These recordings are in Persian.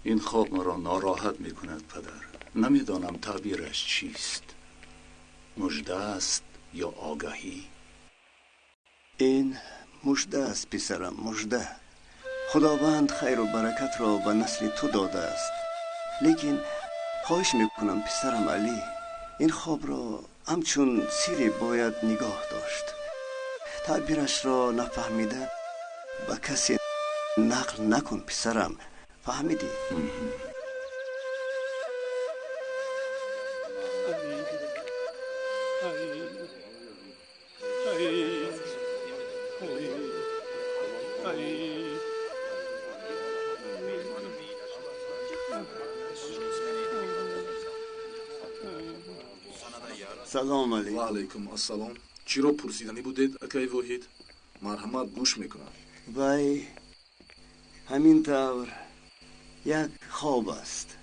این خواب مرا ناراحت می کند پدر. نمیدانم تعبیرش چیست. مژده است یا آگاهی؟ این مژده است پسرم، مژده. خداوند خیر و برکت را به نسل تو داده است. لیکن خواهش میکنم پسرم علی، این خواب را همچون سیری باید نگاه داشت. تعبیرش را نفهمیده به کسی نقل نکن پسرم، فهمیدی؟ سلام علیکم. و علیکم السلام. چی را پرسیدنی بودید اکای واحد؟ مرحمت گوش میکنم. وای همین طور یک خواب است.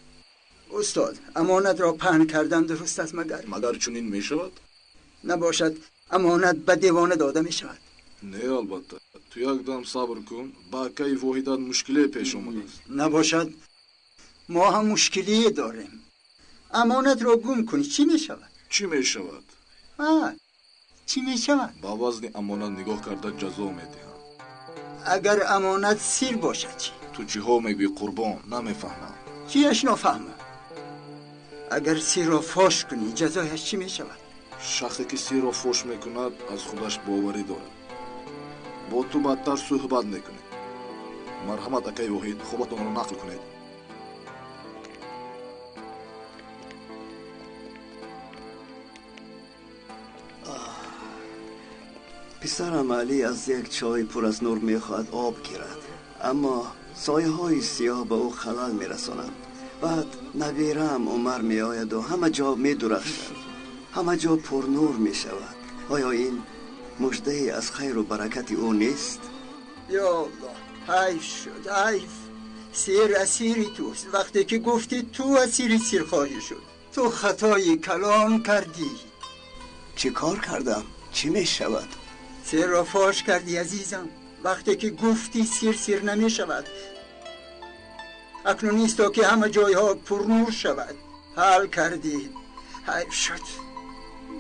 استاد، امانت را پهن کردن درست است مگر چنین میشود؟ نباشد امانت به دیوانه داده میشود. نه البته. تو یک دم صبر کن. با اکای واحد مشکلی پیش آمده است. نباشد ما هم مشکلی داریم. امانت را گم کنی چی میشود؟ چی میشود؟ چی میشود؟ با وزن امانت نگاه کرده جزا میدهم. اگر امانت سیر باشد چی؟ تو چی ها میگوی قربان؟ نمیفهمم. چیش نفهمم؟ اگر سیر را فاش کنی جزایش چی میشود؟ شخصی که سیر را فاش میکند از خودش باوری دارد. با تو بدتر صحبت میکنه. مرحمت اکای واحد، خوبتان را نقل کنید. پسرم علی از یک چای پر از نور میخواهد آب گیرد، اما سایه های سیاه به او خلل میرسانند. بعد نویرم عمر میآید و همه جا میدرخشد، همه جا پر نور میشود. آیا این مژده از خیر و برکت او نیست؟ یا الله، حیف شد، حیف. سیر اسیری توست. وقتی که گفتی تو اسیری سیر خواهی شد. تو خطای کلام کردی. چی کار کردم؟ چی میشود؟ سیر را فاش کردی عزیزم. وقتی که گفتی سیر نمی شود. اکنون نیست تا که همه جایها پر نور شود. حل کردی. حیف شد.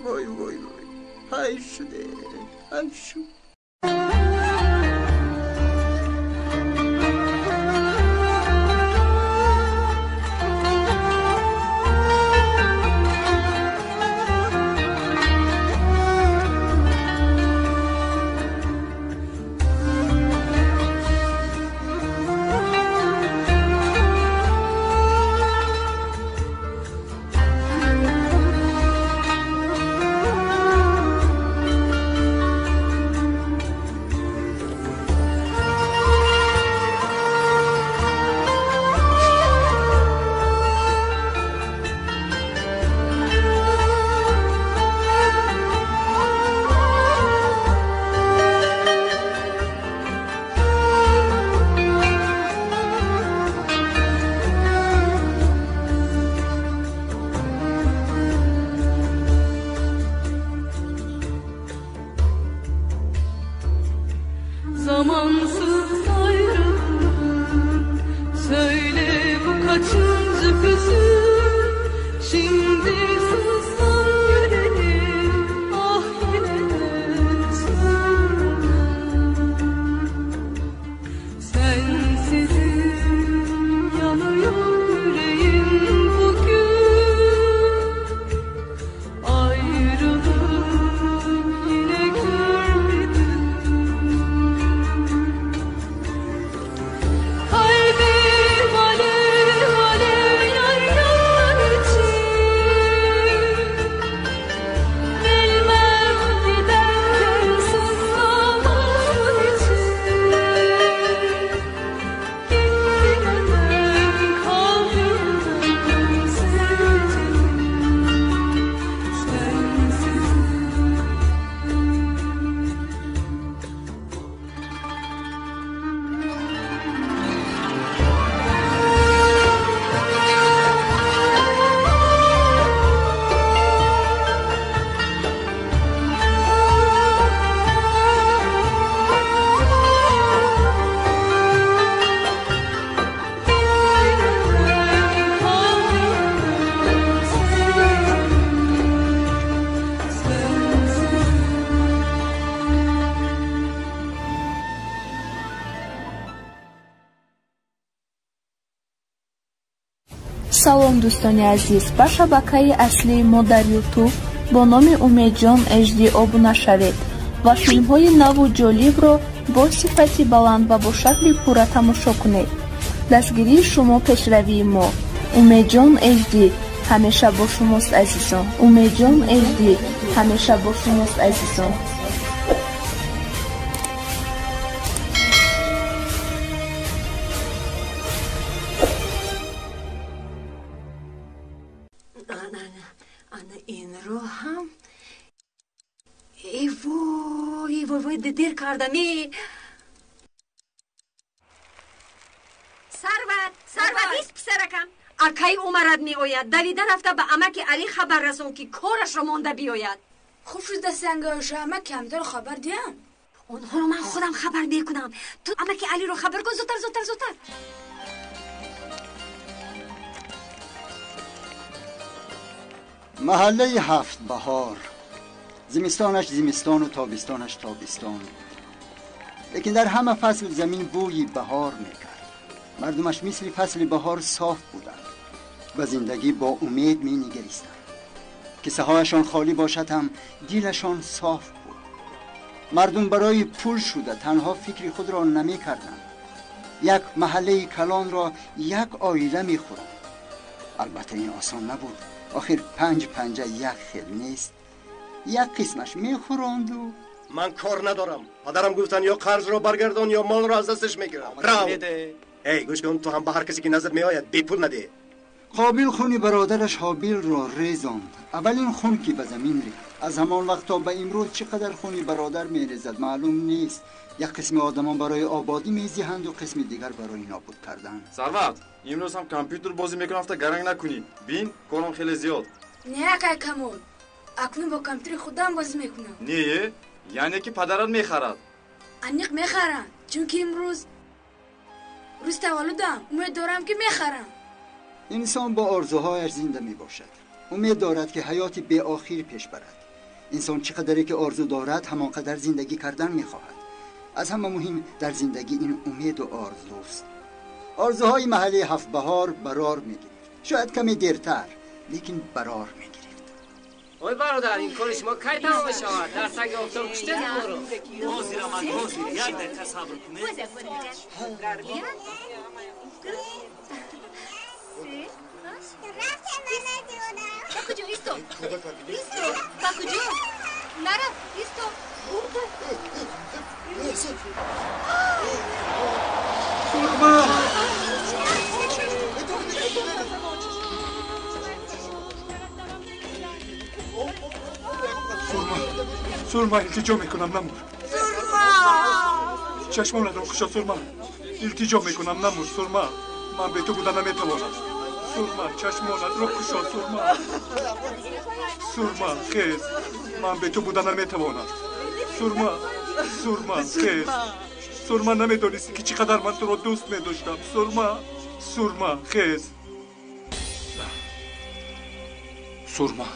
وای وای وای، حیف شده، حیف شد. Zamansız ayrılık, söyle bu kaçıncı kızım, şimdi sızlan yüreğim, ah yine de sensizim yanıyor yüreğim bugün, ayrılık yine görmedim. Kalbim alev alev yar yar için. салом дӯстони азиз, ба шабакаи аслии мо дар ютуб бо номи Умедҷон HD обуна шавед ва филмҳои наву ҷолибро бо сифати баланд ва бо шакли пурра тамошо кунед. дастгирии шумо пешравии мо. Умедҷон HD ҳамеша бо шумост азизон. Умедҷон HD ҳамеша бо шумост азизон. وای دیر کردمی. سرور نیست پسرکم. اکی عمرت می آید دویده رفته به امک علی خبر رسون که کارش را مانده بیاید. خوب شد دست انگاش امک کمتر خبر دیم. اونها رو من خودم خبر دی کنم. تو امک علی رو خبر کن زودتر. محله 7 بهار، زمستانش زمستان و تابستانش تابستان، لیکن در همه فصل زمین بوی بهار میکرد. مردمش مثل فصل بهار صاف بودند و زندگی با امید می نگریستند. کیسه هایشان خالی باشد هم دلشان صاف بود. مردم برای پول شده تنها فکر خود را نمی کردند. یک محله کلان را یک عائله می خورند. البته این آسان نبود. آخر 5 پنجه یک خیل نیست. یک قسمش میخوراند و من کار ندارم. پدرم گفتن یا قرض رو برگردان یا مال رو از دستش میگیرم. ای گوش کن، تو هم به هر کسی که نظر میآید بی پول نده. قابیل خون برادرش حابیل را ریزاند. اولین خون که به زمین ریخت. از همان وقت تا به امروز چقدر خون برادر میریزد معلوم نیست. یک قسم آدمان برای آبادی میزیهند و قسم دیگر برای نابود کردن. ثروت، امروز هم کامپیوتر بازی میکنم تا گرنگ نکنی. بین کارم خیلی زیاد. نه که کمون. اکنون با کامپیوتر خودم بازی میکنم. نه، یعنی که پدرت میخرد. انیق میخرن، چون که امروز روز تولدم. امید دارم که میخرم. انسان با آرزوهایش زنده می باشد. امید دارد که حیاتی به آخر پیش برد. انسان چقدری که آرزو دارد همانقدر زندگی کردن می خواهد. از همه مهم در زندگی این امید و آرزوست. آرزوهای محله 7 بهار برار می گرفت. شاید کمی دیرتر، لیکن برار می گرفت. اوی برادر، این کار شما کی تمام شود؟ در سگ افتاد کشته برو. موزیر آمد، موزیر. یک دقیقه صبر کنید. Bakıcı, isto. Bakıcı. Nara, isto. سرما التجا میکنم نمور. چشمانت رو خوشا سرما. التجا میکنم نمور سرما. من به تو بودن نمیتوانم. سرما چشمانت رو خوشا سرما. سرما خیز. من به تو بودن نمیتوانم. سرما خیز. سرما نمیدونستی که چقدر من تو رو دوست میداشتم. سرما خیز. سرما.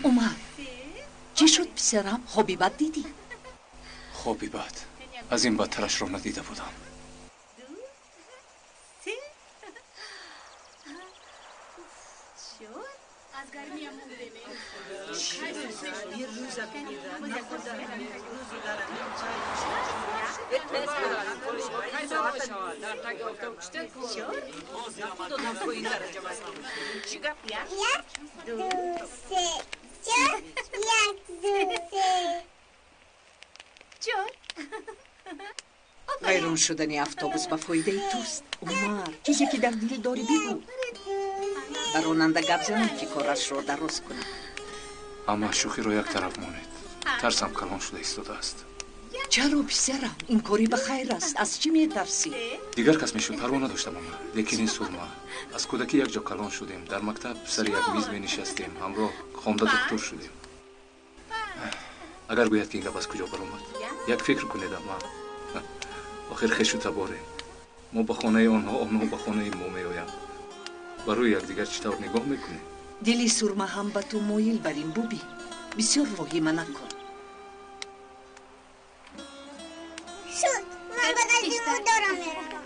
عمر، چی شد پسرم؟ خوابی بد دیدی؟ خوابی بد؟ از این بدترش رو ندیده بودم. غیرون شدن افتابوس با فایده توست. عمر، چیزی که در دل داری بگو. به راننده گپ زنم که کارش را درست کنم. اما شوخی رو یک طرف مانید. ترسم کلان شده ایستاده است. چرا پسرم؟ این کاری به خیر است. از چی میترسی؟ دیگر کس میشون پروا نداشتم اما لیکن این سرما. از کودکی یک جا کلان شدیم. در مکتب سر یک میز می نشستیم. همراه خوانده دکتر شدیم. اگر گوید که این گپ از کجا برآمد، یک فکر کنید اما آخر خویش و تباریم. ما به خانه آنها به خانه ما میآییم. برای یکدیگر چطور نگاه میکنیم؟ دلی سرما هم به تو مایل بریم بوبی. بسیار واهمه نکن. شد، من بدل دارم میرم.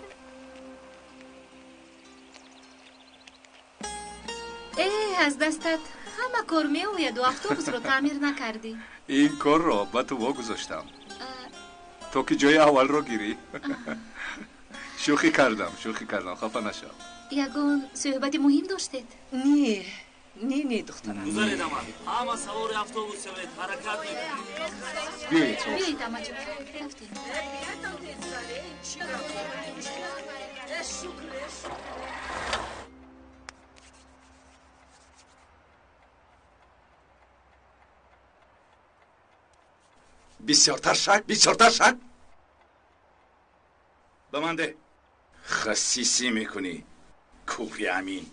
از دستت همه کار میآید و اتوبوس رو تعمیر نکردی. این کار را به تو واگذاشتم تا که جای اول رو گیری. شوخی کردم خفه نشو. یگان صحبت مهم داشتید؟ نه دخترم. گذارید اما همه سوار اتوبوس شوید حرکت میکنید. بیایید اما جان. رفتیم. بسیارتر شک به من ده. خسیسی میکنی کوفی امین.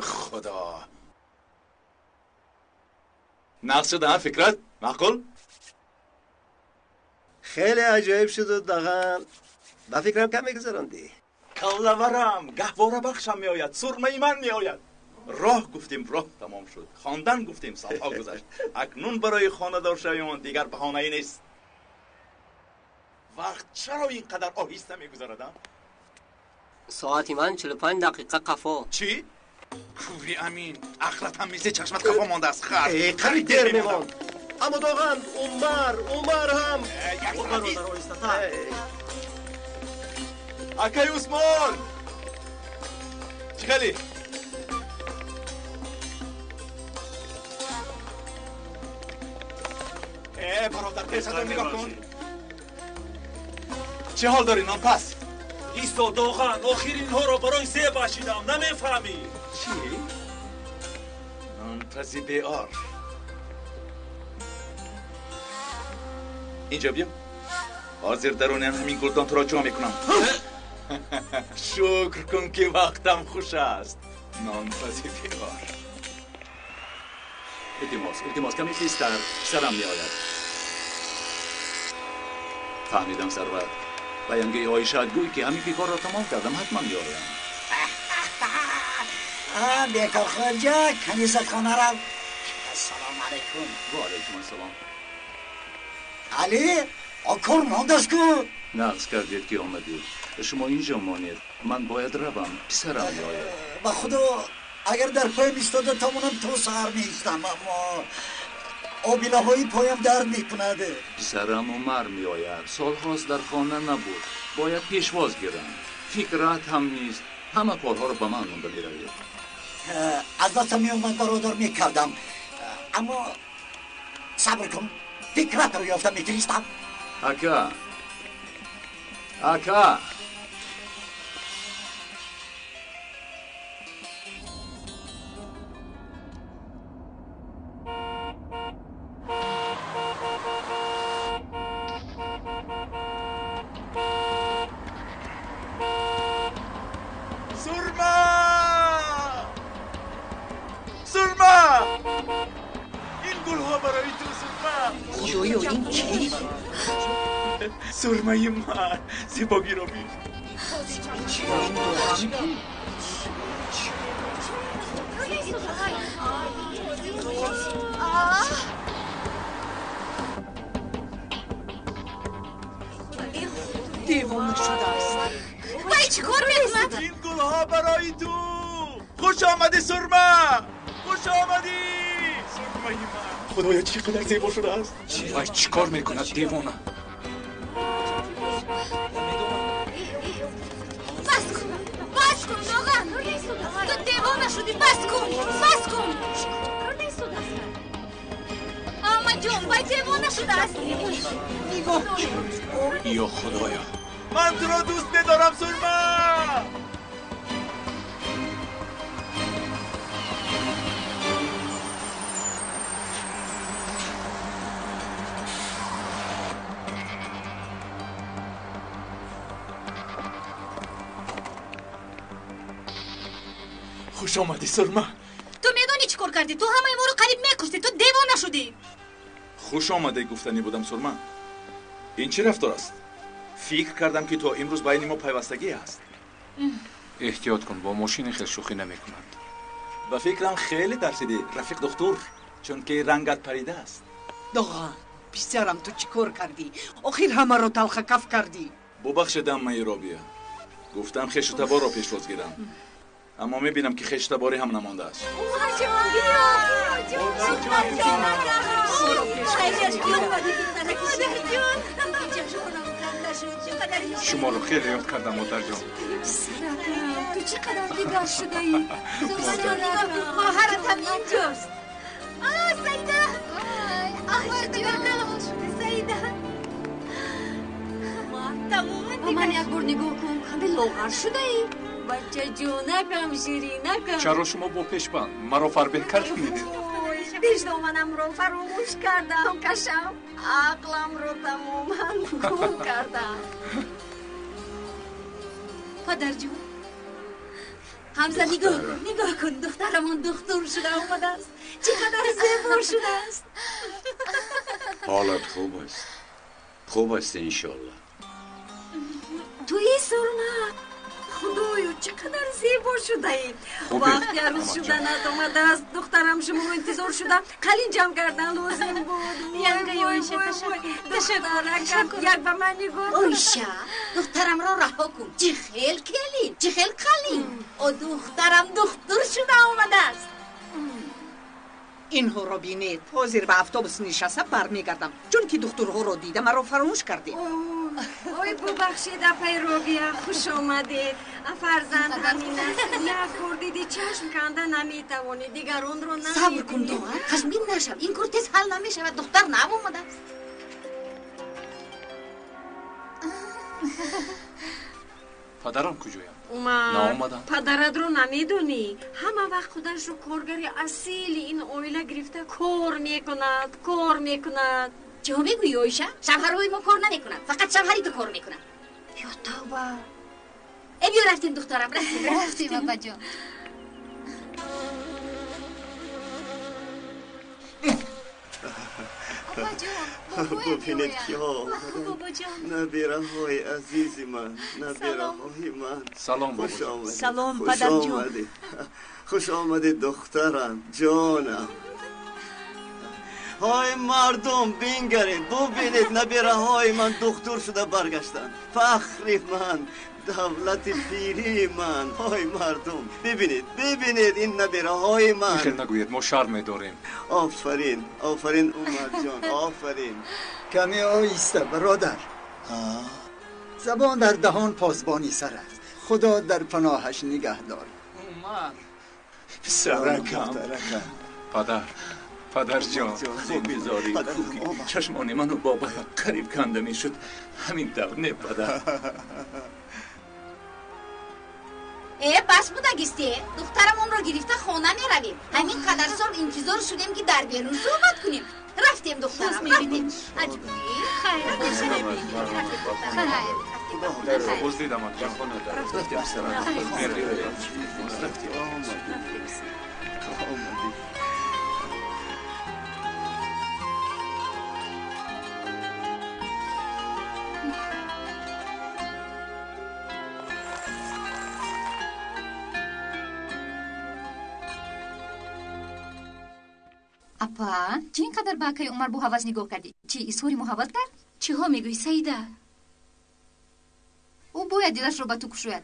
خدا نقص شده فکرت معقول؟ خیلی عجایب شد و دقیقا با فکرم کم میگذراندی. کلاورم گهواره بخشم میآید، سرمه من میآید. راه گفتیم راه تمام شد، خواندن گفتیم سالها گذشت. اکنون برای خانه‌دار شویمان دیگر بهانه‌ای نیست. وقت چرا اینقدر آهسته میگذردم؟ ساعتی من 45 دقیقه قفا. چی؟ کوری امین عقلت هم مثل چشمت قفا مانده است. خرد خیلی دیر میماند. اما داغن عمر هم اکای عثمان چی خیلی؟ برادر پیشت رو نگاه کن. چه حال داری نان پس؟ ایستا داغن آخرین ها را برای سه باشیدم نمیفهمی. چی؟ نان پسی بیار. اینجا بیا. حاضر درون همین گلدان تو را جا میکنم. شکر کن که وقتم خوش است. نان پسی بیار. التماس کمی خیستر سرم می آید. فهمیدم سرور. بیانگه آیشت گوی که همین کار را تمام کردم حتما می آیم. بیکار خرجه کنیست خانه رو. السلام علیکم. و علیکم السلام. علی آکار ماندست که نقص کردید که آمدید. شما اینجا مانید. من باید روم. پسرم می آید. با خدا اگر در پایم ایستاده تامونم تو سهر میستم، اما آبیله‌های پایم درد میکند. پسرم عمر می آید. سال هاست در خانه نبود. باید پیشواز گیرم. فکرت هم نیست. همه کارها رو به من مونده می روید. از دستم می اومد برادر میکردم، اما صبر کن فکرت رو یافتم میتونستم. اکا سرما این گلها برای تو سرما. جویو این کی؟ سرمای من زیباگی رو بید. دیوانه شده است. وای چی کار میکنند؟ این گلها برای تو. خوش آمدی سرما، خوش آمدی سرمای من. خدایا چقدر زیبا شده است. وای چی کار میکند دیوانه؟ بس کن داغن، تو دیوانه شدی. بس کن آما جون وای دیوانه شده است. نگاه یا خدایا من تو را دوست ندارم سرما. خوش آمدی سرما. تو میدونی چی کار کردی؟ تو همه ما رو قریب میکشتی. تو دیوانه شدی. خوش آمده گفتنی بودم سرما. این چه رفتار است؟ فکر کردم که تو امروز بین ما پیوستگی است. احتیاط کن با ماشین خیلی شوخی نمی کند. با فکرم خیلی ترسیدی رفیق دکتر، چون که رنگت پریده است. داغا پسرم تو چی کار کردی؟ آخر همه رو تلخ کف کردی. ببخشیدم من رابیه. گفتم خیش و تبار را پیشواز گیرم. اما میبینم که خشتباری هم نمانده است. شما رو خیلی یاد کردم مادر جان. سرکم تو چقدر بیدار شده ای؟ ماهرت هم اینجاست. سیده سیده من یک بار نگاه کن خنده لاغر شده ای؟ بچه جونکم شیرینکم. چرا شما با پشبند مرا فربه کردید؟ پیش دامنم رو فراموش کردم کشم عقلم رو تماما گم کردم. پدر جون حمزه نگاه کن دخترمون دکتر شده آمده است. چقدر زیبا شده است. حالت خوب است. خوب است انشالله. توی سرمه خدایا چقدر زیبا شده ای. وقتی عروس شدنت آمده است دخترم شما رو انتظار شده قلین جمع کردن لازم بود. تشکر یک به من نگاه. اویشا دخترم را رها کن. چی خیل کلین چی خیل قلین. او دخترم دختر شده آمده است. اینها را بینید حاضر به اتوبوس نشسته برمیگردم چون که دخترها را دیده مرا فراموش کردید. اوی ببخشید پیروبیا خوش آمدید. فرزند همین است. یک کار دیدی چشم کنده نمیتوانی دیگران رو نمیبینی. صبر کن دختر خشمگین نشو. این کار تیز حل نمیشود. دختر نامومده است. پدرم کجایم؟ اومد. پدرت رو نمیدونی؟ همه وقت خودش رو کارگری اصیل این اویله گرفته کار میکند. چه میگویی اویشا؟ شوهرهای ما کار نمیکنند. فقط شوهری تو کار میکنند. یا توبه. ای بیا رفتیم دخترم رفتیم بابا جان. ببینید که نبیره های عزیز من نبیره های من. سلام بابا. سلام پدر جان. خوش آمدید دخترم جانم. های مردم بینگرید ببینید نبیره های من دکتر شده برگشتن. فخری من دولت پیری من. های مردم ببینید این نبیره های من. خیلی نگوید ما شرم داریم. آفرین اومد جان آفرین. کمی آیسته برادر. زبان در دهان پاسبانی سر است. خدا در پناهش نگه دار. اومد سرکم پدر جان خوب بیزاری چشمان منو بابا قریب کنده میشد. همین طور نه پدر. بس بودگیستی دخترمون رو گرفته خونه میرویم. همین قدر سال انتظار شدیم که در بیرون صحبت کنیم. رفتیم دخترم رفتیم. خیر بزدیدم رفتیم سرم. اپا چه اینقدر به اکای عمر با حوض نگاه کردی؟ چی اظهاری محبت کرد؟ چی ها میگوی سیده؟ او باید دلش رو به تو کشوید.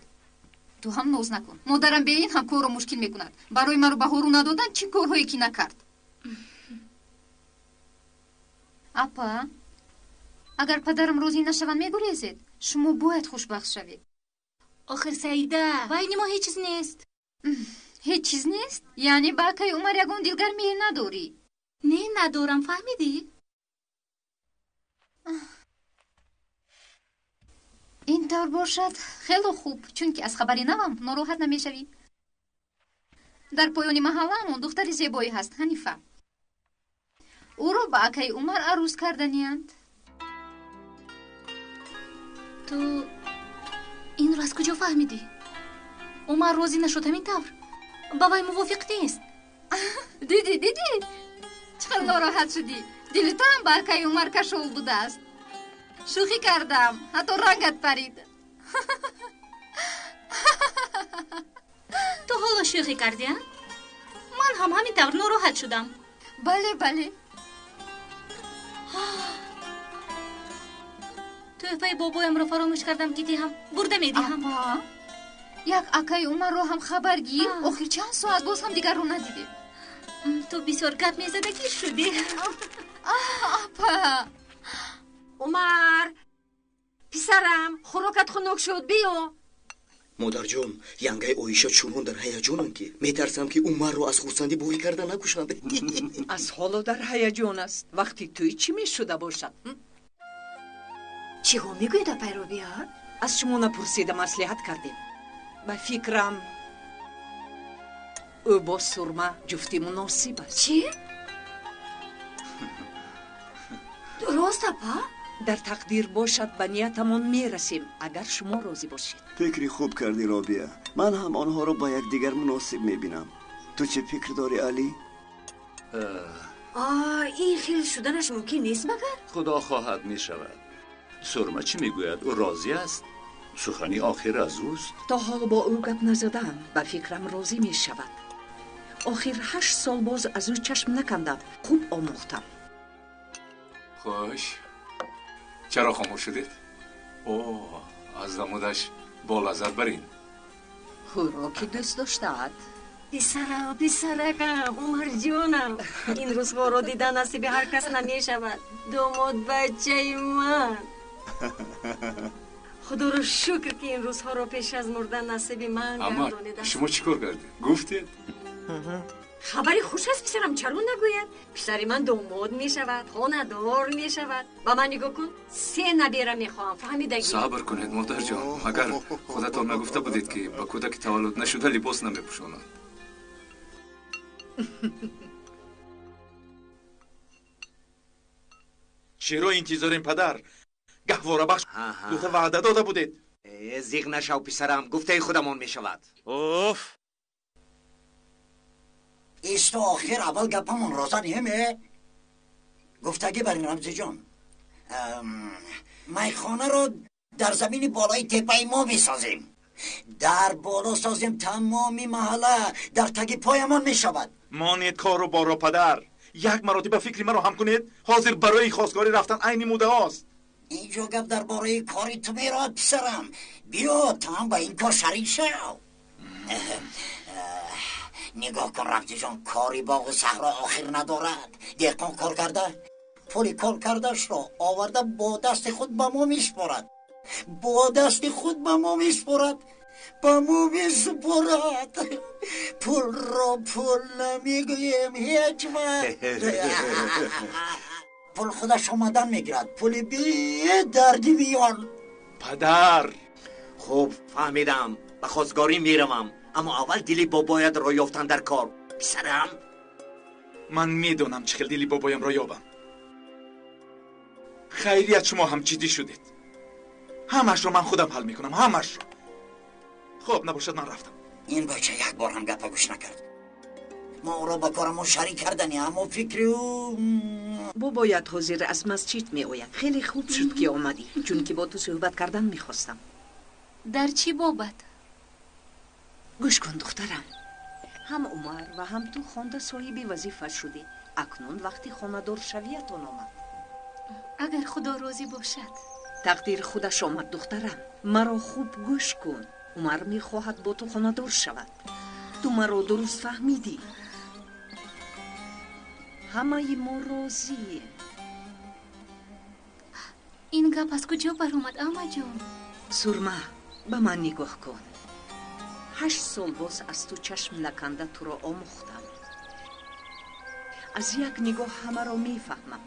تو هم نوز نکن. مادرم به این هم کار رو مشکل میکند. برای من رو بهارو ندادن چی کارهایی که نکرد. اپا اگر پدرم روزی نشوند میگریزید شما باید خوشبخت شوید. آخر سیده وای ما هیچ چیز نیست. هیچ چیز نیست؟ یعنی با اکای عمر یگون دلگرمی نداری؟ نه ندارم فهمیدی؟ این طور باشد خیلی خوب چون که از خبری نوام ناراحت نمیشوی. در پایان محله‌مون دختری زیبایی هست حنیفه. او رو با اکای عمر عروس کردنیند. تو این رو از کجا فهمیدی؟ عمر روزی نشد همین طور. بابای موافق نیست. دیدی چقدر ناراحت شدی. دل تو هم با اکای عمر کشول بوده است. شوخی کردم حتی رنگت پرید. تو حالا شوخی کردی؟ من هم همین طور ناراحت شدم. بله تو افای بابایم رو فراموش کردم دیدی هم برده میدی هم. як акай умарро ҳам хабар гир охир чанд соат боз ҳам дигарро надидем. ту бисёр гап мезадагӣ шудӣ. апа умар писарам хӯрокат хунук шуд биё. модарҷон янгаи оиша чунон дар ҳаяҷонанд ки метарсам ки умарро аз хурсандӣ боӣ карда накушанд. аз ҳоло дар ҳаяҷон аст. вақти тӯй чӣ мешуда бошад? чиҳо мегӯяд апайро биёр? аз шумо напурсида маслиҳат кардем. ба фикрам ӯ бо сурма ҷуфти муносиб аст. чӣ? дурост апа? дар тақдир бошад ба ниятамон мерасем агар шумо розӣ бошед. фикри хуб кардӣ робия. ман ҳам онҳоро ба якдигар муносиб мебинам. ту чӣ фикр дорӣ али? ин хел шуданаш мумкин нест магар? худо хоҳад мешавад. сурма чӣ мегӯяд? ӯ розӣ аст? сухани охир аз ӯст. то ҳоло бо ӯ гап назадам. ба фикрам розӣ мешавад. охир 8 сол боз аз ӯ чашм накандам. хуб омӯхтам. خوش چرا خاموش شدید؟ از دمودش بالعزت برین. خوراکی دوست داشتد؟ پسرکم عمر جونم این روزها رو دیدن نصیب هر کس نمیشود. داماد بچه من خدا رو شکر که این روزها رو پیش از مردن نصیب من گردانیده. شما چیکار کردید؟ گفتید؟ خبری خوش است پسرم چرا نگوید؟ پسر من داماد می شود، خانه‌دار می شود. با من نگاه کن 3 نبیره می خواهم. فهمیدگی؟ صبر کنید مادر جان. مگر خودتان نگفته بودید که با کودک تولد نشده لباس نمی پوشاند؟ چرا انتظارین پدر؟ گهواره بخش گفته وعده داده بودید. زیغ نشو پسرم، گفته خودمان می شود. اوف ایستو آخر اول گپمون روزن همه گفتگی برین رمزی جان. میخانه رو در زمین بالای تپه ما میسازیم. در بالا سازیم تمامی محله در تگ پایمان میشود. مانید کارو بارا پدر. یک مراتب فکری مرا هم کنید. حاضر برای خواستگاری رفتن عین موده هاست. اینجا گپ در باره کاری تو میراد پسرم. بیا تا هم با این کار شریک شو. نگاه کن رمزی جان، کاری باغ صحرا آخر ندارد. دهقان کار کرده پولی کار کردش را آورده با دست خود به ما میسپارد. با دست خود به ما میسپارد. به ما میسپارد. پول را پول نمیگویم هیچ وقت. پول خودش آمدن میگیرد. پول بی دردی بیان. پدر خوب فهمیدم. به خواستگاری میروم، اما اول دیلی باباید را یافتن در کار. پسرم من میدونم چه خیلی دیلی بابایم را یابم. خیریت شما هم جدی شدید. همش رو من خودم حل میکنم، همش رو. خب نباشد من رفتم. این بچه یک بار هم گپ گوش نکرد. ما او را با کارمون شریک کردنی، اما فکری او بابایت حاضر از مسجد می آید. خیلی خوب شد که آمدی، چون که با تو صحبت کردن میخواستم. در چی بابت؟ گوش کن دخترم. هم عمر و هم تو خانده صاحبی وظیفه شدی. اکنون وقتی خانه‌دار شویتان آمد. اگر خدا راضی باشد. تقدیر خودش آمد دخترم. مرا خوب گوش کن. عمر میخواهد با تو خانه‌دار شود. تو مرا درست فهمیدی. همه ما راضیه. این گپ از کجا برآمد اما جان؟ سرما به من نگاه کن. 8 سال باز از تو چشم نکنده تو را آموختم. از یک نگاه همه را میفهمم.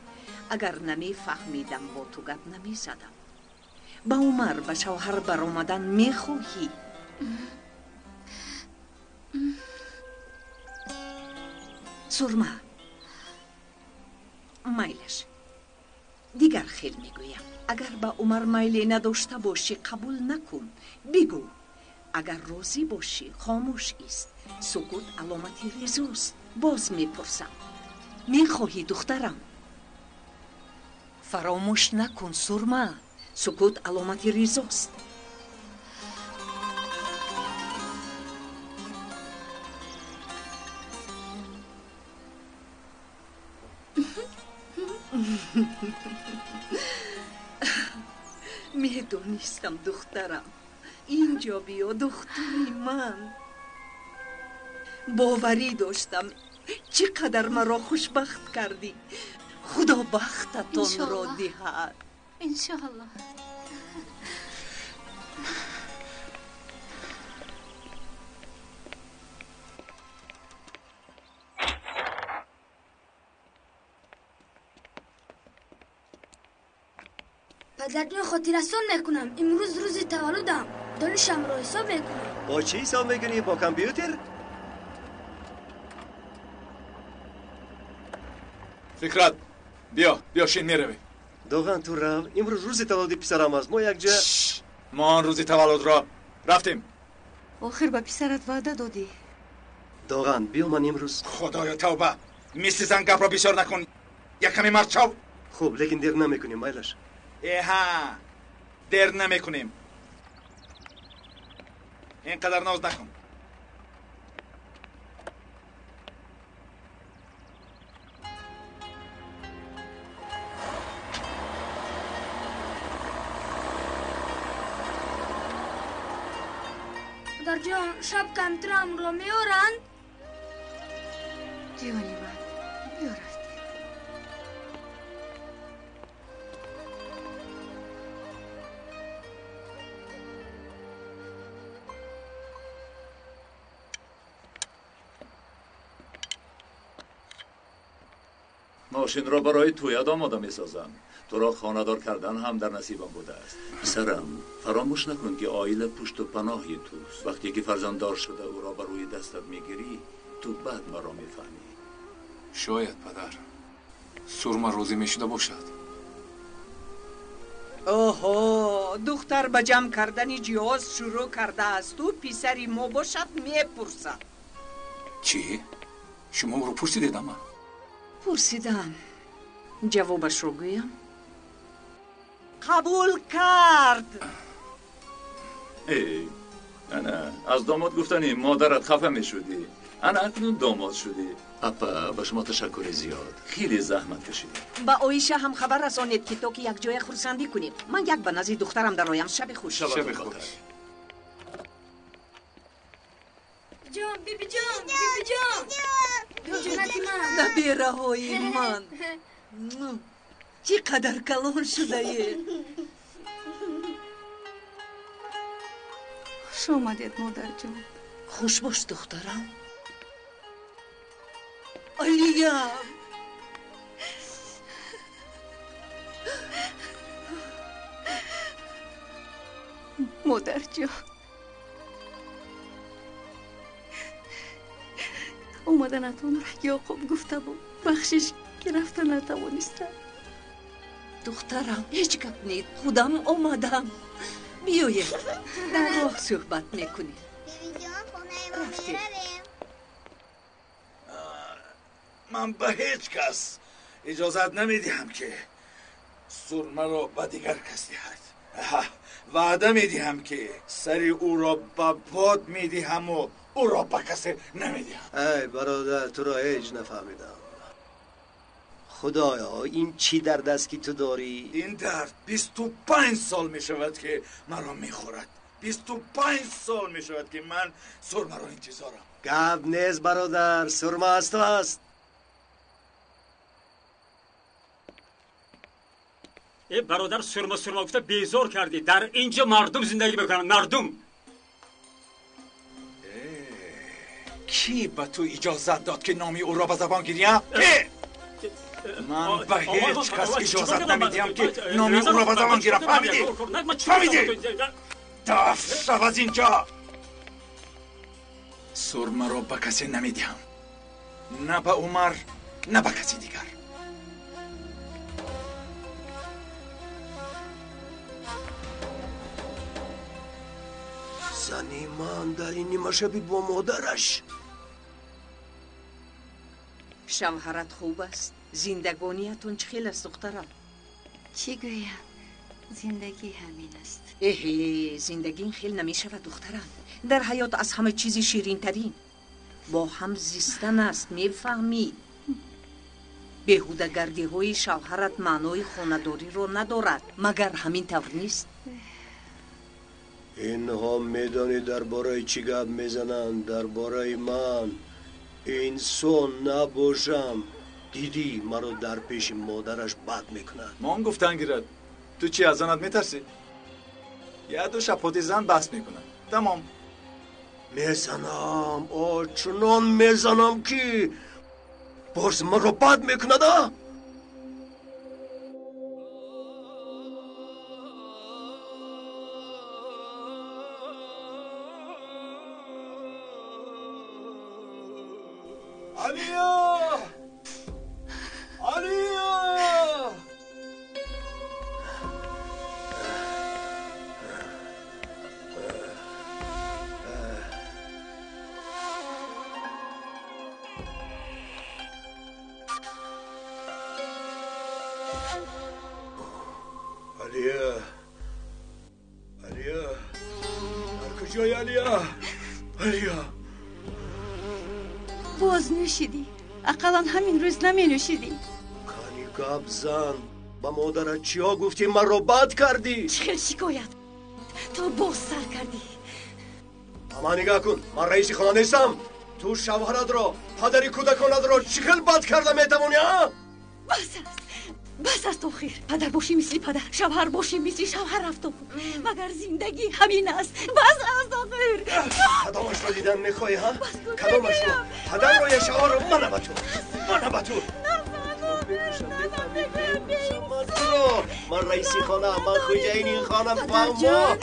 اگر نمیفهمیدم با تو گپ نمیزدم. با عمر به شوهر برآمدن میخواهی؟ سرما میلش دیگر خیل میگویم. اگر با عمر میلی نداشته باشی قبول نکن. بگو. اگر راضی باشی خاموش است. سکوت علامتی رضاست. باز میپرسم میخواهی دخترم؟ فراموش نکن سرما. سکوت علامتی رضاست. میدونستم دخترم اینجا بیا دختری من. باوری داشتم چقدر مرا خوشبخت کردی. خدا بختتان را دهد. انشاءالله. پدرجان خاطرستان میکنم امروز روز تولدم. دانشم را حساب میکنم. با چی حساب میکنی؟ با کامپیوتر؟ فکرت بیا شین میروی. دوغان تو رو امروز روز تولد پسرم است. ما یک جا ما آن روز تولد را رفتیم. آخر به پسرت وعده دادی. دوغان بیا من امروز. خدایا توبه، مثل زن گپ را بسیار نکن. یک کمی مرد شو. خوب لیکن دیر نمیکنیم مایلش. ها دیر نمیکنیم. اینقدر ناز نکن. پدرجان شب کمترم را میارند؟ جیوانی من بیارد. ماشین را برای تویت آماده می سازم. تو را خانه‌دار کردن هم در نصیبم بوده است. پسرم فراموش نکن که عائله پشت و پناهی توست. وقتی که فرزنددار شده او را بر روی دستت میگیری تو بعد مرا میفهمی. شاید پدر سرما روزی میشده باشد. اوه دختر به جمع کردن جهاز شروع کرده است. و پسری ما باشد میپرسد. چی؟ شما او رو پرسیدید؟ اما پرسیدم. جوابش رو گویم. قبول کرد. ای انا از داماد گفتنی مادرت خفه می شدی. انا اکنون داماد شدی. اپا به شما تشکر زیاد. خیلی زحمت کشید. با آیشه هم خبر رسانید که تو که یک جای خرسندی کنیم. من یک به نزد دخترم در آیم. شب خوش. شب خوش. جان بیبی جان بیبی جان جونتی من. نبی رهایی من. چقدر کلان شده ای. خوش آمدید مادر جان. خوش باش دخترم. علیم مادر جان اومدنتون را یعقوب گفته بود بخشش گرفته نتوانسته. دخترم هیچ گپ نید. خودم آمدم. بیایید در راه صحبت میکنیم. رفتیم. من به هیچ کس اجازت نمیدیم که سرمه را به دیگر کس دهد. وعده میدیم که سری او را به باد میدیم و او را به کسی نمیدیم. ای برادر تو را هیچ نفهمیدم. خدایا این چی درد است که تو داری؟ این درد 25 سال می شود که مرا میخورد. 25 سال می شود که من سرمه را انتظارم. گپ نیست برادر، سرمه از تو است. ای برادر سرما گفته بیزار کردی. در اینجا مردم زندگی میکنن. مردم. کی به تو اجازت داد که نامی او را به زبان گیریم؟ من به هیچ کس اجازت نمیدیم که نامی او را به زبان گیرم. فهمیدی؟ فهمیدی؟ دفع شو از اینجا. سرمه را به کسی نمیدیم. نه به عمر نه به کسی دیگر. زنی من در این نیمه شبی با مادرش. شوهرت خوب است. زندگانیتون چخیل است دخترم. چی گویم؟ زندگی همین است. زندگی خیل نمی شود دخترم. در حیات از همه چیزی شیرین ترین با هم زیستن است. میفهمی؟ بیهوده‌گردی های شوهرت معنای خانه‌داری رو ندارد. مگر همین طور نیست؟ اینها میدانی درباره چی گپ میزنند؟ درباره من انسان نباشم. دیدی مرا در پیش مادرش بد میکند. ما هم گفتن گیرد. تو چی از آنت میترسی؟ یه دو شب زن بس میکنن. تمام. میزنم چنان میزنم که باز مرا بد میکند. علیا! علیا! علیا! علیا! در کجایی علیا؟ علیا! باز نوشیدی. اقلا همین روز نمی نوشیدی. کانی گپ زن. با مادرت چیا گفتی مرا بد کردی؟ چه شکایت تو باز سر کردی. اما نگاه کن، من رئیس خانه نیستم. تو شوهرت را، پدری کودکانت را چقدر بد کرده میتوانی؟ بس است آخر. پدر باشی مثل پدر، شوهر باشی مثل شوهر رفتم. مگر زندگی همین است. بس است آخر. کدامش را دیدن میخوایی ها؟ کدامش را؟ پدر را یا شوهر را؟ من با تو. من با تو. من رئیس خانه، من خوجاین این خانه. فهمو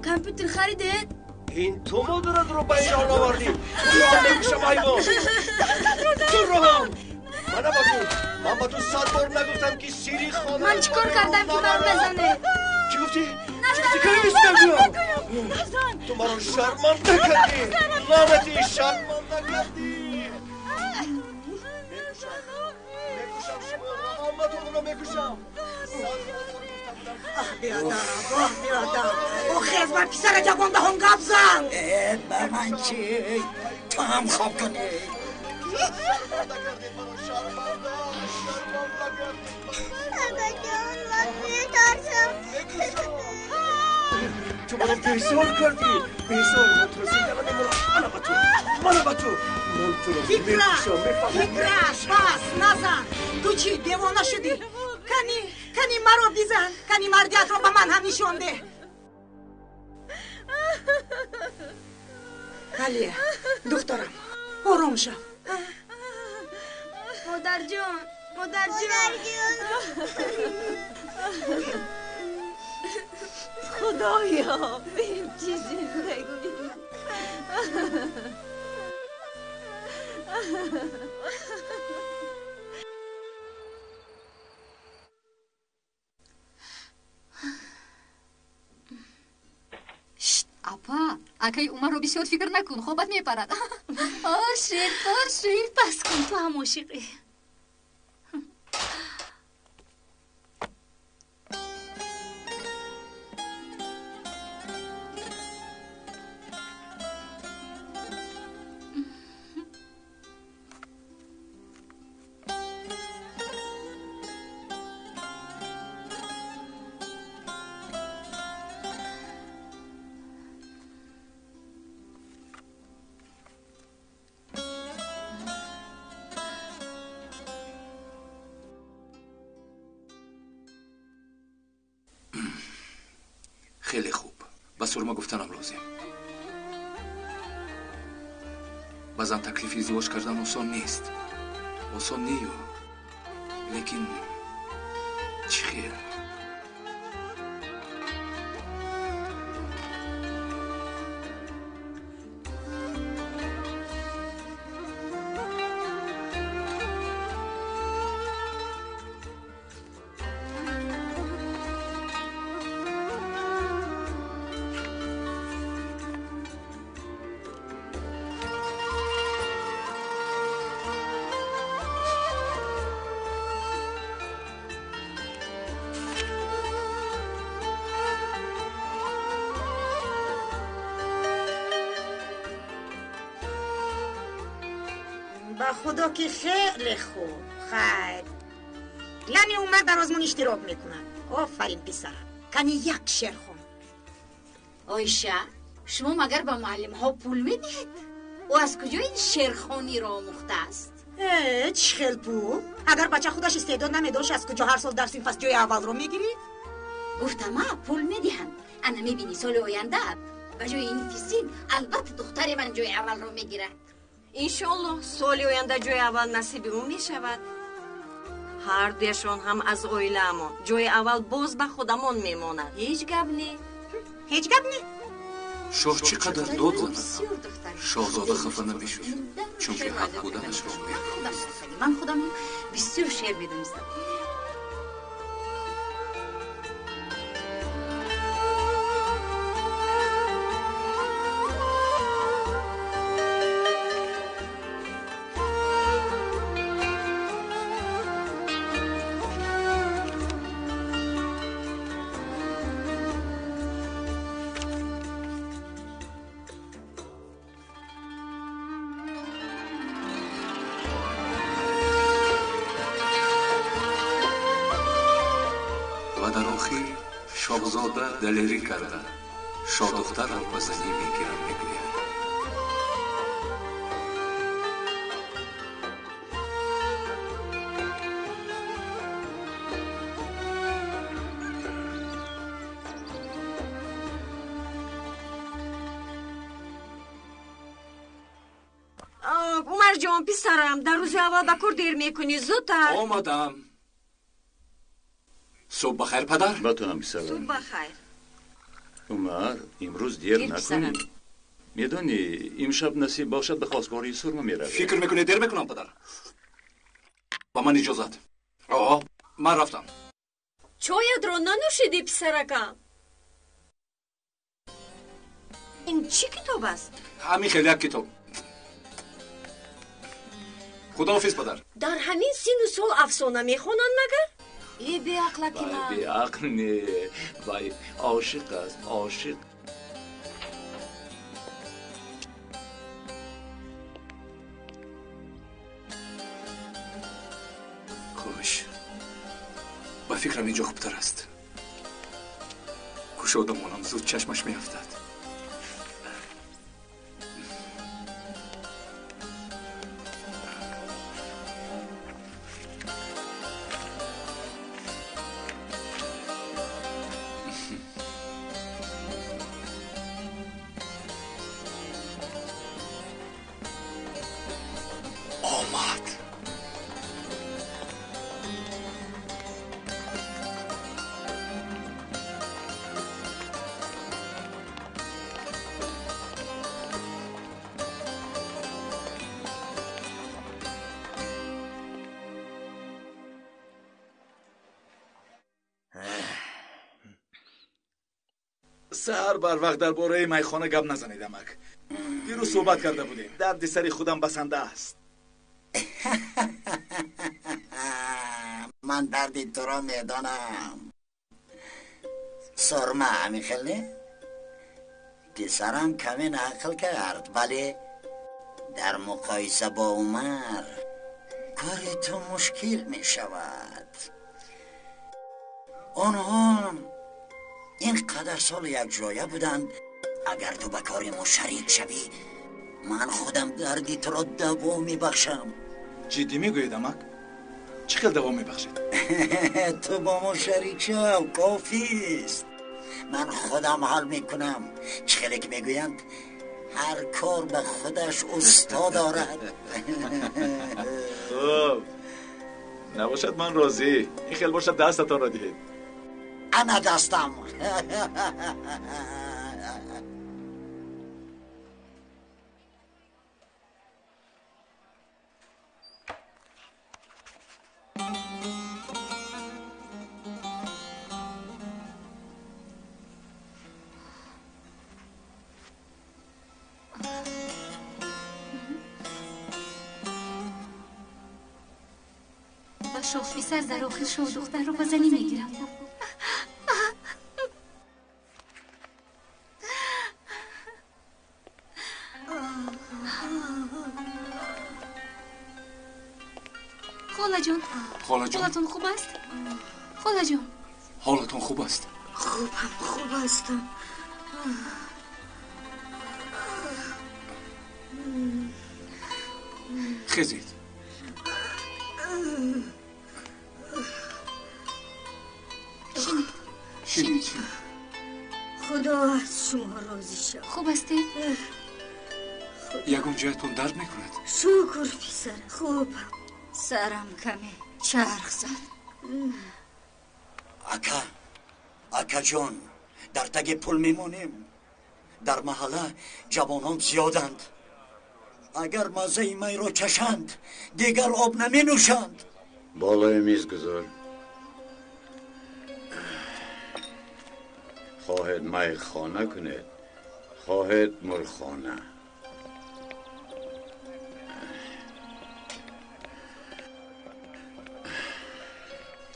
کامپیوتر خریدید؟ این تو مادرت رو به اینجا آوردی. تو میکشم ایوان. تو رو هم. من با تو 100 بار نگفتم که سیری خانه. من چیکار کردم که من بزنه؟ چی گفتی؟ تو مرا شرمنده کردی. لعنتی شرمنده کردی. میکشم شما. همتون رو میکشم. بیادم او خیز بر پسر جوان به هم گپ زن. به من چی؟ تو هم خواب کنی. تو منو بیزار کردی. بیزار من تو رسیدم. من با تو. من تو رو میکشم. فکرش بس نزن. تو چی دیوانه شدی؟ کنی مرا بیزن. کنی مردیت رو به من هم نشون ده. علیه دخترم آرام شو. مادر جان. خدایا این چی زندگی. اپا اکای عمر رو بسیار فکر نکن خوابت میپرد. عاشق بس کن تو هم عاشقی. خیلی خوب. با سرما گفتنم لازم. بازم تکلیف ازدواج کردن آسان نیست. آسان نیو. لیکن چی خیر؟ با خدا که خیلی خوب. خیر لانی اومد در آزمون اشتراک میکنن. آفرین پسرم. کنی یک شعر خون. آیشه شما مگر به معلم ها پول میدید؟ او از کجا این شعرخوانی را آموخته است؟ چه خیل پول؟ اگر بچه خودش استعداد نمیداشت از کجا هر سال در صنف از جای اول رو میگیرید؟ گفتم پول میدهند. انا میبینی سال آینده به جای این فیسین البته دختر من جای اول رو میگیرد. انشالله سال آینده جای اول نصیب اون میشود. هر دوشان هم از عائله اما جای اول باز به خودمان میماند. هیچ گپ نی. هیچ گپ نی. شاه چقدر داد زند. شاهزاده خفه نمیشد چون که حق بودنش رو میرد. من خودم بسیار شعر میدونستم. شاهزاده دلیری کرده شاه دختر را به زنی میگیرم میگوید. عمر جان پسرم در روز اول به کار دیر میکنی زودتر. آمدم. صبح بخیر پدر. بتونم پسرم. صبح بخیر. عمر امروز دیر نکنیم. میدونی امشب نصیب باشد به خواستگاری سرمه میرویم. فکر میکنی دیر میکنم پدر؟ با من اجازت. من رفتم. چایت رو ننوشیدی پسرکم؟ این چی کتاب است؟ همین خیلی یک کتاب. خداحافظ پدر. در همین سن و سال افسانه میخونن مگر؟ ای بی عقلکی من. بی عقل نه وای عاشق است عاشق. کاش با فکرم اینجا خوبتر است. گشادمانم زود چشمش میافتد. سهر بر وقت درباره میخانه گپ نزنید امک. دیروز صحبت کرده بودیم. درد سر خودم بسنده است. من درد تو را میدانم. سرمه همی خیلی پسرم کمی نقل کرد ولی در مقایسه با عمر کار تو مشکل می شود. آنها اینقدر سال یک جایه بودند. اگر تو به کار ما شریک شوی من خودم دردی تو را دوا میبخشم. جدی میگوید امک؟ چه خیلی دوا میبخشید؟ تو با ما شریک شو کافی است. من خودم حال میکنم. چه خیلی که میگویند هر کار به خودش استاد دارد. خب نباشد من راضی. این خیلی باشد دستتان را دهید. انا دستم. با شوخی سر در آخر شو دختر رو با زنی میگیرم. خاله جان. حالتون خوب است؟ خاله جان. حالتون خوب است؟ خوب هستم. خزید شینی خدا از شما راضی شد. خوب هستی؟ یگون جایتون درد میکند؟ شکر پسر خوب. سرم کمی چرخ زد. اکا جان در تگ پل میمونیم. در محله جوانان زیادند. اگر مزه می را چشند دیگر آب نمی نوشند. بالای میز گذار. خواهد می خانه کنید، خواهد مرخانه.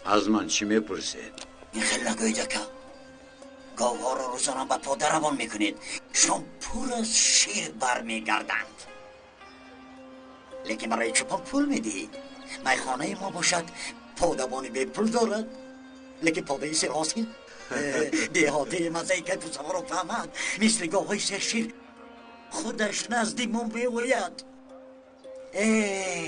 از من چی میپرسید؟ این خیلی نگوید اکا. گاوها را روزانه به پاده روان میکنید. شام پر از شیر برمیگردند. لیکن برای چپان پول میدهید. میخانه ما باشد پادبانی به پول دارد. لیکن پاده سر حاصل دیهاتی مزهی که تو سوار رو فهمد مثل گاوهای سر شیر خودش نزدیمون بیوید. ای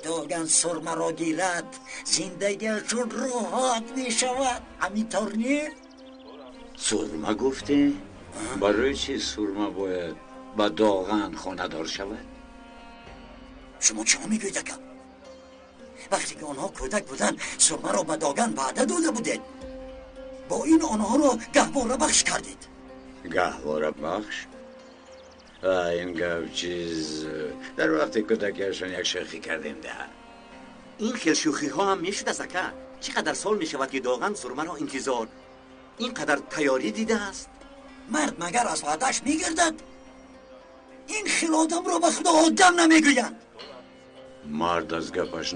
داغن سرمه را گیرد زندگیشون راحت می شود. همینطور نی؟ سرمه گفته؟ برای چی سرمه باید با داغن خانه دار شود؟ شما چه میگوید اکا؟ وقتی که آنها کودک بودن سرمه را به داغن وعده داده بودید. با این آنها را گهواره بخش کردید. گهواره بخش؟ این گفت چیز در وقت کودکیشون یک شوخی کردیم ده. این خیل شوخی ها هم میشد از اکا. چقدر سال میشود که داغن سرمه را انتظار اینقدر تیاری دیده است؟ مرد مگر از وعدهش میگردد؟ این خیل آدم را به خدا آدم نمیگویند. مرد از گپش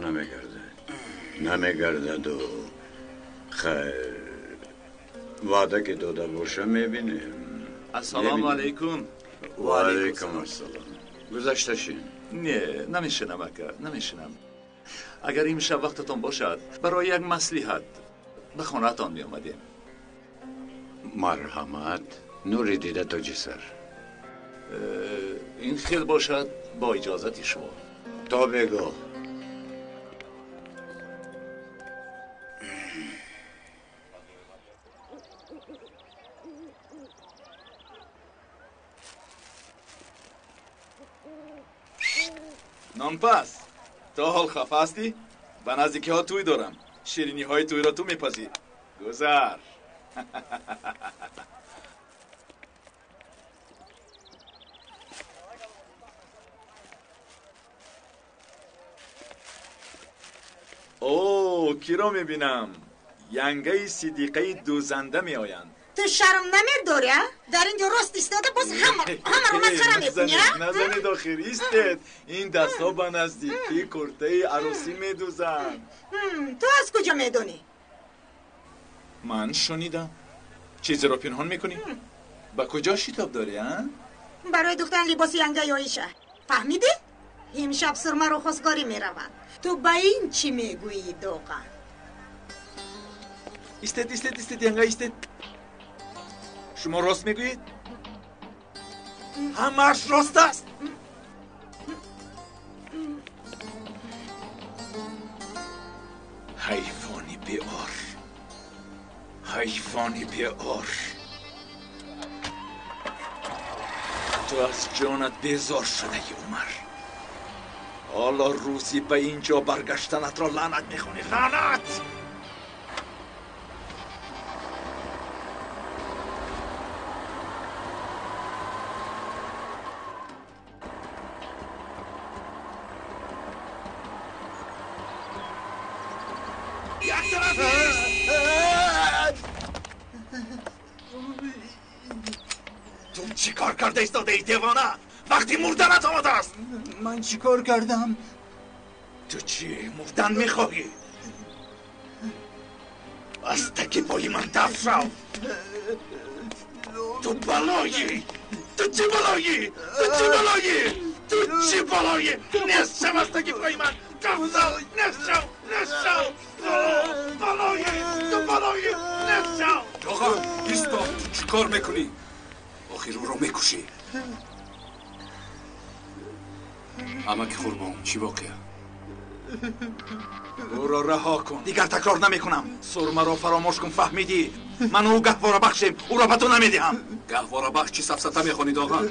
نمیگردد و خیر وعده که داده باشه میبینیم. السلام علیکم. و علیکم السلام. گذشته شین؟ نه نمیشنم اکا نمیشنم. اگر این شب وقتتون باشد برای یک مصلحت به خانهتان می آمدیم. مرحمت نوری دیده تا جسر. این خیل باشد با اجازت شما. تا بگو. نانپس تا حال خفه هستی؟ به نزدیکی ها توی دارم. شیرینی های توی را تو میپذیر. گذر. اوه کی را میبینم؟ ینگه صدیقه دوزنده میآیند. تو شرم نمیداری ها؟ در اینجا راست ایستاده باز همه رو مسخره میکنی ها؟ نزنید آخر ایستید. این دستا به نزدیکی کرته عروسی میدوزند. تو از کجا میدونی؟ من شنیدم. چیزی رو پنهان میکنی؟ با کجا شتاب داری ها؟ برای دختران لباس ینگه آیشه فهمیدی؟ امشب سرمه رو خواستگاری میروند. تو با این چی میگویی دوغن؟ ایستید ینگه ایستید. شما راست میگویید؟ همش راست است. حیوانی بیار، حیوانی بیار. تو از جانت بیزار شده ای عمر. حالا روزی به اینجا برگشتنت را لعنت میخونی. لعنت. تو چی کار کرده ایستاده ای دیوانه؟ وقتی مردنت آمده است. من چی کار کردم؟ تو چی مردن میخواهی؟ از تکی پای من دفت شو. تو بلایی. تو چی بلایی؟ تو چی بلایی؟ تو چی بلایی؟ نست شو از تکی پای من دفت شو. نست شو. نست شو. بلایی. تو بلایی. نست شو. آقا ایستا تو چی کار میکنی؟ آخر او را میکشی. اما که قربان چی واقعه؟ او را رها کن، دیگر تکرار نمیکنم. سرمه را فراموش کن، فهمیدی؟ من او گهواره بخشیم، او را به تو نمیدهم. گهواره بخش چی سفسطه میخونید آقا؟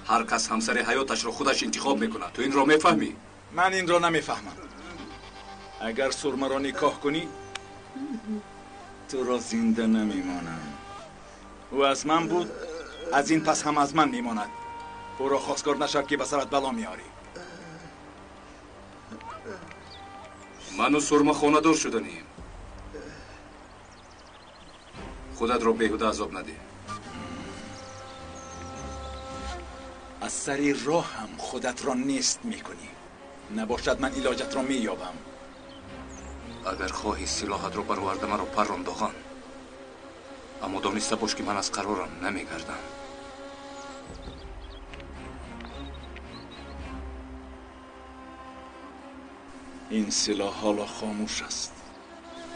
هر کس همسر حیاتش را خودش انتخاب میکنه. تو این را میفهمی؟ من این را نمیفهمم. اگر سرمه را نکاح کنی تو را زنده نمیمانم. او از من بود، از این پس هم از من میماند. او را خواستگار نشد که به سرت بلا میاری. من و سرمه خانه‌دار شدنیم. خودت را بیهوده عذاب نده. از سری راه هم خودت را نیست میکنی. نباشد من علاجت را مییابم. اگر خواهی سلاحت را برآورده مرا پرانداغان، اما دانسته باش که من از قرارم نمیگردم. این سلاح حالا خاموش است،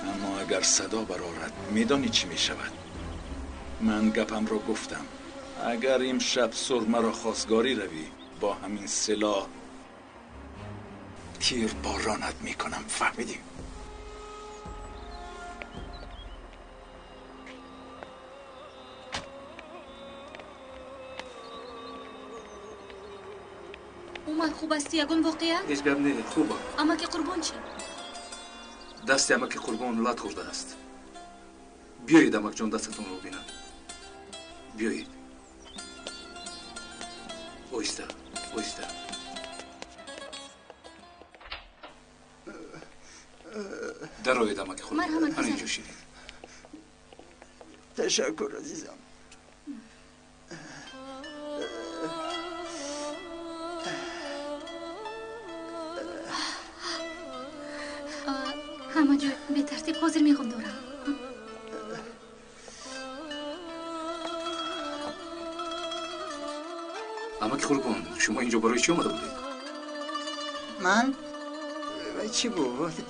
اما اگر صدا برآورد میدانی چی میشود؟ من گپم را گفتم. اگر امشب سرمه را خواستگاری روی، با همین سلاح تیر بارانت میکنم. فهمیدی؟ اومد خوب است یگون واقعا؟ هیچ گپ نه، خوبه. اما که قربان چی؟ دست اما که قربان لط خورده است. بیایید امک جان دستتون رو بینم. بیایید. اویسته اویسته. در آید امک قربان. مرحمت اینجا شیرین. تشکر عزیزم. همه جو به ترتیب حاضر میخوام دارم. اما که قربان شما اینجا برای چی آمده بودید؟ من؟ چی بود؟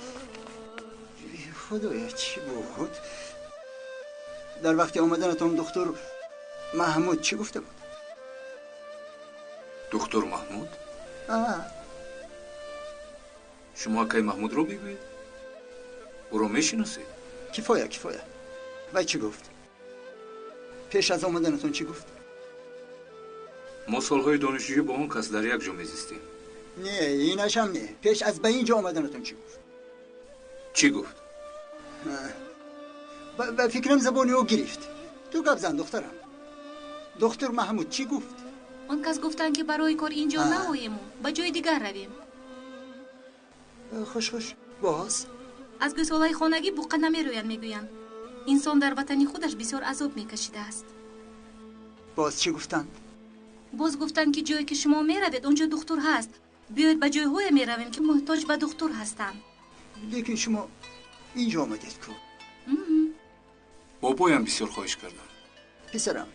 خدایا چی بود؟ در وقتی آمدنتون دکتر محمود چی گفته بود؟ دکتر محمود؟ آه. شما که محمود رو بگوید؟ او رو میشناسید؟ کفایه و چی گفت؟ پیش از آمدنتون چی گفت؟ ما سالهای دانشجویی با اون کس در یک جا میزیستیم. نه اینش هم نه. پیش از به اینجا آمدنتون چی گفت؟ چی گفت؟ و فکرم زبانی او گرفت. تو گپ زن دخترم. دکتر محمود چی گفت؟ اون کس گفتن که برای کار اینجا نهاییم، با جای دیگر رویم. خوش باز از گسالای خانگی بوقه نمیرویند میگویند انسان در وطن خودش بسیار عذاب میکشیده است. باز چی گفتند؟ باز گفتند که جایی که شما میروید اونجا دکتر هست، بیاید به جای های میرویم که محتاج به دکتر هستند. لیکن شما اینجا آمدید کو؟ بابایم بسیار خواهش کردم. پسرم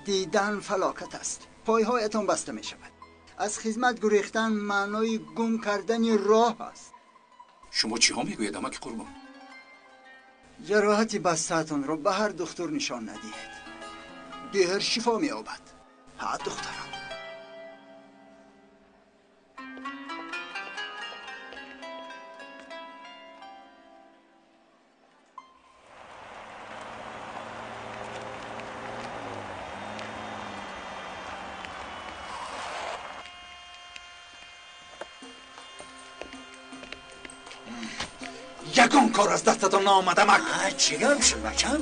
دیدن فلاکت است. پایهایتان بسته می شود. از خدمت گریختن معنای گم کردن راه است. شما چی ها میگوید امک قربان؟ جراحتی بسته‌تان را به هر دکتر نشان ندهید. دیگر شفا می یابد. ها دخترم. یگان کار از دستتان نامده مک. چی گپ شد بچم؟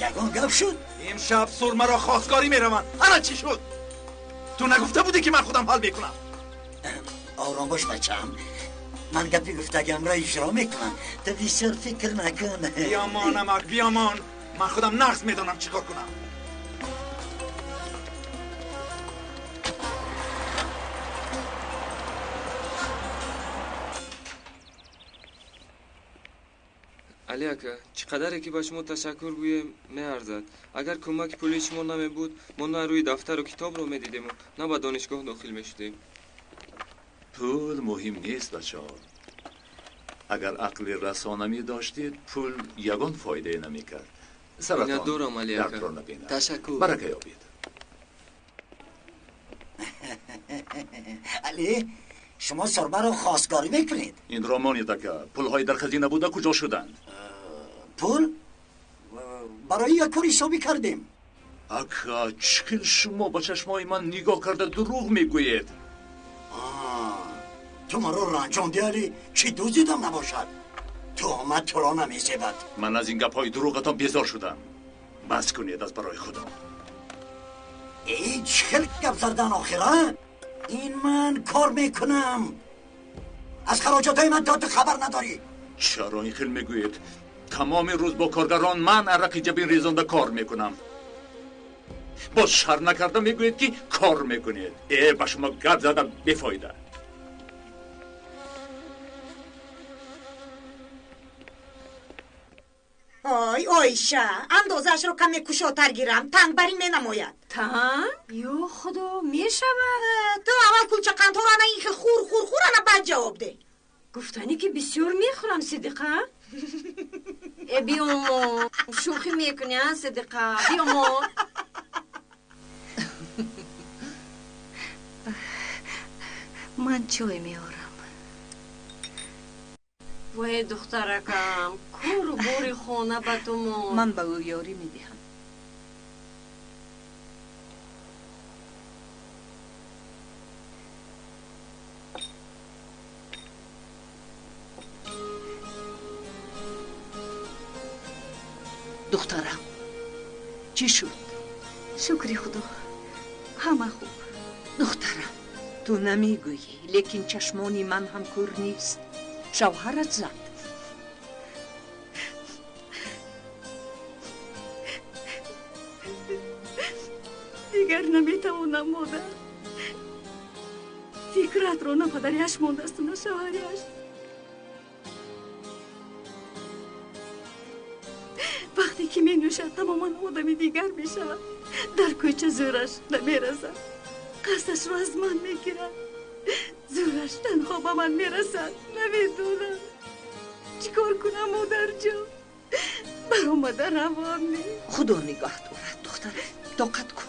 یگان گپ شد؟ امشب سرمه را خواستگاری میروند. حالا چی شد؟ تو نگفته بودی که من خودم حل میکنم؟ آرام باش بچم. من گپی گفتگم را اجرا میکنم. تو بسیار فکر نکن. بیامان امک بیامان. من خودم نقص میدونم چیکار کنم. علی اکا چقدر که به شما تشکر گویم میارزد. اگر کمک پولی شما نمی بود ما نه روی دفتر و کتاب رو میدیدیم و نه به دانشگاه داخل میشدیم. پول مهم نیست بچه ها. اگر عقل رسانه‌ای داشتید پول یگان فایده نمیکرد. اینا دورم علی اکا. تشکر. برکه یابید. علی شما سرمه رو خواستگاری میکنید؟ این رومانی دکه پولهای در خزینه بوده کجا شدند؟ پول؟ برای یک کار حسابی کردیم. اکا چکل شما با چشمای من نگاه کرده دروغ میگویید. تو من رو رنجاندی علی چی دوزیدم نباشد. تهمت تو را نمیزیبد. من از این گپهای دروغتان بیزار شدم. بس کنید از برای خدا. ای چکل گپ زردن آخره؟ این من کار میکنم. از خراجاتای من تو خبر نداری. چرا این خیل میگویید؟ تمام روز با کارگران من عرق جبین ریزانده کار میکنم. باز شر نکرده میگویید که کار میکنید. با شما گپ زده بفایده. آی آیشه اندازش رو کمی کشاتر گیرم تنگ بری می نماید. تنگ؟ یا خدا می شود؟ تو اول کلچه قنطار انا این خیل خور خور خور انا بد جواب ده. گفتنی که بسیار می خورم صدیقه. بیامو شوخی میکنی ها صدیقه بیامو. من چای میارم. وای دخترکم کار و باری خونه با تو من به او یاری میدهم. دخترم چی شد؟ شکری خدا همه خوب. دخترم تو نمیگویی لیکن چشمانی من هم کور نیست. شوهرت زد. دیگر نمیتوانم مادر. فکرت رو نه پدریش مانده است نه شوهریش. وقتی که می نوشد تماما آدمی دیگر می شود. در کوچه زورش نمیرسد. قصدش رو از من میگیرد. زورش تنها به من میرسد. نمیدونم چیکار کنم مادر جان. برآمده روان نیست. خدا نگاه دارد دختر. طاقت کن.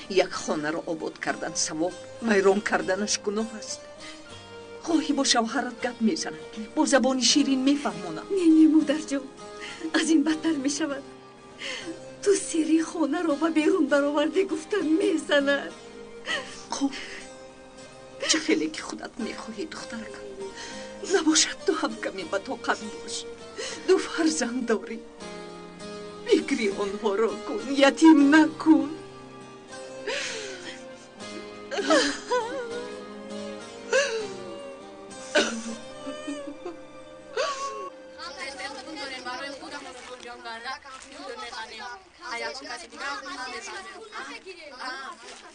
یک خانه را آباد کردن ثواب، ویران کردنش گناه است. خواهی با شوهرت گپ میزند با زبانی شیرین میفهمونم. نه مادر جان از این بدتر میشود. تو سری خانه را به بیرون برآوردی گفتم میزند. خب چه خیلی که خودت میخواهی دخترکم. نباشد تو هم کمی به طاقت باش. دو فرزند داری. فکری آنها را کن. یتیم نکن.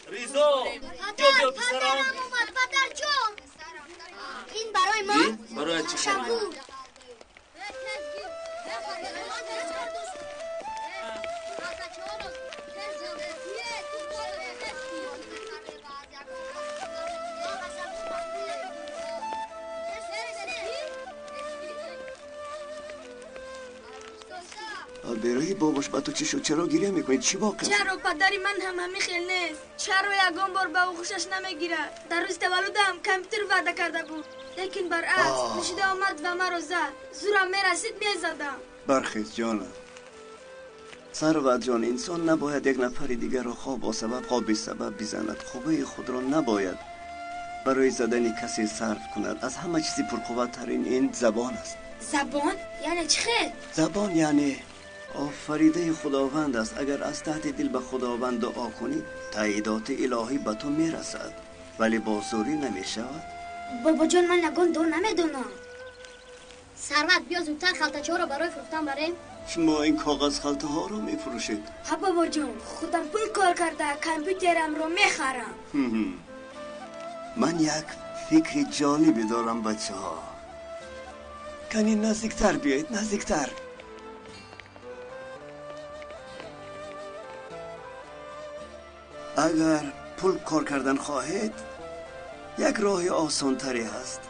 ریزا جا پسرم. پدر جان این برای ما. برای چی شما؟ برای باباش با تو چی شد؟ چرا گریه میکنید؟ چی واقع؟ چرا پدری من هم همیخیل نیست. چرا یگان بار به او خوشش نمیگیرد. در روز تولدم کامپیوتر وعده کرده بود لیکن برعکس نشیده آمد و مرا زد. زورم میرسید میزدم. برخیز جانم. ثروت جان انسان نباید یک نفر دیگر را خواه با سبب خواه بی سبب بزند. خوبه خود را نباید برای زدن کسی صرف کند. از همه چیزی پرقوت‌ترین این زبان است. زبان؟ یعنی چه خیر؟ زبان یعنی آفریده خداوند است. اگر از تحت دل به خداوند دعا کنی تاییدات الهی به تو میرسد ولی با زوری نمی شود. بابا جان من نگون دور نمیدونم. ثروت بیا زودتر خلطه را برای فروختن بریم. شما این کاغذ خلطه ها رو می فروشید؟ ها بابا جان خودم پول کار کرده کامپیوترم رو میخرم. من یک فکر جالبی دارم بچه ها. کمی نزدیکتر بیایید. نزدیکتر. اگر پول کار کردن خواهید یک راه آسان تری هست.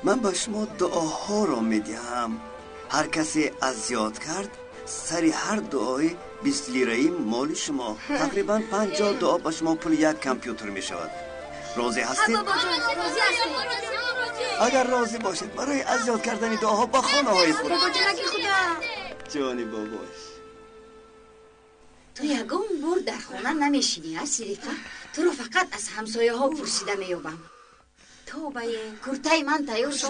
من به شما دعاها را میدهم. هر کسی از یاد کرد سری هر دعای 20 لیره مال شما. تقریبا 50 دعا به شما پول یک کامپیوتر می شود. راضی هستید؟ بابا جان راضی هستیم. اگر راضی باشید برای از یاد کردن دعاها با خانه های خود. بابا جان اگه خدا جانی باباش. تو یگم بار در خانه نمیشینی ها سریفا؟ تو رو فقط از همسایه ها پرسیده میابم. تو بایه کرتای من تیار شد.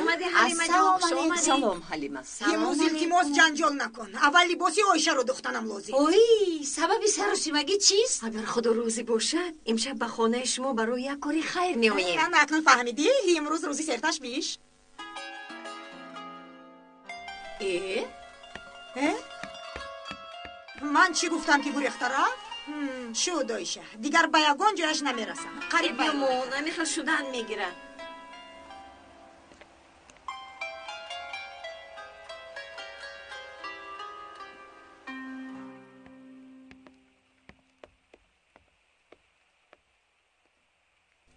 سلام حلیمه. امروز التماس جنجال نکن. اول لباسی آیشه رو دختنم لازم. اوی سبب سرسیمگی چیست؟ اگر خدا روزی باشد امشب به خانه شما برای یک کاری خیر میآییم. من اکنون فهمیدی امروز روزی سرتش بیش. من چی گفتم که گریختره؟ شد آیشه دیگر به یگان جایش نمیرسم. قریب بیامو نمیخواد شدن میگیرن.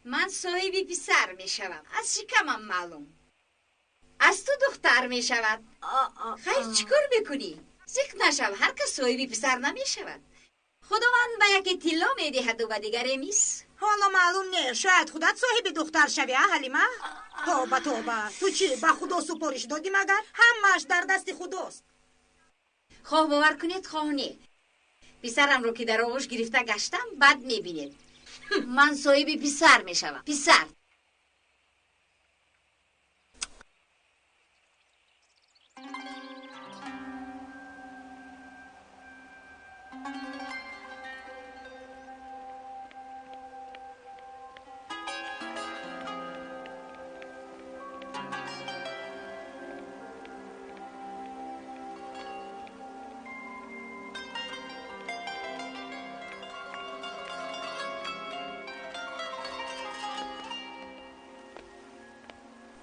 من صاحبی پسر می شوم. از شکمم معلوم. از تو دختر می شود. خیر چیکار بکنی؟ زک نشو هر کس صاحبی پسر نمی شود. خداوند به یکی طلا می دهد و به دیگری میس. حالا معلوم نه شاید خودت صاحب دختر شوی حلیمه. توبه توبه تو چی به خدا سپارش دادی مگر؟ همش در دست خداست. خواه باور کنید خواه نه. پسرم رو که در آغوش گرفته گشتم بد می بینید. من صاحب پسر می شوم. پسر.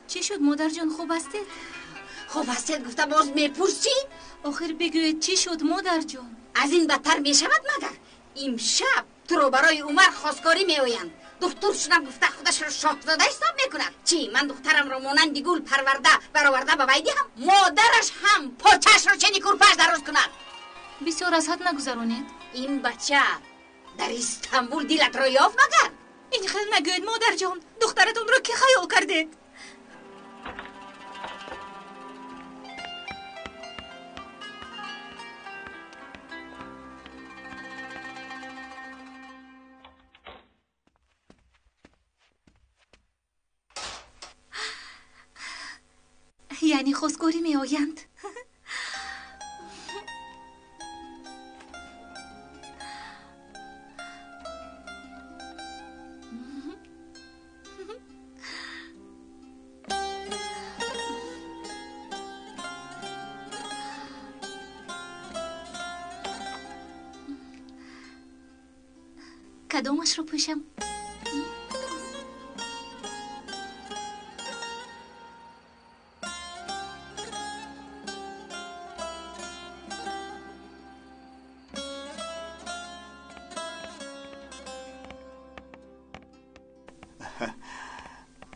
چی شد مادر جان خوب هستید؟ خوب هستید گفته باز میپرسی؟ آخر بگوید چی شد مادر جان؟ از این بدتر میشود مگر؟ امشب تو رو برای عمر خواستگاری میآیند. دختر شدم گفته خودش رو شاهزاده حساب میکند. چی من دخترم رو مانند گل پرورده برآورده به ویدی هم مادرش هم پاچش رو چنی کورپش دراز کند. بسیار از حد نگذرانید. این بچه در استانبول دلت رو یافت مگر؟ این خیلی نگوید مادر جان. دخترتون رو که خیال کردید؟ یعنی خواستگاری می آیند؟ کدامش رو پوشم؟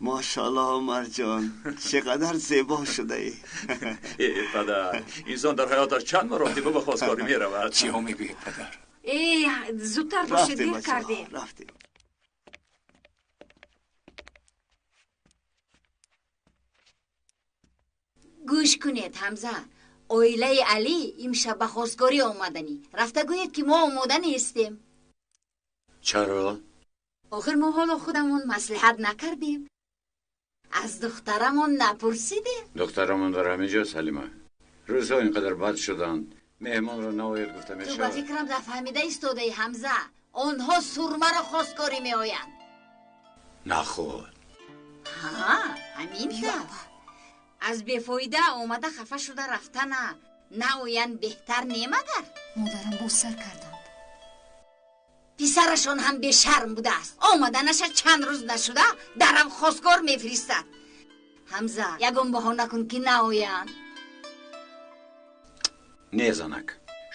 ماشاءالله عمر جان چقدر زیبا شده ای. پدر انسان در حیاتش چند مرتبه به خواستگاری می رود. چی هم میگوید پدر؟ زودتر باشه دیر کردیم. رفتیم. گوش کنید حمزه. اویله علی امشب به خواستگاری آمدنی. رفته گوید که ما آماده نیستیم. چرا؟ آخر ما حالا خودمون مصلحت نکردیم. از دخترمون نپرسیدیم. دخترمون در همه جا سلیمه. روزها اینقدر بد شدن مهمان رو نباید گفته میشه. تو به فکرم در فهمیده ایستاده حمزه. آنها سرمه را خواستگاری می آیند. نخود. ها همین ده. از بفایده آمده خفه شده رفتن نه آیند بهتر نیمگر. مادرم بوسر کردند. پسرشون هم به شرم بوده است. آمدنش چند روز نشده درم خواستگار میفرستد. حمزه یگم بهانه کن که نآیند. نه زنک.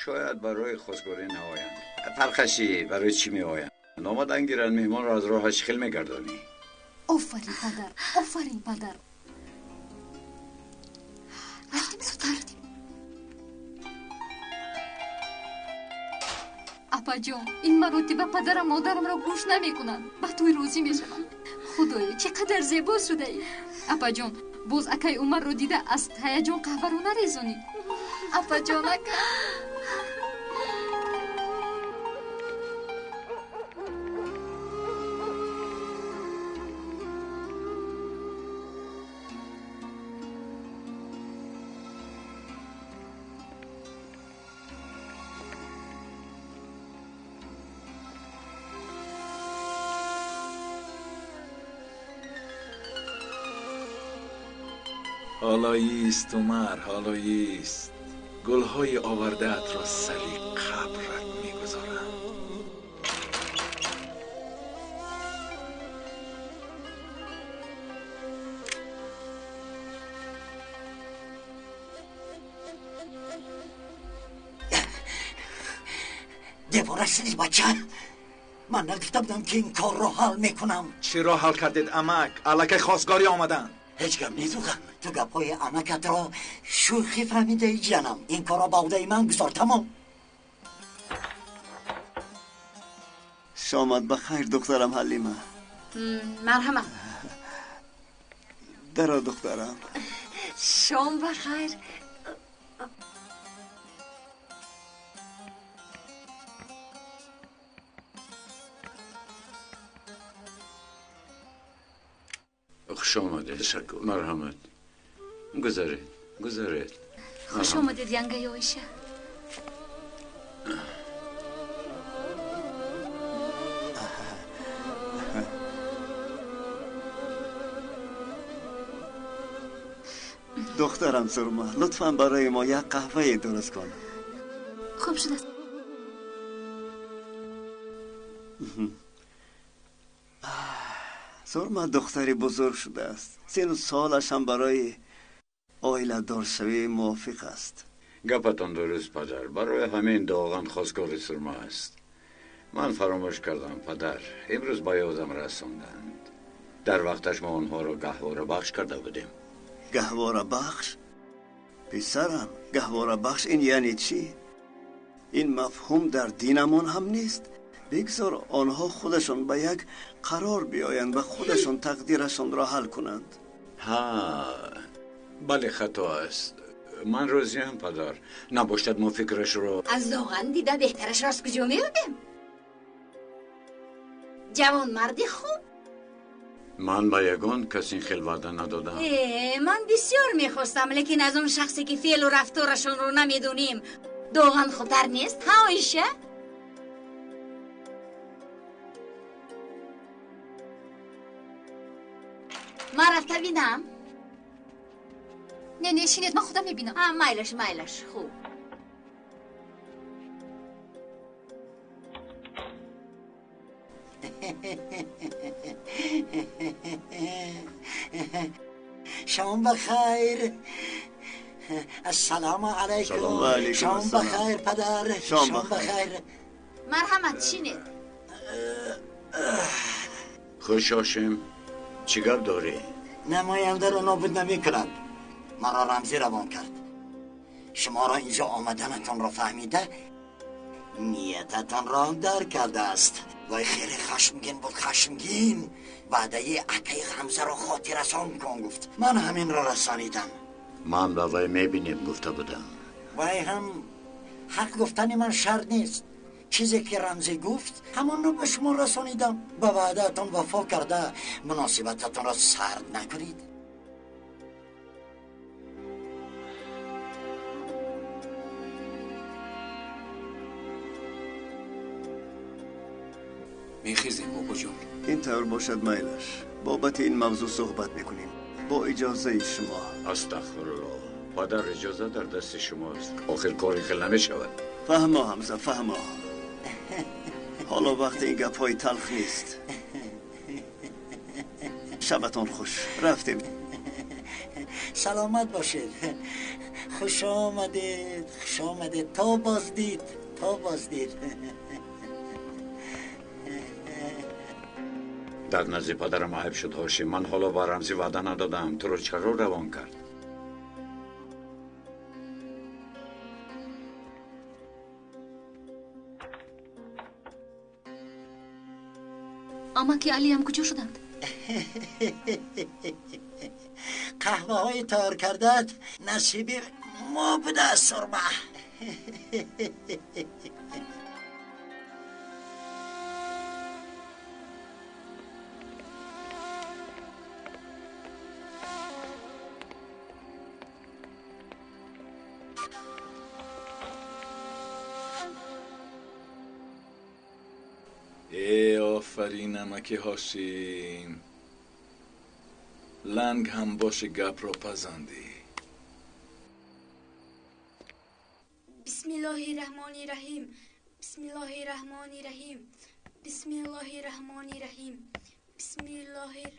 شاید برای خواستگاری نآیند. فرقشی برای چی می آیند؟ آمدن گیرن مهمان را از راهش خیل میگردانی. آفرین پدر، آفرین پدر. رفتیم زودتر. اپا جان این مرتبه پدرم مادرم را گوش نمی کنند. به توی روزی می شوند. خدایا چقدر زیبا شده ای. اپا جان باز اکای عمر رو دیده از هیجان قهوه رو نریزونی. اپا جان اکا حالاییست عمر، حالاییست. گلهای آورده‌ات را سری قبرت میگذارم. دیواره شدی بچه؟ من نگفته بودم که این کار رو حل میکنم. چرا حل کردید عمک؟ الکی خواستگاری آمدن. هیچ گم نیدوغم. تو گپای عمکت را شوخی فهمیده ای جانم. این کار را با عهده من گذار. تمام. شامت بخیر دخترم حلیمه. مرحمت. درا دخترم. شام بخیر. خوش آمده. تشکر. مرحمت. گذارید. خوش آمدید ینگه آیشه. دخترم سرما لطفاً برای ما یک قهوه درست کن. خوب شده. سرما دختری بزرگ شده است. 3 سالش هم برای آیله دار شوی موافق است. گپتان درست پدر. برای همین داغن خواستگار سرما است. من فراموش کردم پدر. امروز با یادم رساندند. در وقتش ما آنها را گهواره بخش کرده بودیم. گهواره بخش؟ پسرم گهواره بخش این یعنی چی؟ این مفهوم در دینمون هم نیست. بگذار آنها خودشون به یک قرار بیایند و خودشون تقدیرشون را حل کنند. ها بله خطا است. من راضیم پدر. نباشد ما فکرش رو از داغن دیده بهترش راست کجا میبودیم. جوان مردی خوب. من با یگان کسی خیلی وعده ندادم. من بسیار میخواستم لیکن از اون شخصی که فعل و رفتارشون رو نمیدونیم داغن خوبتر نیست؟ ها آیشه؟ ما رفته بینم؟ نه نشینید من خودم میبینم. مایلش خوب. شام بخیر. السلام علیکم. شام بخیر پدر. شام بخیر. مرحمت چینه؟ خوش هاشم. چی گپ داری؟ نماینده رو نابود نمی کند. مرا رمزی روان کرد. شما را اینجا آمدنتان را فهمیده نیتتان را درک کرده است. وای خیلی خشمگین بود. خشمگین وعده اکای غمزه را خاطرشان کن گفت. من همین را رسانیدم. من با وی میبینیم گفته بودم. وای هم حق گفتن من شرط نیست. چیزی که رمزی گفت همون رو به شما رسانیدم. با وعدهتان وفا کرده مناسبتتان را سرد نکنید. میخیزیم بابا جان. این طور باشد میلش. بابت این موضوع صحبت میکنیم با اجازه شما. استغفرالله. پدر اجازه در دست شماست. آخر کاری خیلی نمیشود. فهمه حمزه فهمه. حالا وقت این گپ های تلخ نیست. شبتان خوش. رفتیم. سلامت باشید. خوش آمدید. خوش آمدید. تا بازدید. در نزد پدرم عیب شد هاشی. من حالا با رمزی وعده ندادم. تو رو چرا روان کرد؟ اما که علی هم کجا شدند؟ قهوه های تیار کردت نصیب ما بوده سرمه. آفرین نمک هاشیم. لنگ هم باشه گپ رو پزندی. بسم الله الرحمن الرحیم. بسم الله الرحمن الرحیم. بسم الله الرحمن الرحیم. بسم الله.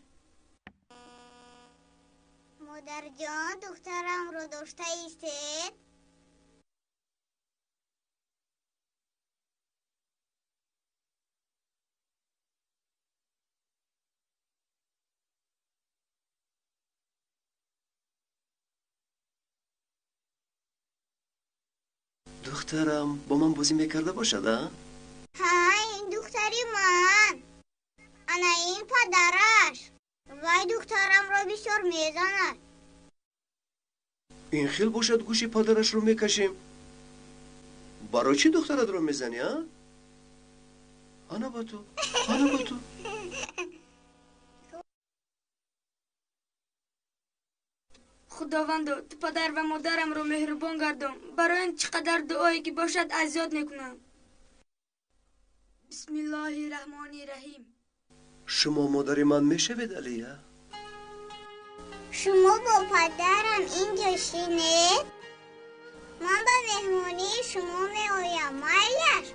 مادر جان دخترم رو داشته ایستید؟ دخترم با من بازی میکرده باشد ها؟ این دختری من. انا این پدرش. وای دخترم رو بسیار میزند. این خیل باشد گوشی پدرش رو میکشیم. برای چی دخترت رو میزنی ها؟ آنا با تو. خداوندو تو پدر و مادرم رو مهربان گردان. برای این چقدر دعایی که باشد از یاد میکنم. بسم الله الرحمن الرحیم. شما مادر من میشوید علیه؟ شما با پدرم اینجا شینید؟ من به مهمونی شما می آیم. مایلش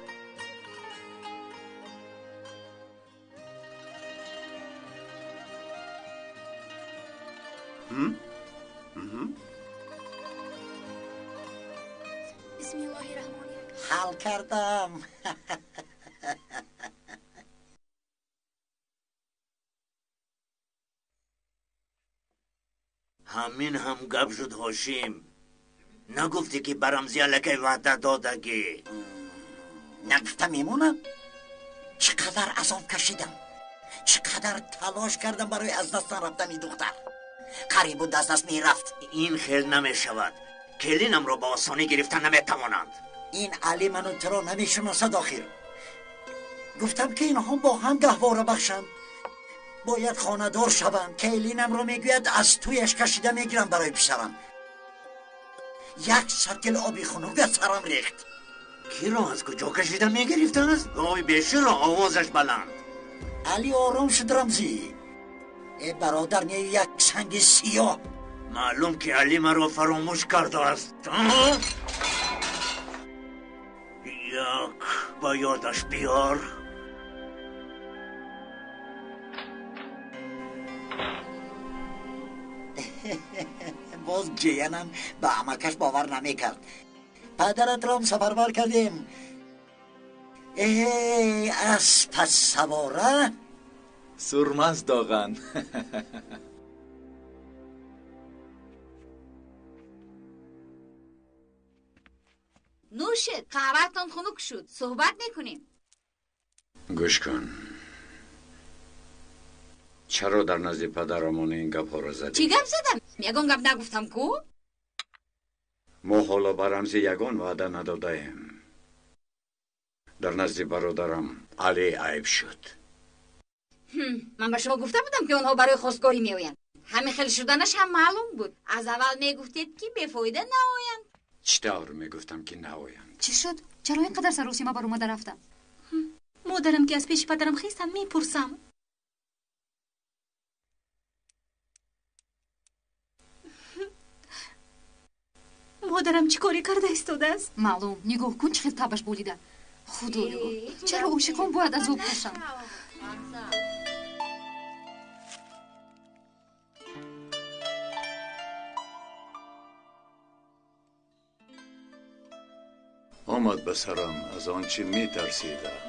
بسم الله الرحمن الرحیم. حل کردم. همین هم گپ شد هاشیم. نگفتی که برمزی علکه وعده دادگی؟ نگفتم میمونم. چقدر عذاب کشیدم، چقدر تلاش کردم برای از دست رفتن این دختر. قریب بود دست میرفت. این خیل نمیشود. کلینم رو با آسانی گرفتن نمیتوانند. این علی منو ترا نمیشناسد آخر. گفتم که اینها با هم گهواره بخشند. باید خاندار شوند. کلینم رو میگوید از تویش کشیده میگیرم برای پسرم. 100 گل آبی خنک به سرم ریخت. کی را از کجا کشیده میگرفتن است؟ آی بیشی را آوازش بلند. علی آرام شد رمزی. ای برادر نیه یک سنگ سیاه. معلوم که علی مرا فراموش کرده است. یک با یادش بیار. باز جیانم به عمکش باور نمیکرد. پدرت را هم سفربر کردیم. ای اسب سواره سرمز داغن. نوشه قهوه‌تان خنک شد. صحبت میکنیم. گوش کن. چرا در نزد پدرمون این گپ ها را زدی؟ چی گپ زدم؟ یگان گپ نگفتم کو؟ ما حالا به رمزی یگان وعده ندادیم. در نزد برادرم علی عیب شد. من به شما گفته بودم که اونها برای خواستگاری میآیند. همین خیلی شدنش هم معلوم بود. از اول میگفتید که بیفایده نآیند. چطور میگفتم که نآیند؟ چی شد؟ چرا اینقدر سر و سیما بر اومده رفتم؟ مادرم که از پیش پدرم خیستم میپرسم. مادرم چی کاری کرده ایستاده است؟ معلوم. نگاه کن چقدر تبش بولیده. خدایا چرا عاشقان باید از آب کشن؟ آمد به سرم از آنچه میترسیدم.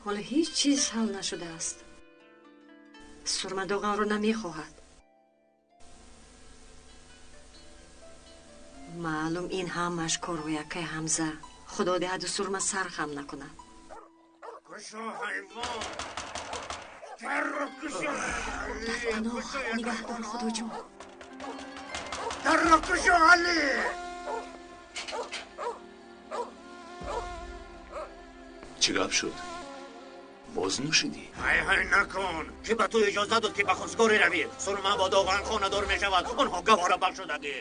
حالا هیچ چیز حل نشده است. سرمه داغن رو نمیخواهد. معلوم این همش کار و یکه حمزه. خدا دهد و سرمه سرخم نکند. کشو حیوان در رو کشو نگه دار خدا جون در رو کشو علی چی گپ شد؟ باز نوشیدی؟ های نکن که به تو اجازه داد که به خواستگاری روی سرما با داغان خانه دار می شود اونها گواره بخشدگی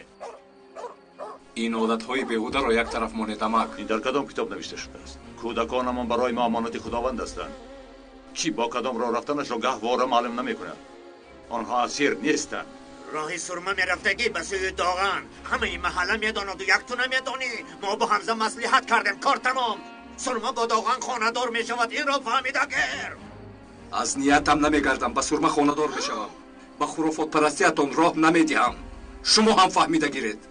این عادت‌های بیهوده را یک طرف مانیدمک. این در کدام کتاب نوشته شده است؟ کودکانمان برای ما امانت خداوند هستند. کی با کدام راه رفتنش را گهواره معلوم نمی‌کند. آنها اسیر نیستند. راه سرما می رفتگی به سوی داغان همه این محله میداند و یک تو نمیدانی. ما با همزه مصلحت کردیم کار تمام. سرما با داغان خانه دار می شود این را فهمیده گر. از نیتم نمیگردم به سرما خانه دار بشوم. به خرافات پرستیتان راه نمیدهم. شما هم فهمیده گیرید.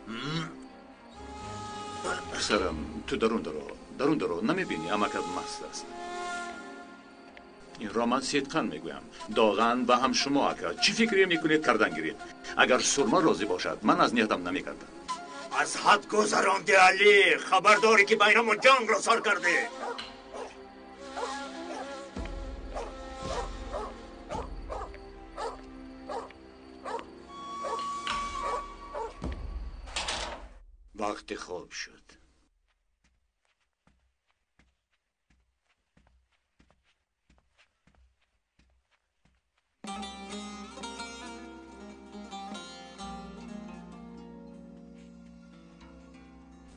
پسرم تو درون درو نمیبینی امکت مست است. این را من صدقاً میگویم داغن و هم شما اکا چی فکری میکنید کردن گیرید؟ اگر سرما راضی باشد من از نیتم نمیکردم. از حد گذرانده علی خبرداری که بینمون جنگ را سر کرده. وقت خواب شد.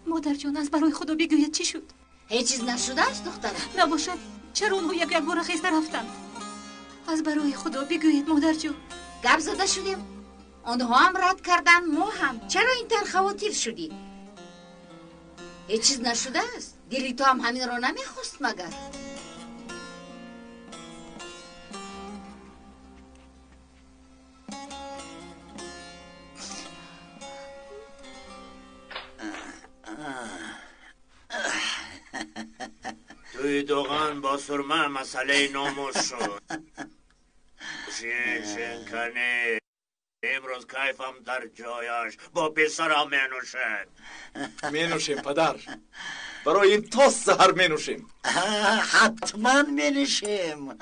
مادر جان از برای خدا بگوید چی شد؟ هیچ چیز نشده است دخترم؟ نباشد چرا اونها یک بار خیسته رفتند؟ از برای خدا بگوید مادر جان. گپ زده شدیم آنها هم رد کردن ما هم چرا اینطور خواطر شدی؟ هیچ چیز نشده است دلی تو هم همین را نمیخواست مگر؟ توی دوغان با سرما مسئله ناموس شد. شین کنی امروز کیفم در جایش با پسرم می نوشد. می نوشیم پدر برای این تا سحر می نوشیم. حتما می نوشیم.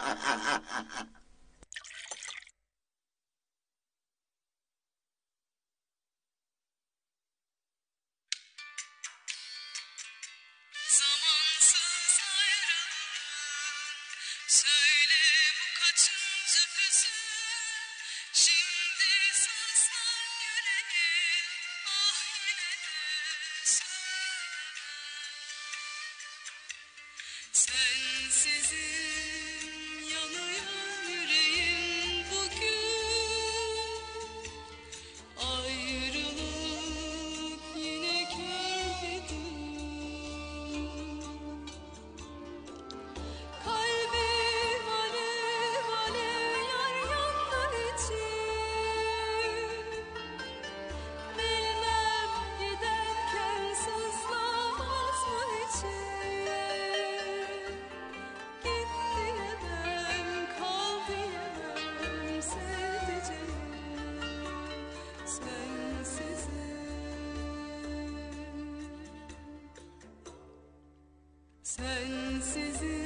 Sensizin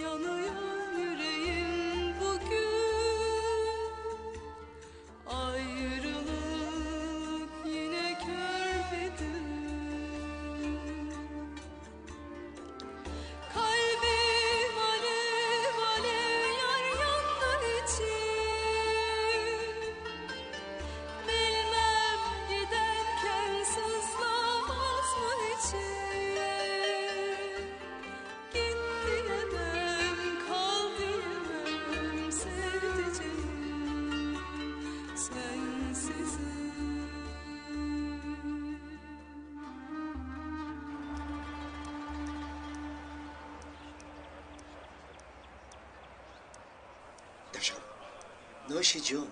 yanıyor yüreğim bugün. Ayrılık yine körledi. Kalbim alev alev yar yanlar için. Bilmem giderken sızlamaz mı için? نوشی جون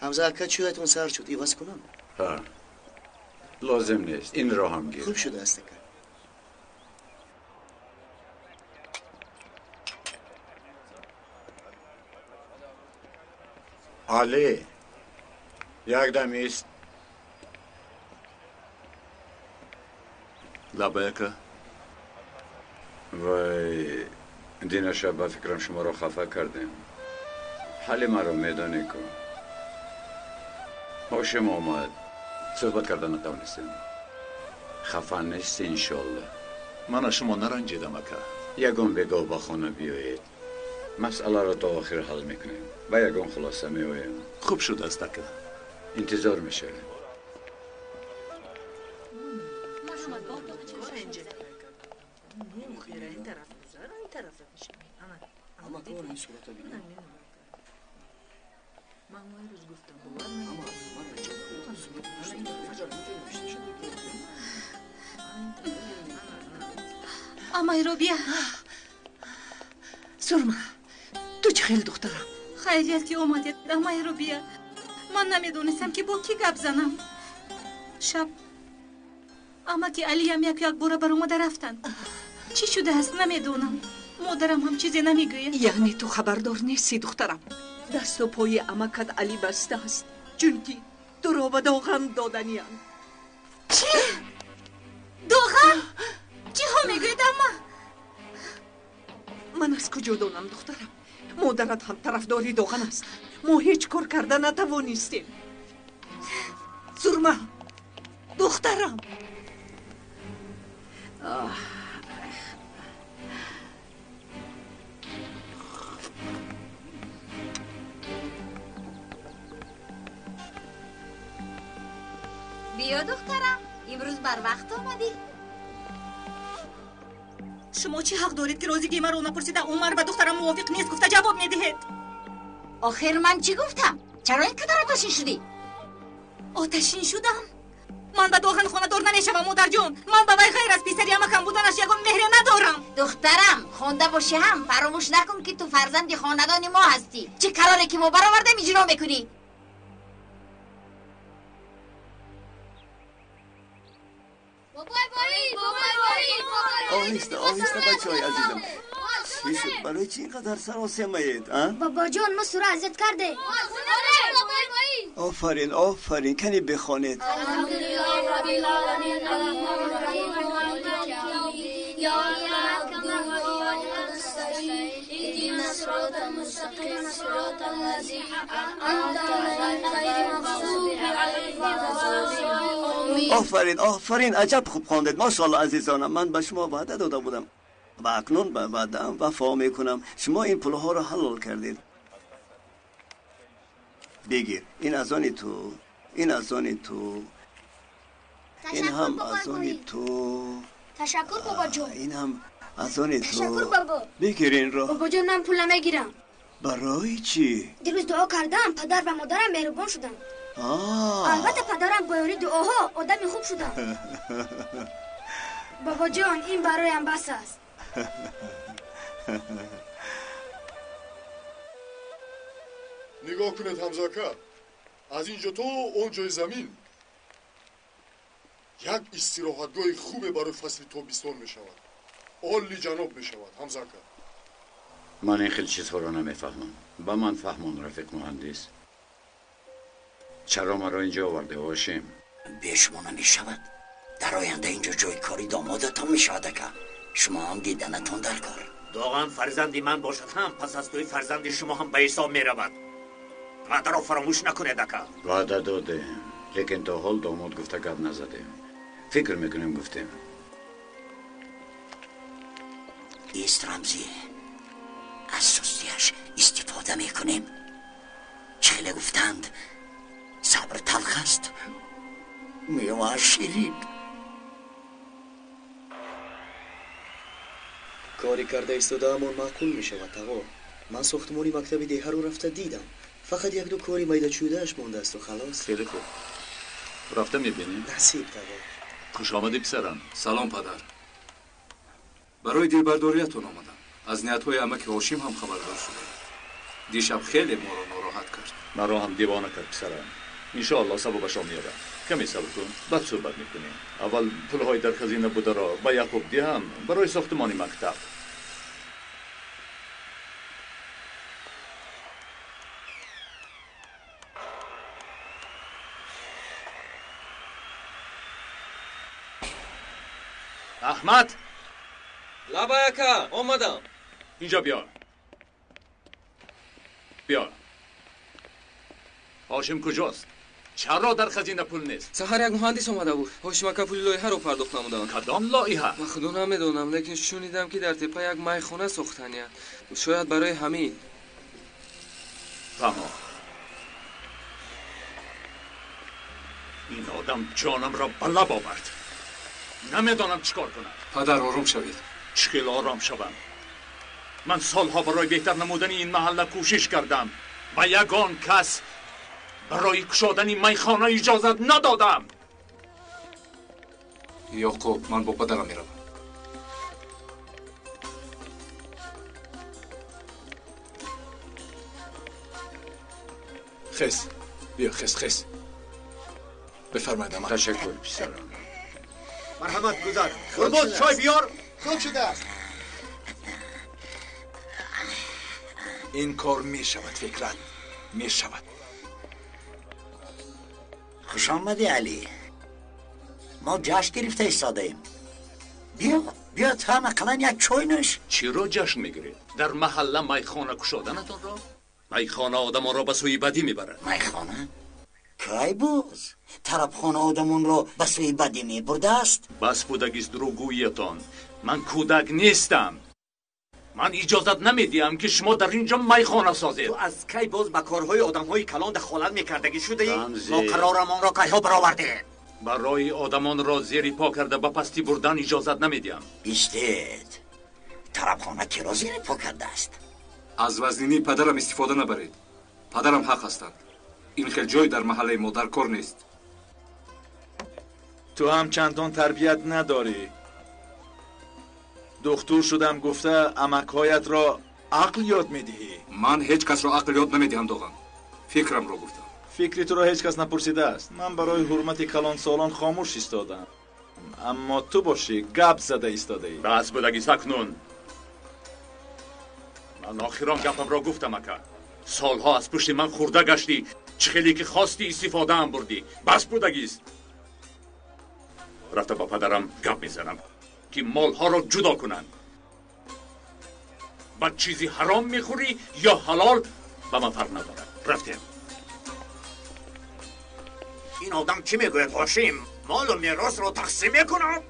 حمزه اکا چویتون سر شد ایواز کنم؟ ها لازم نیست این را هم گیر. خوب شده است اکا. علی یک دم ایست. لبیک وای دینا شب با فکرم شما رو خفه کردم حال ما رو میدانی کن هاشم آمد صحبت کردن نتوانستیم خفه نیست انشالله من از شما نرنجیدم اکا یگون بگو با خانه بیایید مسئله رو تا آخر حل میکنیم و یگون خلاصه میویم خوب شد است اکا انتظار میشه امایرو بیا سرما تو چه خیلی دخترم خیلیت که اومدید امایرو بیا من نمیدونستم که با کی گپ زنم شب اما که علی هم یک بار بر اومده رفتن چی شده هست نمیدونم مادرم هم چیزی نمیگویه یعنی تو خبردار نیستی دخترم دست و پای امکت علی بسته است چونکی تو را به داغن دادنیان چی؟ داغن؟ چی ها میگوید اما؟ من از کجا دانم دخترم مادرت هم طرفداری داغن است ما هیچ کار کرده نتوانستیم سرما دخترم بیا دخترم امروز بر وقت آمدی شما چی حق دارید که روزی من رو نپرسیده عمر و دخترم موافق نیست گفته جواب میدهید آخر من چی گفتم چرا این قدر آتشین شدی آتشین شدم من به داغن خانه دار نمیشم مادر جون من به وی غیر از پیسری امکم بودنش یکم مهر ندارم دخترم خونده باشی هم فراموش نکن که تو فرزند خاندان ما هستی چه قراره که ما برآورده اجرا میکنی آهسته آهسته بچه های عزیزم چی شد برای چی اینقدر سراسیمه اید بابا جان ما سوره ازت کرده آفرین آفرین کنی بخوانید الحمدلله رب العالمین الرحمن الرحیم مالک یوم الدین ایاک نعبد و ایاک نستعین اهدنا الصراط المستقیم صراط الذین انعمت علیهم غیر المغضوب علیهم ولا الضالین آفرین آفرین عجب خوب خواندید ماشاءالله عزیزانم من به شما وعده داده بودم و اکنون به وعده‌ام وفا میکنم شما این پولها رو حلال کردید بگیر این از آن تو این از آن تو این هم از آن تو تشکر بابا جان این هم از آن تو تشکر بابا بگیر این را بابا جان من پول نمیگیرم برای چی؟ دیروز دعا کردم پدر و مادرم مهربان شدن البته پدرم با یاری دعاها آدم خوب شدن بابا جان این برایم بس است نگاه کنید حمزاکا از اینجا تا اونجای زمین یک استراحتگاه خوبه برای فصل تابستان می شود عالی جناب می شود حمزاکا من این خیلی چیزها رو نمیفهمم با من فهمون رفیق مهندس چرا مرا اینجا آورده هاشم به شما نمی شود در آینده اینجا جای کاری دامادتان می شود که شما هم دیدنتان در کار داغن فرزندی من باشد هم پس از توی فرزند شما هم به حساب می رود وعده را فراموش نکنید اکا وعده داده لیکن تا حال داماد گفته گپ نزده فکر میکنیم گفتیم ایست رمزی از سستیش استفاده میکنیم چهله گفتند صبر تلخ است میوه شیرین کاری کرده ایستاده اما معقول می شود آقا من ساختمانی مکتب دیه رو رفته دیدم فقط یک دو کاری میده چودهش مونده است و خلاص خیلی خوب رفته میبینی؟ نصیب داره خوش آمدی پسرم سلام پدر برای دلبرداریتون آمدم از نیت‌های عمک هاشیم هم خبردار شدم دیشب خیلی ما رو ناراحت کرد مرا هم دیوانه کرد پسرم انشاءالله سببش را میارم کمی صبر کن بعد صحبت میکنیم اول پولهای در خزینه بوده را به یعقوب دهم برای ساختمانی مکتب احمد لبایکا اومدم. اینجا بیا. بیا. هاشم کجاست؟ چرا در خزینه پول نیست؟ سحر یک مهندس اومده بود. هاشمکا پول لایحه رو پرداخت نمودن. کدام لایحه؟ من خدا نمیدونم، لیکن شنیدم که در تپه یک میخانه ساختنیه. شاید برای همین. تمام. این آدم جانم را به لب آورد. نمیدانم چیکار کنم. پدر آرام شوید. چگل آرام شوم؟ من سالها برای بهتر نمودن این محله کوشش کردم. به یگان کس برای کشادن این میخانه اجازت ندادم. یعقوب، من با پدرم میروم. خس بیا خس بفرمایید اما. تشکر پسرم. مرحمت گذار. قربان چای بیار. خوب شده است. این کار می شود فکرت، می شود. خوش آمدی علی. ما جشن گرفته ایستاده ایم. بیا تا مثلا یک چای نوش. چی رو جشن میگیرید؟ در محله میخانه کشادنتون را؟ میخانه آدم را به سوی بدی میبرد. میخانه؟ کی بوز؟ طرفخانه آدمون را به سوی بدی میبرده است؟ بس بودگیست دروغگوییتان. من کودک نیستم. من اجازت نمیدیم که شما در اینجا میخانه سازید. تو از کی باز به کارهای آدمهای کلان دخالت میکردگی شده ای؟ ما قرارمان را که ها برآورده. برای آدمان را زیر پا کرده به پستی بردن اجازت نمیدیم. بیستید. طرفخانه کی را زیر پا کرده است؟ از وزنینی پدرم استفاده نبرید. پدرم حق هستند. این خیلی جای در محله ما در کار نیست. تو هم چندان تربیت نداری. دکتر شدم گفته عمک‌هایت را عقل یاد میدهی. من هیچ کس را عقل یاد نمیدهم دوغان. فکرم را گفتم. فکری تو را هیچ کس نپرسیده است. من برای حرمت کلان سالان خاموش ایستادم. اما تو باشی گپ زده ایستاده ای. بس بودگی سکنون. من آخران گپم را گفتم اکا. سالها از پشت من خورده گشتی. چخیلی که خواستی استفاده هم بردی. بس بودگیست. رفته با پدرم گپ میزنم که مالها را جدا کنند. بعد چیزی حرام میخوری یا حلال به من فرق ندارد. رفتیم. این آدم چی میگوید هاشم؟ مال و میراث رو تقسیم میکنم؟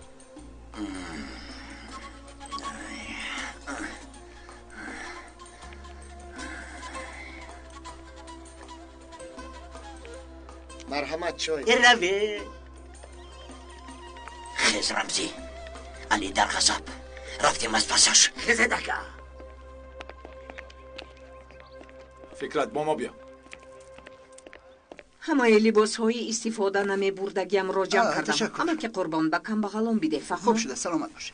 مرحمت چای. روی خیز رمزی. علی در غضب. رفتیم از پسش. خیزه دکا. فکرت با ما بیا. همه لباس های استفاده نمی بردگیم را جمع کردم. اما که قربان بکن بغلان بیده فهم. خوب شده سلامت باشی.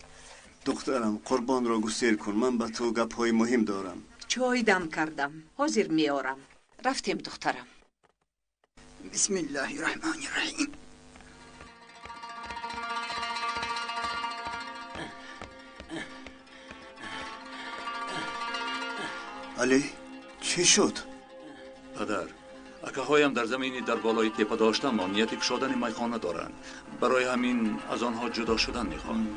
دخترم قربان را گسیر کن. من به تو گپ های مهم دارم. چای دم کردم. حاضر میارم. رفتیم دخترم. بسم الله الرحمن الرحیم. علی چی شد؟ پدر اکاهایم در زمینی در بالای تپه داشتن و نیت کشادن میخانه دارند. برای همین از آنها جدا شدن میخوان.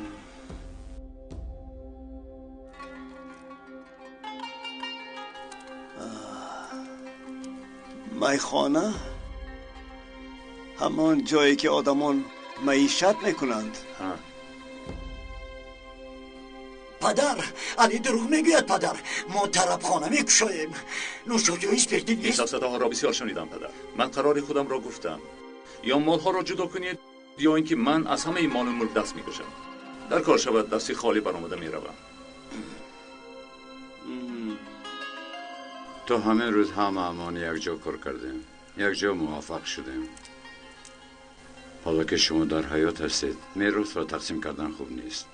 میخانه؟ همان جایی که آدمان معیشت میکنند. پدر علی دروغ میگوید. پدر ما طرفخانه میکشاییم. نوشاجوی اسپرتی نیست. این صداها را بسیار شنیدم پدر. من قرار خودم را گفتم. یا مالها را جدا کنید یا اینکه من از همه مال و ملک دست میکشم. در کار شود دستی خالی برآمده میروم. تو همه روز همه امان یک جا کار کردیم. یک جا موافق شدیم. حالا که شما در حیات هستید میراث را تقسیم کردن خوب نیست.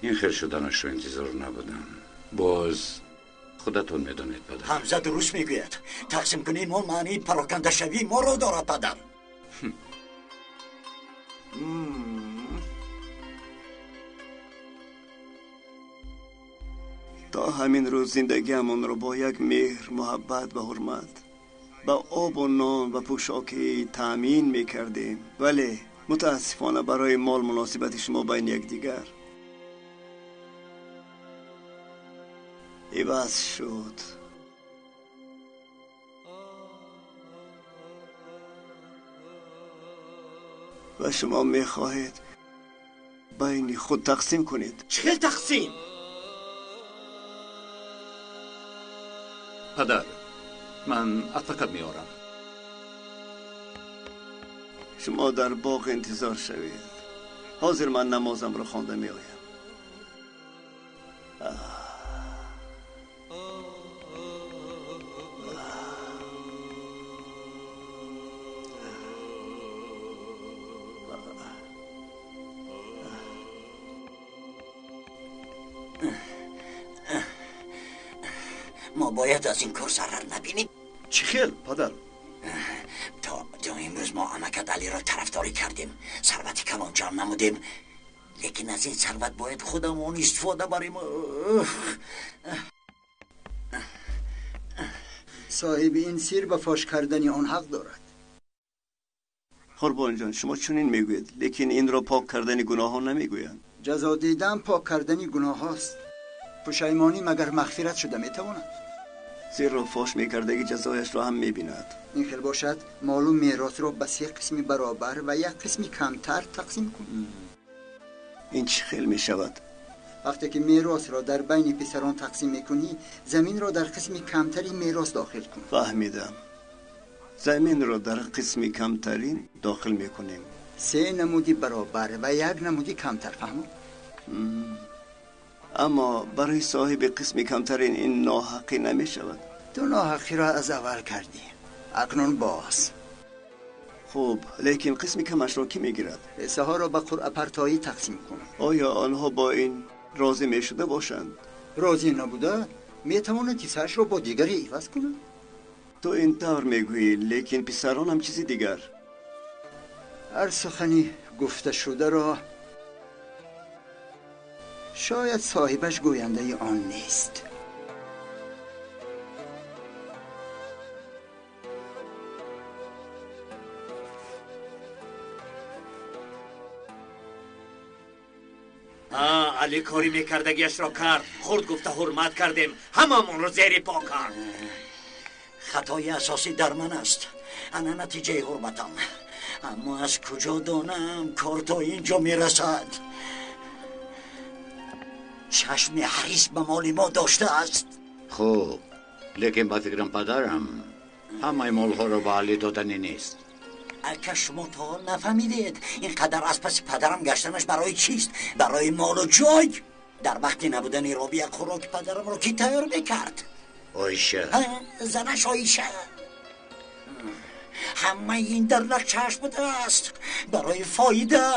این خیر شدنش رو انتظار نبودم. باز خودتون میدونید پدر. حمزه درست میگوید. تقسیم کنین ما معنی پراکنده شوی ما رو دارد پدر. تا همین روز زندگی همون رو با یک مهر محبت و حرمت با آب و نان و پوشاکی تأمین میکردیم. ولی متاسفانه برای مال مناسبت شما بین یک دیگر عوض شد. و شما میخواهید بین خود تقسیم کنید. چه تقسیم؟ پدر، من اتفاق میارم. شما در باغ انتظار شوید. حاضر من نمازم را خوانده میآیم. ما باید از این کار ضرر نبینیم. چی خیل پدر؟ تا امروز ما عمکت علی را طرفداری کردیم، ثروت کلان جمع نمودیم، لیکن از این ثروت باید خودمون استفاده بریم. صاحب این سیر به فاش کردن آن حق دارد. قربان جان، شما چنین میگوید، لیکن این را پاک کردن گناه ها نمیگویند. جزا دیدن پاک کردن گناه هاست. پشیمانی مگر مغفرت شده میتواند؟ زیرا فاش میکردگی جزایش را هم میبیند. این خیل باشد معلوم میراث را به 3 قسم برابر و 1 قسم کمتر تقسیم کن. این چه خیل میشود؟ وقتی که میراث را در بین پسران تقسیم میکنی، زمین را در قسم کمتری میراث داخل کن. فهمیدم. زمین را در قسم کمترین داخل میکنیم. 3 نمودی برابر و 1 نمودی کمتر. فهمو؟ اما برای صاحب قسم کمترین این ناحقی نمی شود. تو ناحقی را از اول کردی، اکنون باز. خوب، لیکن قسم کمش را کی میگیرد؟ حصه ها را به قرعه پرتایی تقسیم کن. آیا آنها با این راضی می شده باشند؟ راضی نبوده میتواند حصه‌اش را با دیگری عوض کنند. تو این طور میگویی، لیکن پسران هم چیزی دیگر. هر سخنی گفته شده را شاید صاحبش گوینده آن نیست. علی کاری میکردگیش را کرد. خورد گفته حرمت کردیم، هممون رو زیر پا کرد. خطای اساسی در من است. انا نتیجه حرمتم، اما از کجا دانم کار تا اینجا میرسد؟ چشم حریص به مال ما داشته است. خوب، لیکن با فکرم پدرم همه مال ها را به علی دادنی نیست. اگه شما تا نفهمیدید اینقدر از پس پدرم گشتنش برای چیست؟ برای مال و جای. در وقتی نبودن رابیه خوراک پدرم رو کی تیار میکرد؟ آیشه. زنش آیشه. همه این در نقشهش بوده است برای فایده.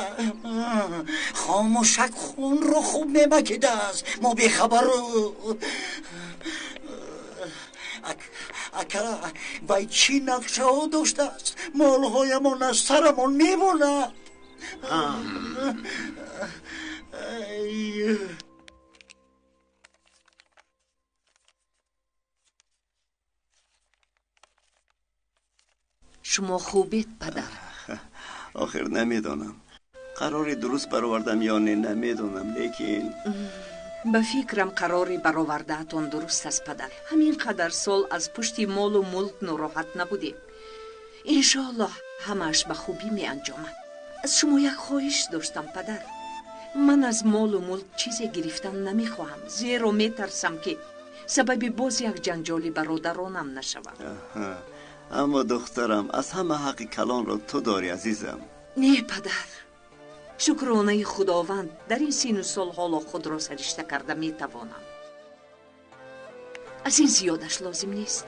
خاموشک خون رو خوب نمکیده است، ما بیخبر. اکا وای چی نقشه ها داشته است؟ مالهایمون از سرمون میبوند. شما خوبید پدر؟ آخر نمیدانم قراری درست برآوردم یا نه، نمیدانم، لیکن به فکرم قراری برآورده‌تان درست است پدر. همین قدر سال از پشتی مال و ملک ناراحت نبودیم. انشاءالله همش به خوبی می انجامد. از شما یک خواهش داشتم پدر. من از مال و ملک چیزی گرفتن نمی خواهم، زیرا می ترسم که سبب باز یک جنجالی برادرانم نشود. اما دخترم، از همه حق کلان را تو داری عزیزم. نه پدر، شکرانه خداوند در این سین و سال حالا خود را سرشته کرده می توانم. از این زیادش لازم نیست.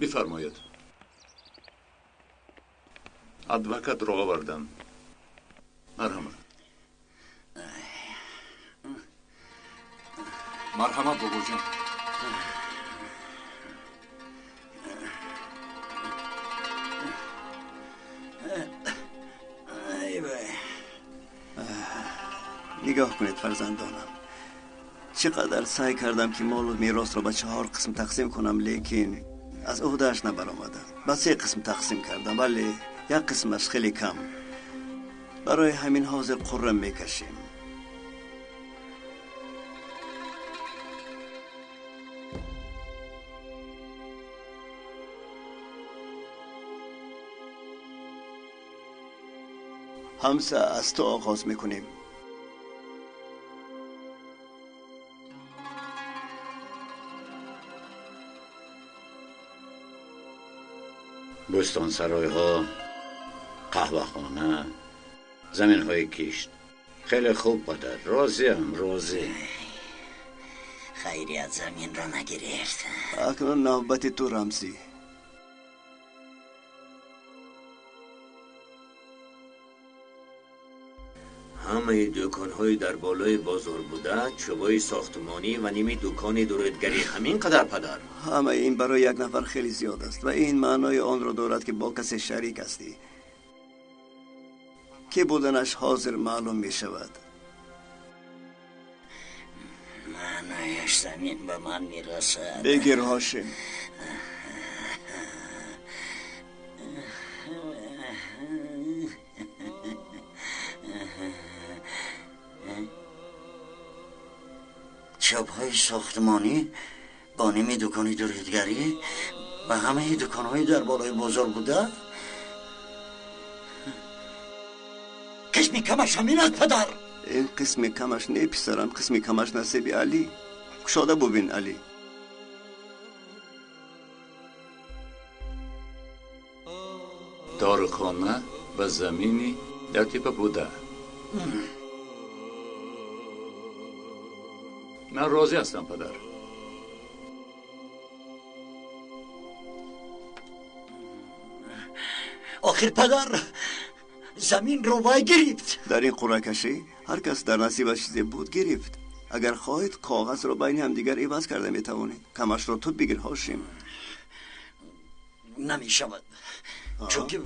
بفرمایید. ادوکت را آوردم. مرحمت. مرحمت بابا جان. نگاه کنید فرزندانم، چقدر سعی کردم که مال و میراث را به 4 قسم تقسیم کنم، لیکن از عهده‌اش نبرآمدم. به 3 قسم تقسیم کردم ولی 1 قسمش خیلی کم. برای همین حاضر قره میکشیم. همسه از تو آغاز میکنیم. بستان سرای ها، قهوه خانه، زمین های کشت. خیلی خوب پدر، راضیم. خیری از زمین را نگرفت. اکنون نوبت تو رمزی. همه دکان‌های در بالای بازار بوده، چوبای ساختمانی و نیمی دکان دورتگری همین قدر پدر. همه این برای 1 نفر خیلی زیاد است و این معنای آن را دارد که با کسی شریک هستی که بودنش حاضر معلوم می شود. معنایش زمین به من می رسد. بگیر هاشم. چوب‌های ساختمانی با نیمی دکانی دورتگری و همه دکان‌های در بالای بازار بوده. قسمی کمش همین است پدر. این قسمی کمش نه پسرم، قسمی کمش نصیب علی. کشاده ببین علی. داروخانه و زمینی در تیپه بوده. من راضی هستم پدر. آخر پدر زمین رو باید گرفت. در این قرعه کشی هر کس در نصیبش چیزی بود گرفت. اگر خواهید کاغذ رو بین هم دیگر عوض کرده میتوانید. کمش رو تو بگیر هاشم. نمی شود چون که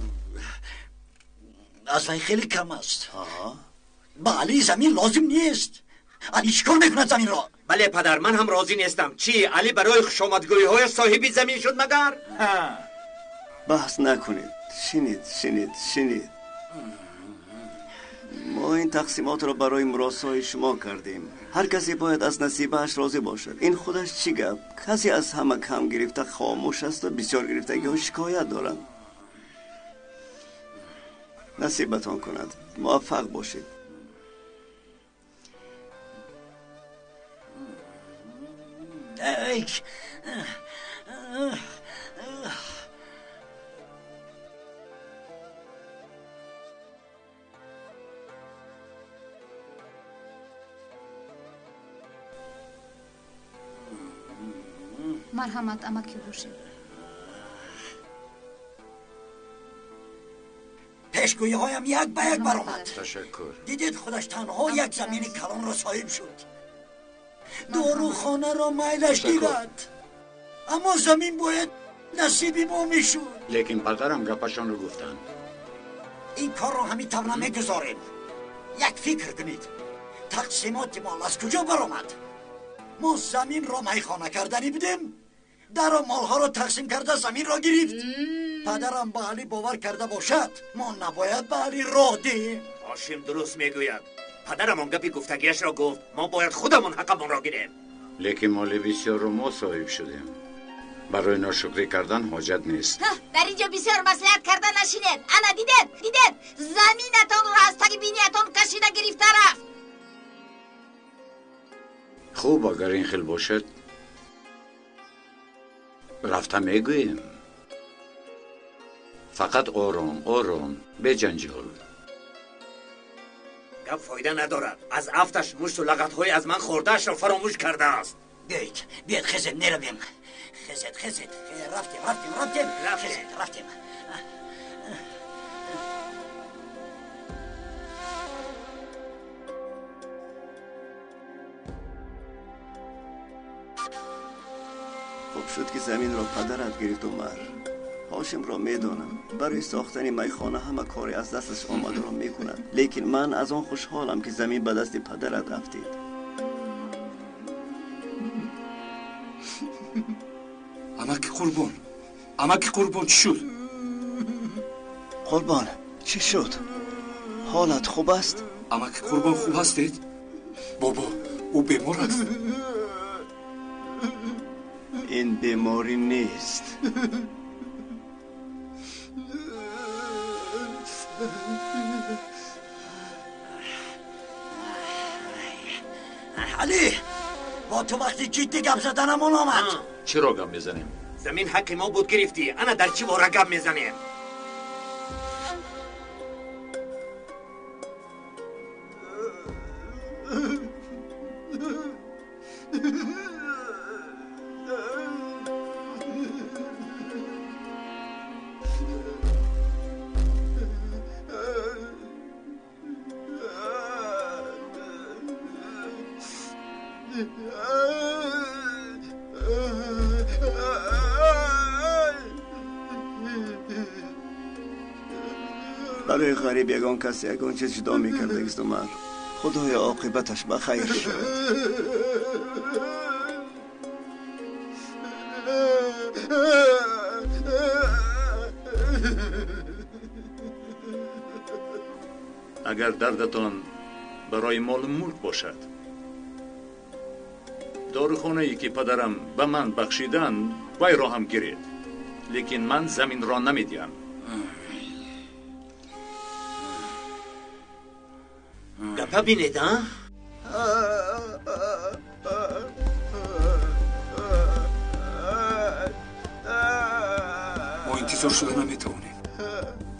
از وی خیلی کم است. با علی زمین لازم نیست. علی چیکار میکند زمین را؟ بله پدر، من هم راضی نیستم. چی علی برای خوشامدگویی های صاحبی زمین شد مگر؟ بحث نکنید. شنید. ما این تقسیمات را برای مراسای شما کردیم. هر کسی باید از نصیبش راضی باشد. این خودش چی گپ؟ کسی از همه کم گرفته خاموش است و بسیار گرفتگی ها شکایت دارند. نصیبتان کند. موفق باشید. مرحمت امکی باشید. پیشگویی هایم یک به یک برآمد. تشکر. دیدید خودش تنها 1 زمین کلان را صاحب شد. داروخانه را میلش گیرد، اما زمین باید نصیبی ما میشود. لیکن پدرم گپشان رو گفتن. این کار را همین طور نمیگذاریم. یک فکر کنید. تقسیمات مال از کجا برآمد؟ ما زمین را میخانه کردنی بودیم، در و مالها را تقسیم کرده زمین را گرفت. پدرم به علی باور کرده باشد ما نباید به علی راه دهیم. هاشم درست میگوید. پدرم آن گپی گفتگیش را گفت. ما باید خودمون حقمون را گیریم. لیکن مال بسیار رو ما صاحب شدیم. برای ناشکری کردن حاجت نیست. در اینجا بسیار مصلحت کردن نشینید. انا دیدید زمینتان را از تک بینیتان کشیده گرفته رفت. خوب اگر این خیل باشد رفته میگوییم. فقط آرام به جنجال. گپ فایده ندارد. از افتش مشت و لغت‌های از من خوردهش را فراموش کرده است. بیاید خزید نرویم. خزید رفتیم. خوب شد که زمین را پدرت گرفت عمر. هاشم را میدانم برای ساختن میخانه همه کاری از دستش آمده را میکند، لیکن من از آن خوشحالم که زمین به دست پدرت رفتید. امک قربان اماکی قربان چی شد؟ قربان چی شد؟ حالت خوب است؟ اماکی قربان خوب هستید؟ بابا او بیمار است. این بیماری نیست. علی با تو وقتی جدی گپ زدنمون آمد. چرا گپ میزنیم؟ زمین حق ما بود گرفتی. انا در چی باره گپ میزنیم؟ برای غریب یگان کسی یگان چیز جدا میکرده است عمر. خدای عاقبتش بخیر شد. اگر دردتان برای مال ملک باشد، داروخانه ای که پدرم به من بخشیدن وی را هم گیرید، لیکن من زمین را نمیدیم. گپا بینید ها؟ ما انتظار شده نمیتونیم.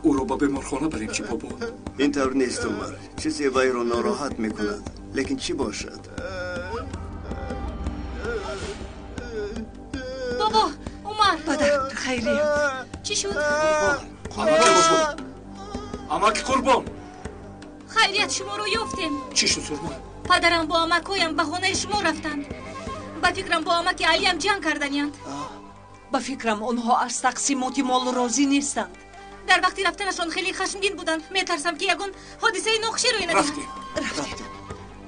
او را با بیمارخانه بریم چی بابا؟ اینطور نیست عمر. چیزی وی را ناراحت میکند. لیکن چی باشد؟ بابا عمر پدر خیریت چی شد؟ اماکی قربان خیریت شما رو یافتیم. چی شد سرما؟ پدرم با امکایم به خانه شما رفتند. با فکرم با امک علی هم جنگ کردنیند. با فکرم اونها از تقسیمات مال راضی نیستند. در وقتی رفتنشان خیلی خشمگین بودند. میترسم که یگون حادثه نقشه روی ندهند. رفتیم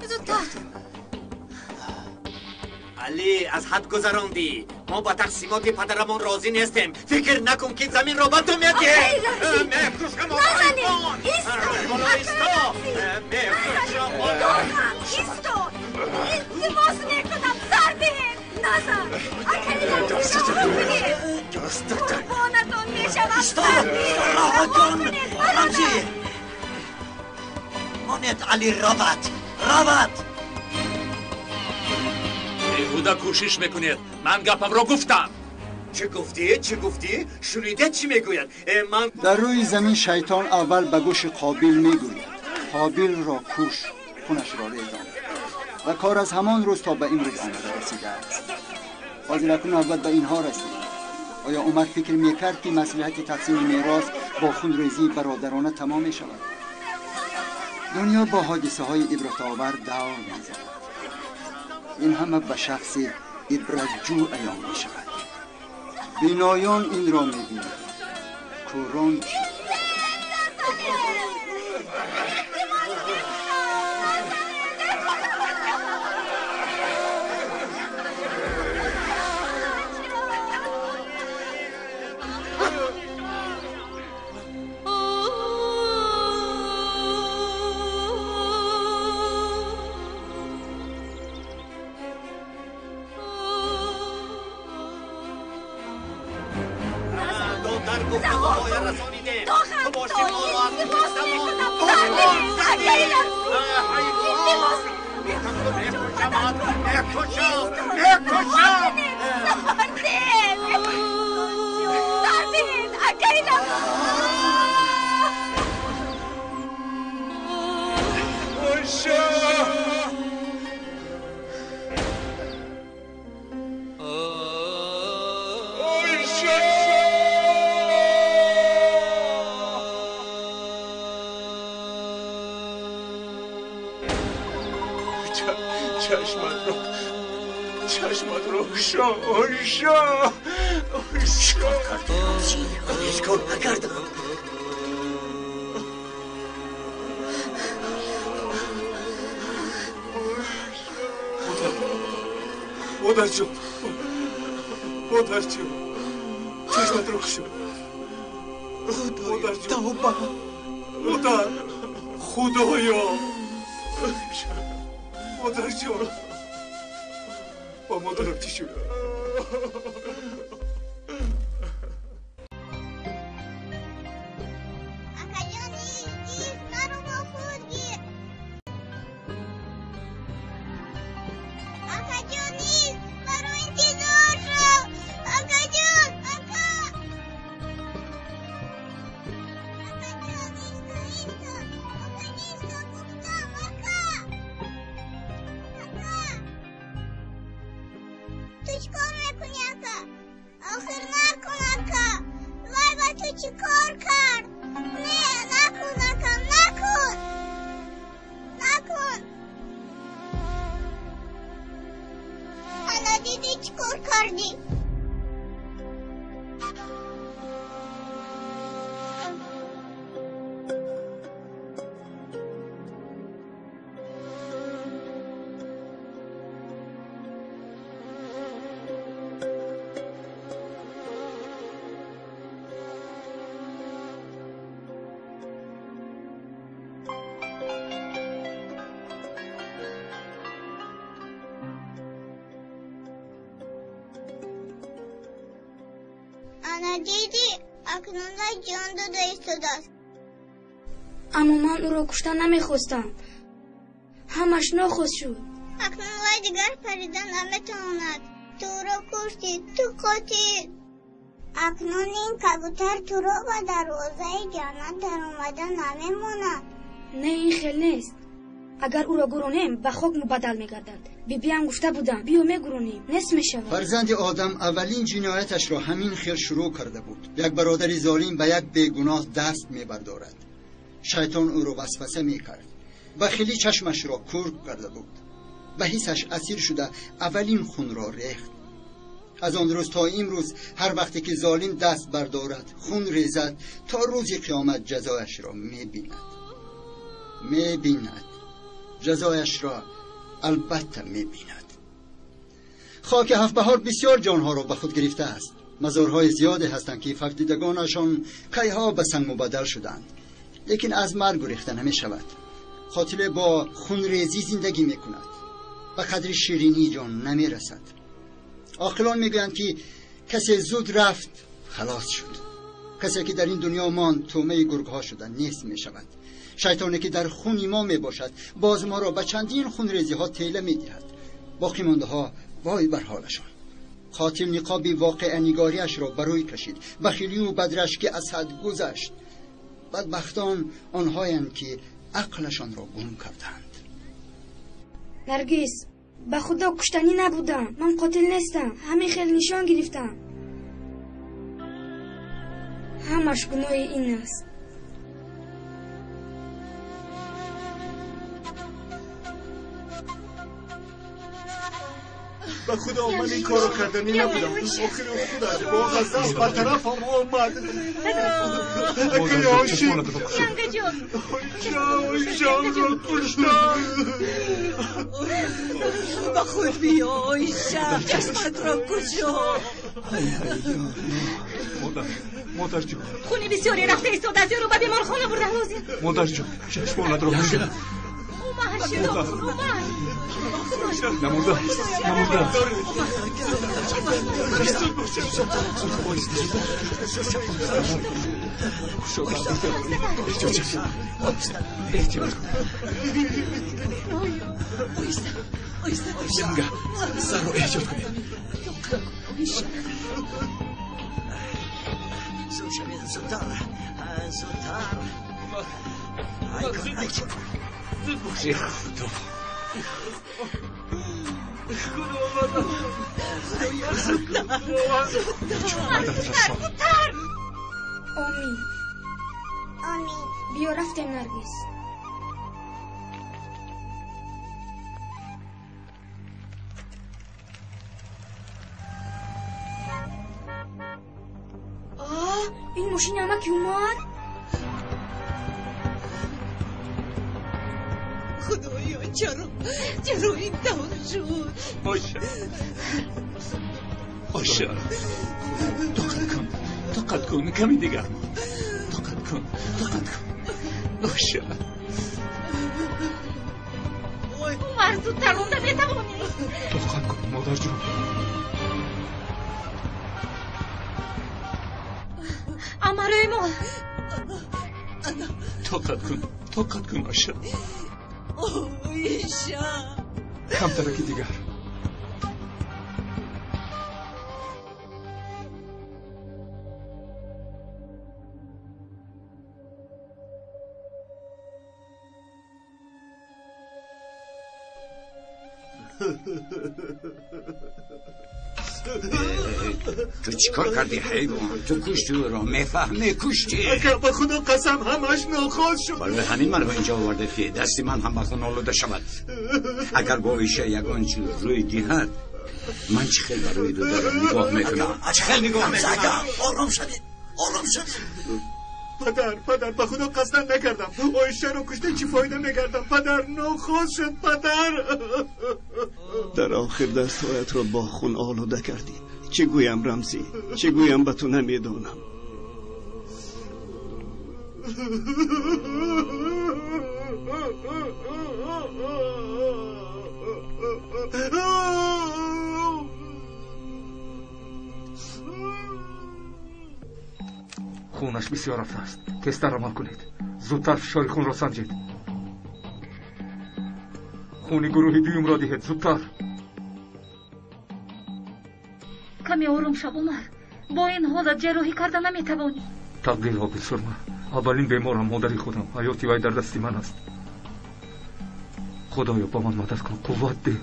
زودتر. علی از حد گذراندی. ما با تقسیمات پدرمان راضی نیستیم. فکر نکن که زمین را به تو میدیم. نزنید ایستو التماس میکنم سر بهین نزن قربانتون میشوم سر بهین رمزی مانید علی رابط بیهوده کوشش میکنید. من گپم را گفتم. چه گفتی؟ شنیده چی میگوید؟ من در روی زمین شیطان اول به گوش قابیل میگوید قابیل را کوش خونش را ریزان و کار از همان روز تا به امروز آمده رسیده است. حاضر اکنون اول به اینها رسید. آیا عمر فکر میکرد که مصلحت تقسیم میراث با خونریزی برادرانه تمام می شود؟ دنیا با حادثه های عبرت‌آور دور میزند. این همه به شخص عبرتجو ایام می شود. بینایان این را می بینند. کوران چشمت رو شا چیکار کردی رمزی؟ هیچ کار نکردم. مادر جون چشمت رو شد. خدایا توبه. خدایا مادر جان با مادرم چی شد؟ دیدی اکنون جان داده ایستاده است. اما من او را کشتن نمیخواستم. همش ناخوش شد. اکنون وای دیگر پریدن نمیتواند. تو را کشتی، تو قاتل. اکنون این کبوتر تو را به دروازه جنت در اومده نمیماند. نه این خیل نیست. اگر او را گرونیم به خاک مبدل میگردد. بیبی هم گفته بودم بیا میگرونیم نصف میشود. فرزند آدم اولین جنایتش را همین خیر شروع کرده بود. یک برادر ظالم به یک بیگناه دست میبردارد. شیطان او را وسوسه میکرد. بخیلی چشمش را کرک کرده بود. به حسش اسیر شده اولین خون را ریخت. از آن روز تا امروز هر وقتی که ظالم دست بردارد خون ریزد تا روز قیامت جزایش را میبیند. جزایش را البته میبیند. خاک هفت بهار بسیار جانها را به خود گرفته است. مزارهای زیادی هستند که فقیدگانشان کیها به سنگ مبدل شدند، لیکن از مرگ گریخته نمی شود. قاتل با خونریزی زندگی می کند، به قدر شیرینی جان نمی رسد. عاقلان می گویند که کسی زود رفت خلاص شد، کسی که در این دنیا ماند طعمه گرگها شدن نیست می شود. شیطانی که در خون ما می باشد باز ما را به چندین خونریزی ها تیله می دهد. باقی مانده ها وای بر حالشان. قاتل نقاب واقع نگاریش را بروی کشید، بخیلی و بدرش که از حد گذشت. بدبختان آنهایند که عقلشان را گم کردند. نرگس به خدا کشتنی نبودم. من قاتل نیستم. همین خیلی نشان گرفتم. همش گناه این است. به خدا من این کارو کردنی نبودم. آخر خدا با غضب به طرفم آمد. اگه یاشی جان را کشتم. به خود بیای شب چشمت را کجا. مادر جان خونی بسیاری رفته ایستاده از رو به بیمارخانه بردن لازم. مادر جان چشمانت را کجا. اومد شد نمونده سر رو احجاب کنید. آمین. بیا رفتیم نرگس. این ماشین همه که اومد. خدایا چرا این دار شد. باشه آشا طاقت کن کمی دیگر طاقت کن آشا عمر زودتر مونده بتوانی طاقت کن مادر جون عمر ایمان طاقت کن آشا ایشا کم ترکی دیگر تو چیکار کردی حیوان؟ تو کشتی او را میفهمی کشتی؟ اگر به خدا قسم همش ناخوش شد برای همین من رو اینجا آورده که دستی من هم بخون آلوده شود. اگر با ایشه یگان چیز روی دیهد من چه خیلی برای دو دارم نگاه میکنم چه خیلی نگاه میکنم. آرام شدید پدر به خدا قصد نکردم آیشه رو کشته چی فایده میگردم پدر ناخوش شد پدر در آخر دستهایت را با خون آلوده کردی چه گویم رمزی چه گویم به تو نمیدونم خونش بسیار رفته است تست را عمل کنید زودتر فشار خون را سنجید خون گروه دوم را دهید زودتر کمی آروم شو عمر با این حالت جراحی کردن نمیتوانی تقدیر آبی سرما اولین بیمارم مادری خودم حیاتی وی در دستی من است خدایا با من مدد کن قوت ده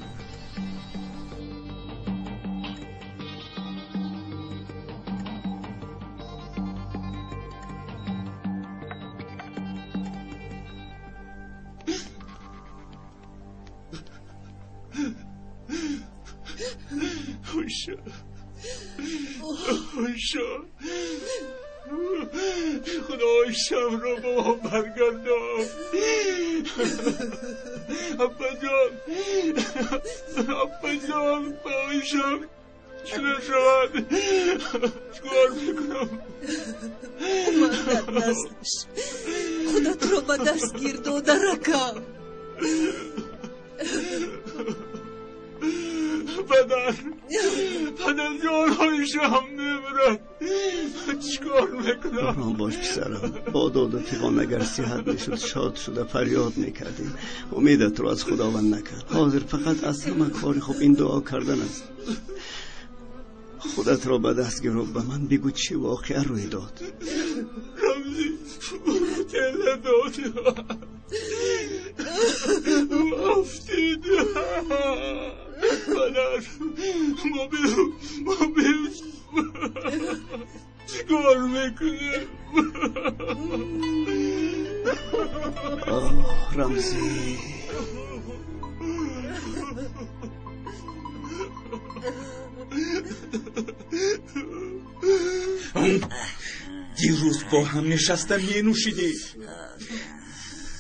خدای شب رو با هم برگردم ابا جان با شب چونه شود چکار میکنم عمر دستش خودت رو به دست گیر داده رکم پدر جان هایشه هم نمیرد چیکار میکنم آرام باش پسرم با داد و فیقان اگر صحت میشد شاد شده فریاد میکردیم امیدت رو از خداوند نکرد حاضر فقط از همه کار خوب این دعا کردن است خودت را به دست گرو به من بگو چی واقعه روی داد رمزی تله داد افتید پدر ما بیو چیکار میکنیم آه رمزی دیروز با هم نشستم می نوشیدی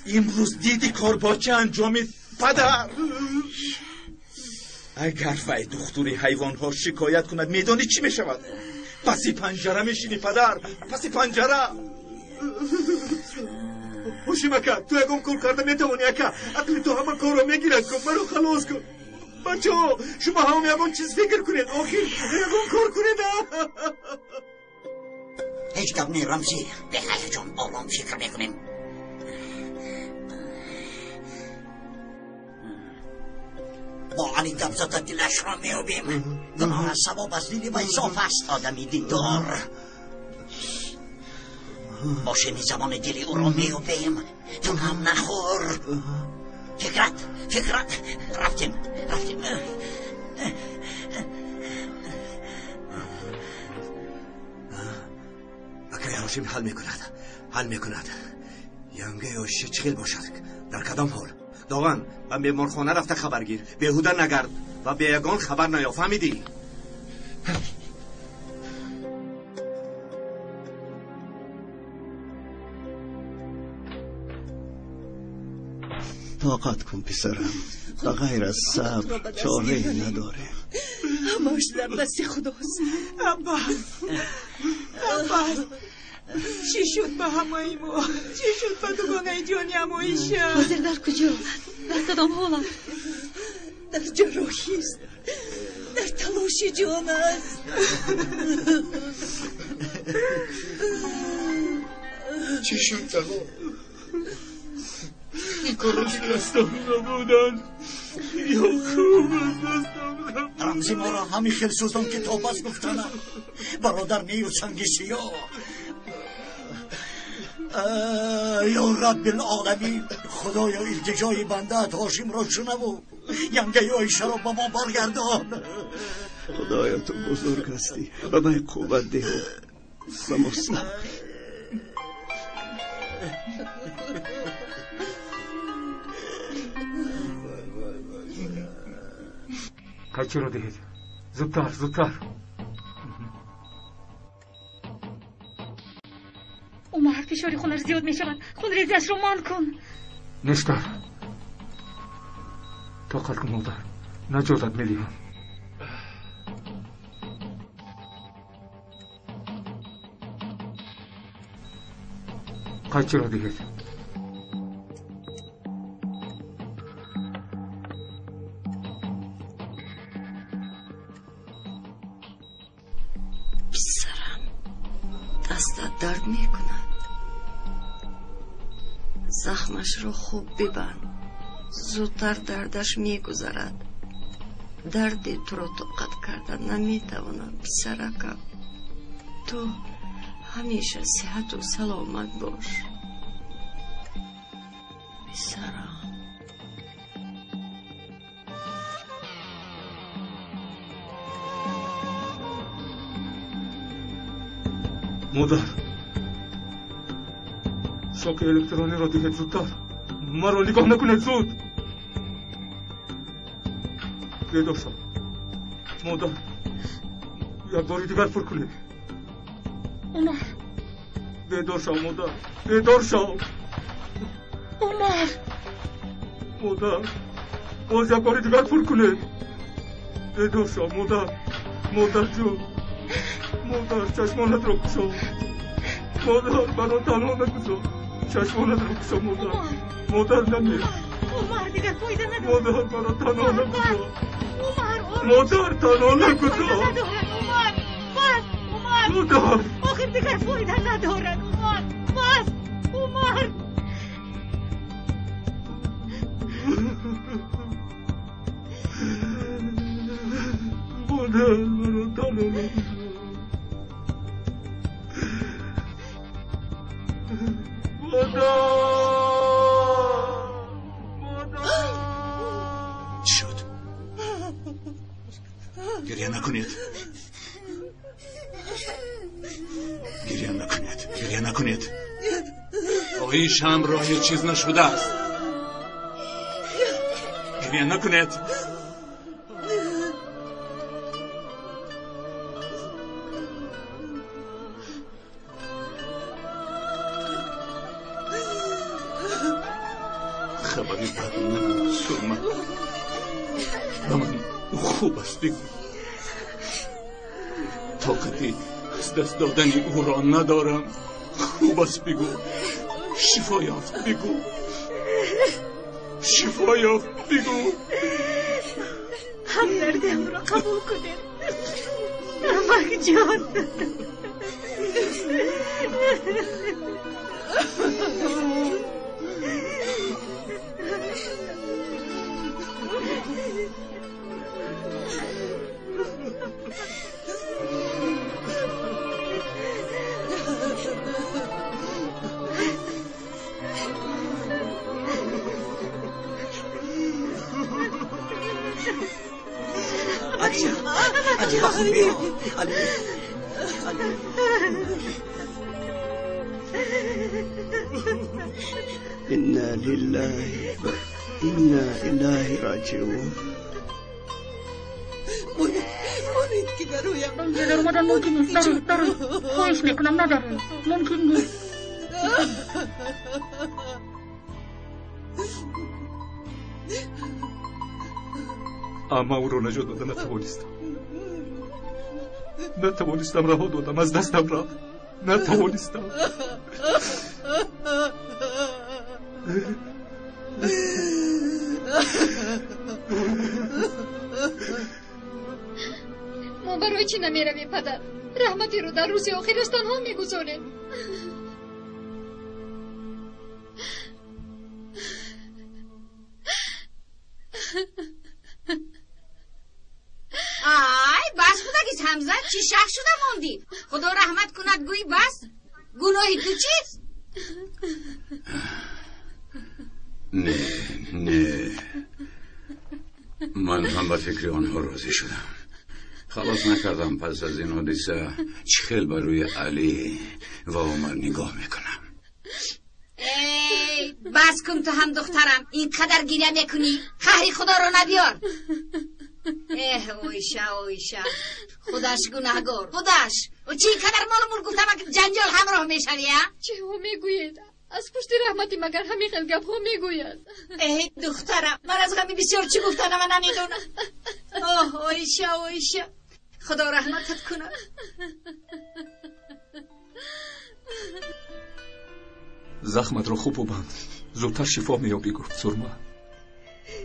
امروز دیدی کار با چه انجامید پدر اگر وی دختوری حیوان ها شکایت کند میدانی چی می شود پسی پنجره میشینی پدر پسی پنجره خوشی مکن تو یکم کار کرده میتوانی اکا عقل تو همه کار رو میگیرد کن مرو خلاص کن بچه ها شما هم یکم چیز فکر کنید آخر یکم کار کنید هیچ گپ نی رمزی بخیر جان آرام فکر میکنیم با علی گپ زده دلش را میابیم گناه ثواب از دلی و اضافه است آدمی دیندار با شنی زمان دلی او را میابیم تو هم نخور فکرت رفتیم اکای هاشم حل میکند ینگه و شچخیل باشد در کدام حال داغن و بیمارخانه رفته خبر گیر بیهوده نگرد و به یگان خبر نیا فهمیدی طاقت کن پسرم و غیر از صبر چاره نداره همش در دست خداست. عباس چی شد با همه ما؟ چی شد با دوگانه جانی همایشه؟ حاضر در کجا؟ در کدام حالت؟ در جراحی است، در تلاش جان است. چی شد تقا؟ این کار رو که دستم نبودن یا خوب از دستم نبودن. رمزی ما را همی خیل سوزان که تا بس گفتنم برادر نیو چنگیسی ها. یا رب العالمین، خدایا التجای بندهت هاشم را شنو، ینگه عایشه را با ما برگردان. خدایا تو بزرگ هستی و من قوت ده و مصنع. قیچی رو دهید، زودتر. عمر فشاری خونش زیاد می شود. خون ریزیش رو مان کن. نشتر طاقت کن مادر، نجاتت میدیم. قیچی رو دهید. پسرم دستت درد می کند. زخمش رو خوب ببند، زودتر دردش می گذرد. دردی تو رو طاقت کردن نمی توانم پسرکم. تو همیشه صحت و سلامت باش پسرم. مادر شوک الکترونی را دهید زودتر. مرا نگاه نکنید زود. بیدار شو مادر، یک باری دیگر پر کنید. عمر بیدار شو مادر، بیدار شو. عمر مادر باز یک باری دیگر پر کنید. بیدار شو مادر جون. مادر چشمانت رو کشو. مادر برا تنها نگذار. چشمانت رو کشو مادر نمیر. عمر دیگر فایده نداره. مادر برا تنها نگذار. عمر مادر تنها نگذار. عمر بس. عمر مادر آخر دیگر فایده ندارد. عمر بس. عمر مادر برا تنها نگذار. چی شد؟ گریه نکنید. آقای شمراه یه چیز نشده است. گریه نکنید. خبری بد نگو سرمه. با من خوب است بگو. طاقتی از دست دادن او را ندارم. خوب است بگو. شفا یافت بگو. همدردیم را قبول کنید. نمک جان. علی بخون بیا. علی انا لله و انا الیه راجعون. مونید که درویم اینجا در اومدن ممکن نیست. برو خواهش میکنم نداره. ممکن نیست. اما او رو نجات داده نتوانستم. نتوانستم رها دادم، از دستم رفت. نتوانستم. ما برای چی نمیرویم پدر؟ رحمتی رو در روز آخرش تنها میگذاریم. آی بس بودگیز همزه چی شخ شده موندی؟ خدا رحمت کند گویی بس؟ گناهی تو چیست؟ نه من هم به فکر آنها راضی شدم. خلاص نکردم پس از این حادثه چخیل بر روی علی و عمر نگاه میکنم. ای بس کن تو هم دخترم، اینقدر گیره میکنی قهری خدا رو نبیار. اویشا خودش گناهگار خودش. و چی اینقدر مال گفتم که جنجال همراه میشوی؟ چه ها میگوید؟ از پشت رحمتی مگر همین خیل گپ ها میگوید؟ ای دخترم من از غمی بسیار چی گفتن من نمیدونم. اویشا خدا رحمتت کنه. زخمت رو خوب ببند، زودتر شفا میابی. گفت سرما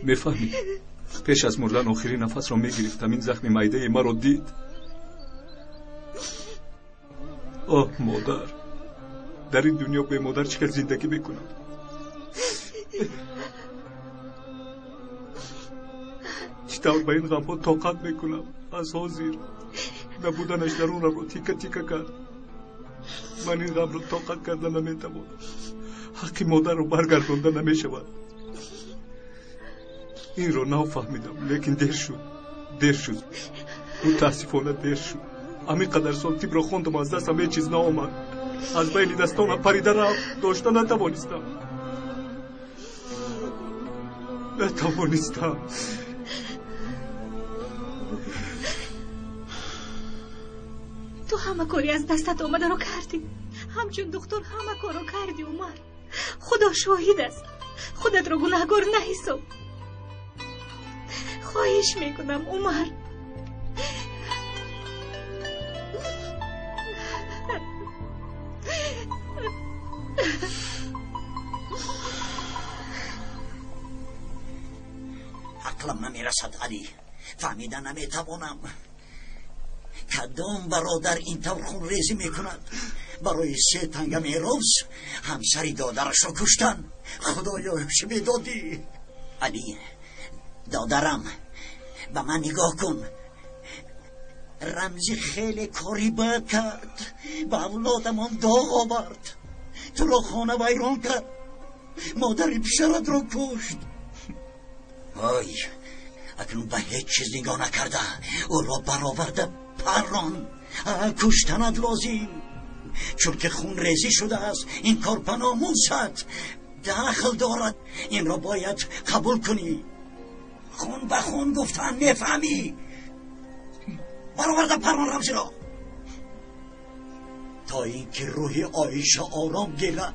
میفهمی پیش از مردن آخرین نفس رو میگرفتم، این زخم معده ما رو دید. آه مادر، در این دنیا به مادر چقدر زندگی میکنم. چطور به این غم ها طاقت میکنم؟ از حاضر نبودنش در اون رو تیکه تیکه کرد. من این غم رو طاقت کردن نمیتوانم. حق مادر رو برگردانده نمیشود. این رو نفهمیدم، لیکن دیر شد. متاسفانه دیر شد. همین قدر سال طب رو خوندم، از دستم هیچ چیز نآمد. از بین دستانم پریده رفت، داشته نتوانستم. تو همه کاری از دستت آمده رو کردی، همچون دکتر همه کارو کردی عمر. خدا شاهد است، خودت رو گناهگار نحساب. خواهش میکنم عمر. عقلم نمیرسد علی، فهمیدن نمیتوانم. کدام برادر این طور خون ریزی میکند؟ برای 3 تنگم روز همسری دادرش رو کشتن. خدایا چه میدادی؟ علی دادرم به من نگاه کن. رمزی خیلی کاری بد کرد، به اولادمان داغ آورد، تو را خانه ویران کرد، مادری پسرت رو کشت. وای اکنون به هیچ چیز نگاه نکرده، او را برآورده پران کشتنت لازم، چون که خون ریزی شده است. این کار به ناموست دخل دارد، این را باید قبول کنی. خون به خون گفتن میفهمی؟ برآورده پران رمزی را تا اینکه روح عایشه آرام گیرد.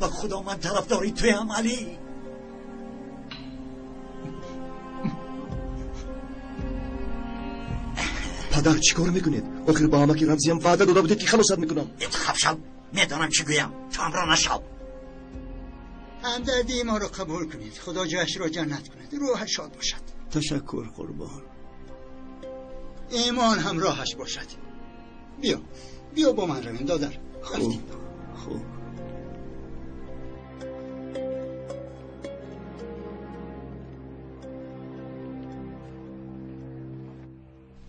و خدا من طرفداری توی هم علی. پدر چیکار میکنید؟ آخر با همه که رمزی هم وعده داده بودید که خلاصت میکنم. انتخاب شو، میدانم چی گویم، تو همراه نشو. همدردی ما رو قبول کنید، خدا جایش را جنت کند، روح شاد باشد. تشکر قربان. ایمان هم راهش باشد. بیا با من رویم دادر. خوب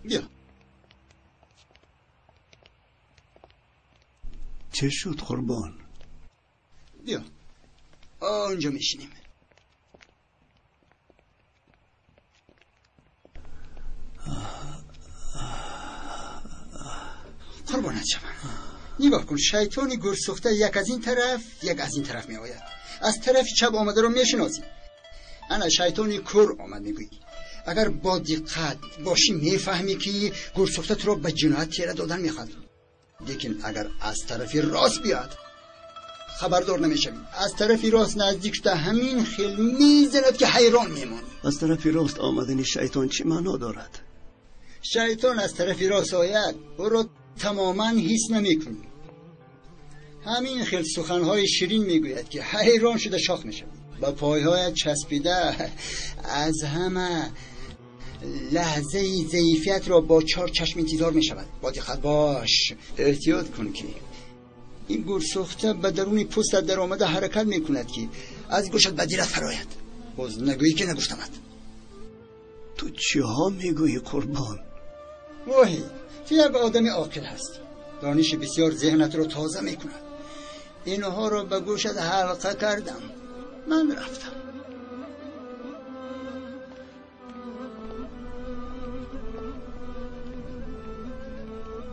بیا. چه شد قربان؟ بیا آنجا میشینیم. قربانت شوم. نگاه کن، شیطانی گرسخته یک از این طرف یک از این طرف می آید. از طرف چپ آمده رو میشناسی. انا شیطانی کور آمد میگویی. اگر با دقت باشی میفهمی که گرسخته تو رو به جنایت تیره دادن میخواد. لیکن اگر از طرف راست بیاد خبردار نمیشوی. از طرف راست نزدیک شده همین خیل میزند که حیران میمانی. از طرف راست آمدن شیطان چی معنا دارد؟ شیطان از طرفی راست آید او را تماما حس نمی‌کنی. همین خیلی سخنهای شیرین میگوید که حیران شده شاخ میشه. با پایهایت چسبیده از همه لحظه ضعیفیت را با 4 چشم انتظار میشود. با دقت باش، احتیاط کن که این گورسوخته به درون پوستت در آمده حرکت میکند که از گوشت به دیرت فراید. باز نگویی که نگفتمت. تو چی ها میگویی قربان؟ واهی تو یک آدم عاقل هستی. دانش بسیار ذهنت رو تازه میکند. اینها رو به گوشت حلقه کردم. من رفتم.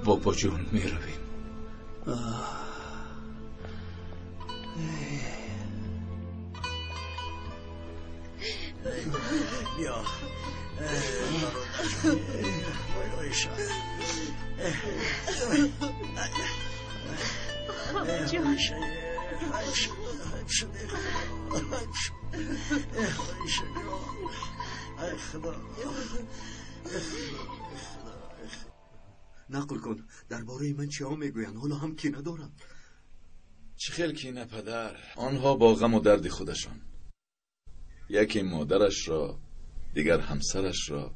بابا جون میرویم. بیا نقل کن درباره من چی ها میگوین؟ حالا هم کی ندارم. چه خیلی کینه پدر. آنها با غم و درد خودشان، یکی مادرش را، دیگر همسرش را،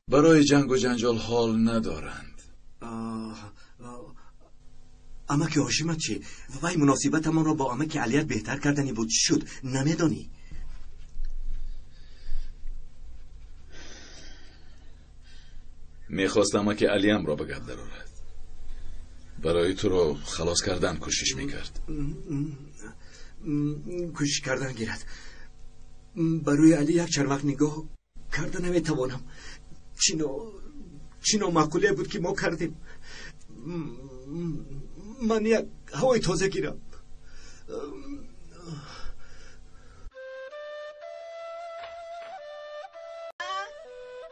برای جنگ و جنجال حال ندارند. امک هاشمت چی؟ وای مناسبت من را با امک علیت بهتر کردنی بود. شد نمیدانی؟ میخواستم که علیم را به گرد درآورد. برای تو را خلاص کردن کوشش میکرد. کوشش کردن گیرد. برای علی یک چند وقت نگاه کردن نمیتوانم. چینو معقوله بود که ما کردیم. من یک هوای تازه گیرم.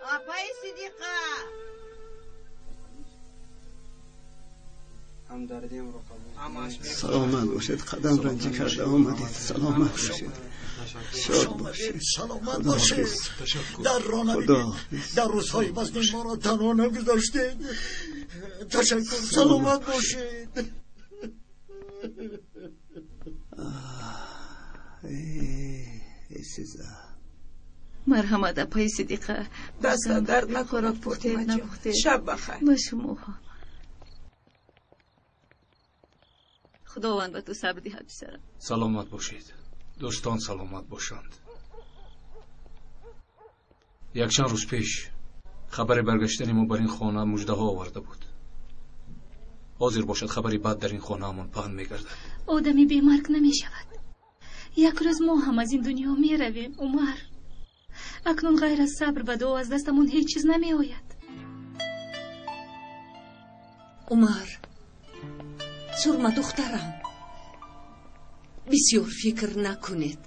آپای صدیقه سلامت باشید. قدم رنجی کرده آمدید. سلامت باشید. شاد باشید. سلامت باشید. در رانندگی در روزهای مزنی ما را تنها نگذاشتید. تشکر. سلامت باشید. مرحمت اپای صدیقه. دست درد نکنه. پخته شب بخیر. باشه موها. خداوند به تو صبر دهد پسرم. سلامت باشید. دوستان سلامت باشند. یک چند روز پیش خبر برگشتن ما بر این خانه مژده ها آورده بود. حاضر باشد خبری بد در این خانه همون پهن میگردد. آدمی بیمارگ نمی شود. یک روز ما هم از این دنیا می رویم عمر. اکنون غیر از صبر و دعا از دستمون هیچ چیز نمی آید. عمر سرما دخترم، بسیار فکر نکنید.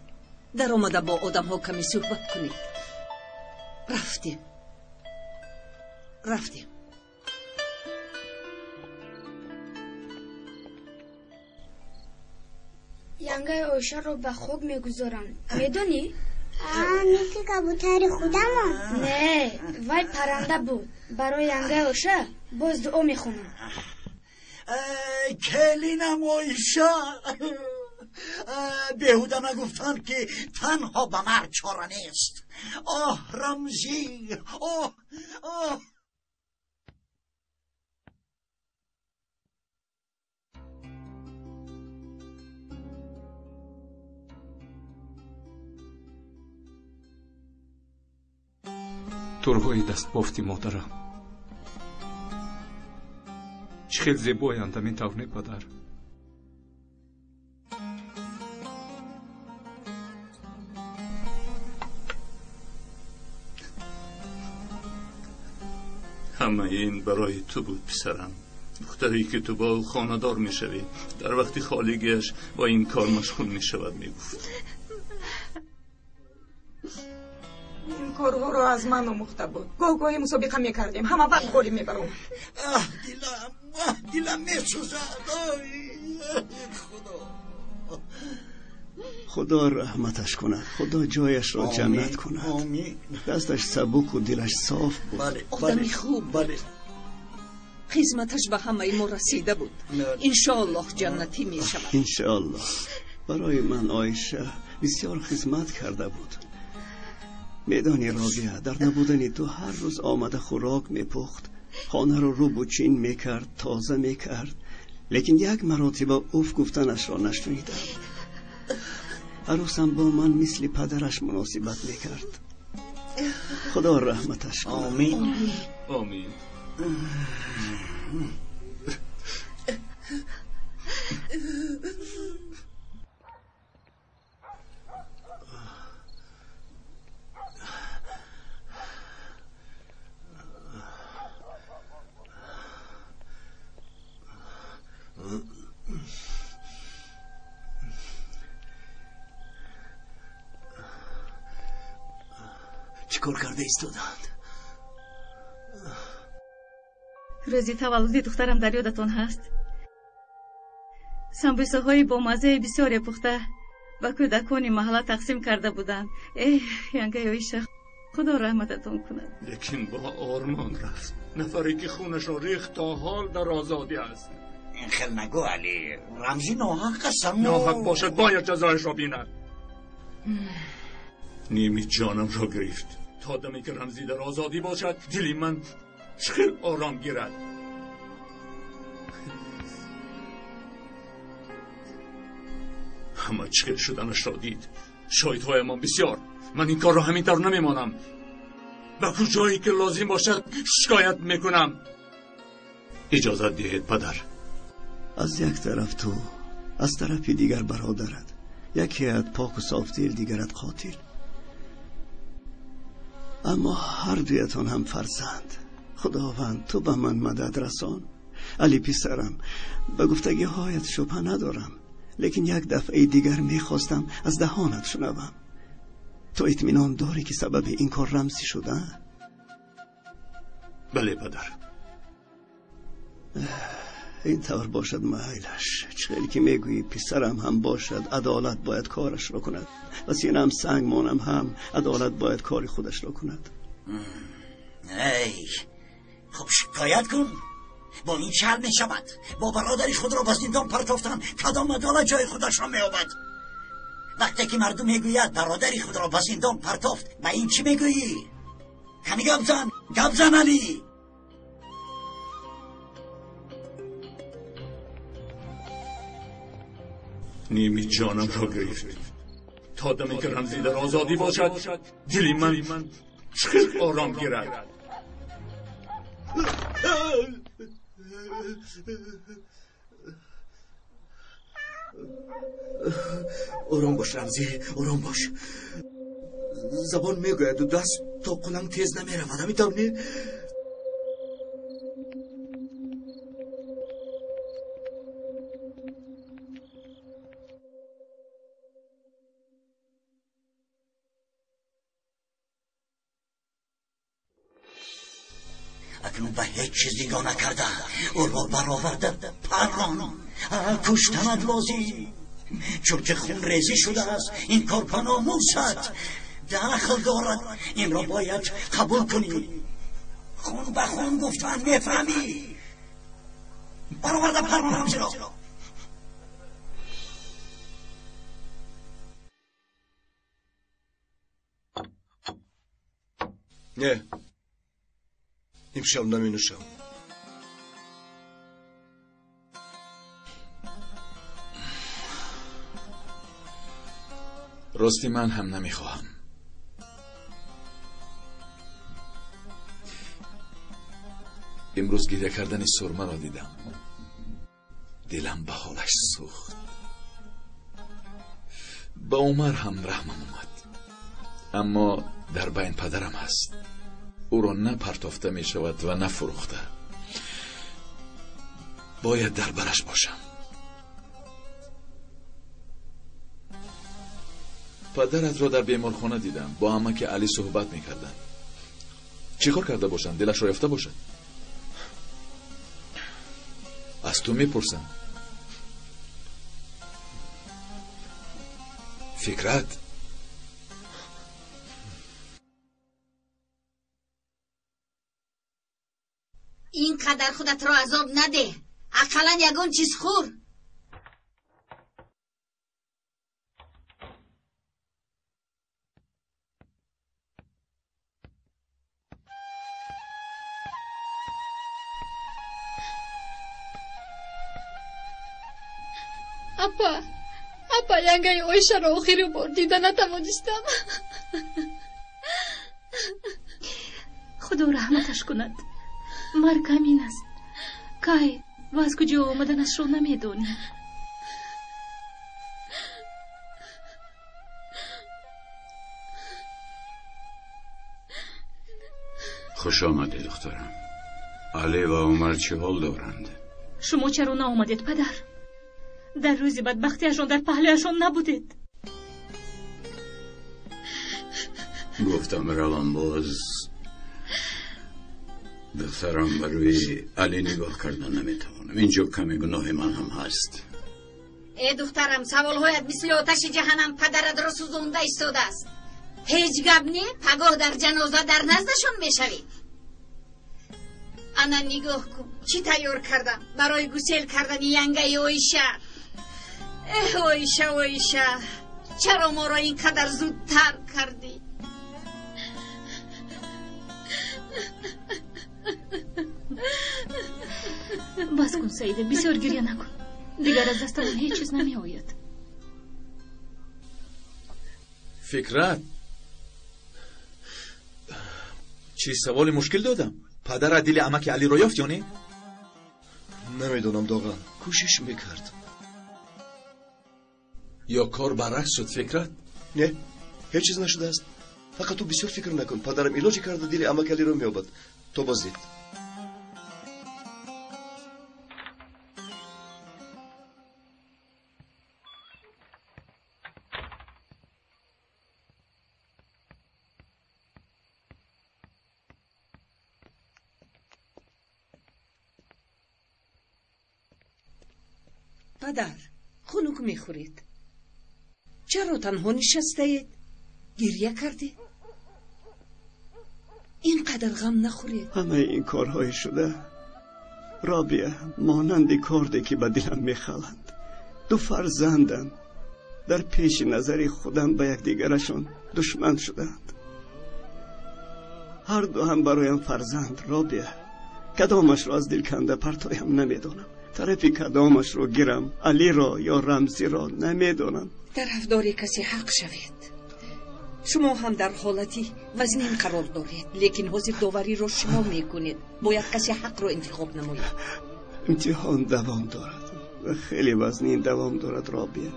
در آمده با آدم ها کمی صحبت کنید. رفتیم. ینگه آیشه رو به خواب میگذارن. میدونی؟ مثل کبوتر خودم. نه وای پرنده بود. برای ینگه آیشه باز دعا میخونم. کلینم آیشه بهوده نگفتن که تنها به مرد چاره نیست. آه رمزی، آه ترهای دست بافتی مادرم. چه خیلی زیبایند همین تونه پدر. همه این برای تو بود پسرم. دختری که تو با او خاندار می شوی. در وقتی خالگیش با این کار مشغول می شود می گفت. این کارها رو از من آموخته بود. گاهی مسابقه میکردیم. همه وقت گلی میبرم. دلم میسوزد. خدا خدا رحمتش کند، خدا جایش را جنت کند. آمین. دستش سبک و دلش صاف بود. بله آدمی خوب. بله. خدمتش به همه ما رسیده بود. انشاءالله جنتی می شود. انشاءالله. برای من عایشه بسیار خدمت کرده بود. میدانی رابعه، در نبودن تو هر روز آمده خوراک میپخت، خانه رو بوچین میکرد، تازه میکرد، لیکن یک مرتبه اوف گفتنش را نشنیدم. عروسم با من مثل پدرش مناسبت میکرد. خدا رحمتش کند. آمین. آمین. چیکار کرده ایستادند؟ روزی تولد دخترم در یادتون هست؟ سمبوسه های با مزه بسیاری پخته و کودکان محله تقسیم کرده بودند. ینگه عایشه، خدا رحمتتون کند. لیکن با آرمان رفت، نفری که خونش را ریخت تا حال در آزادی است. این خیل نگو علی، رمزی ناحق است. ناحق باشد باید جزایش را بیند. نیمی جانم را گرفت. تا دمی که رمزی در آزادی باشد دلی من خیلی آرام گیرد. همه چخیل شدنش را دید. شاهدهای ما بسیار. من این کار را همین طور نمیمانم. به کجایی که لازم باشد شکایت میکنم. اجازت دهید پدر. از یک طرف تو، از طرف دیگر برادرت، یکیت پاک و صاف دل، دیگرت قاتل. اما هر دویتان هم فرزند. خداوند تو به من مدد رسان. علی پسرم، به گفتگی هایت شبه ندارم، لیکن یک دفعه دیگر میخواستم از دهانت شنوم. تو اطمینان داری که سبب این کار رمزی شده؟ بله پدر. این طور باشد محیلش. چخیلی که میگویی پسرم هم باشد، عدالت باید کارش را کند و سینم سنگ مانم هم عدالت باید کاری خودش را کند. ای خب شکایت کن. با این چه حل می شود؟ با برادری خود را به زندان پرتافتن کدام عدالت جای خودش را می‌یابد؟ وقتی که مردم میگوید برادری خود را به زندان پرتافت، به این چی میگویی؟ کمی گپ زن علی. نیمی جانم را گرفت. تا دمی که رمزی در آزادی باشد دلی من خیلی آرام گیرد. آرام باش رمزی، آرام باش. زبان میگوید و دست تا قلنگ تیز نمیرود. همینطور نه؟ اکنون به هیچ چیزی گاه نکرده، او را برآورده پران کشتند لازم، چون که خون ریزی شده است. این کار به ناموست دخل دارد، این را باید قبول کنی. خون به خون گفتن میفهمی؟ برآورده پران رمزی را. نه، امشب نمی نوشم. راستی من هم نمیخواهم. امروز گریه کردن سرمه را دیدم، دلم به حالش سوخت. به عمر هم رحمم اومد، اما در بین پدرم هست. او را نه پرتافته می شود و نه فروخته. باید در برش باشم. پدرت را در بیمارخانه دیدم، با عمک علی صحبت می کردن. چیکار کرده باشند؟ دلش را یافته باشد. از تو می پرسم. فکرت اینقدر خودت را عذاب نده. اقلا یگان چیز خور. Apa yangai Oysha رو آخری بار دیدن نتوانستم. خدا رحمتش کند. مرگ همین است. کای و از کجا آمدنش رو نمیدونی. خوش آمده دخترم. علی و عمر چه حال دارند؟ شما چرا نآمدید پدر؟ در روزی بدبختیشون در پهلویشون نبودید. گفتم روم باز. دخترم برای علی نگاه کردن نمیتوانم. اینجا کمی گناه من هم هست. ای دخترم سوالهایت مثل آتش جهنم پدرت را سوزونده ایستاده است. هیچ گپ نی پگاه در جنازه در نزدشون میشوی. انا نگاه کن چی تیار کردم برای گسیل کردن ینگه اویشا. اویشا چرا ما را اینقدر زودتر کردی؟ بس کن سعیده بسیار گریه نکن. دیگر از دستمون هیچ چیز نمی آید. فکرت چی سوال مشکل دادم؟ پدر دل عمک علی رو یافت یا نه؟ نمیدونم داغن کوشش میکرد یا کار برعکس شد فکرت؟ نه هیچ چیز نشده است. فقط تو بسیار فکر نکن. پدرم علاج کرده دل عمک علی رو میابد. تو بازدید. پدر خنک میخورید. چرا تنها نشسته اید؟ گریه کردید؟ اینقدر غم نخورید. همه این کارهای شده رابیه مانند کارده که به دلم میخلند. دو فرزندم در پیش نظر خودم به یکدیگرشون دشمن شدند. هر دو هم برایم فرزند رابیه. کدامش را از دل کنده پرتایم نمیدونم. طرفی کدامش رو گیرم علی را یا رمزی را نمیدونم. طرفدار کسی حق شوید. شما هم در حالتی وزنین قرار دارید لیکن حاضر داوری رو شما میکنید. باید کسی حق رو انتخاب نماید. امتحان دوام دارد و خیلی وزنین دوام دارد رابیه.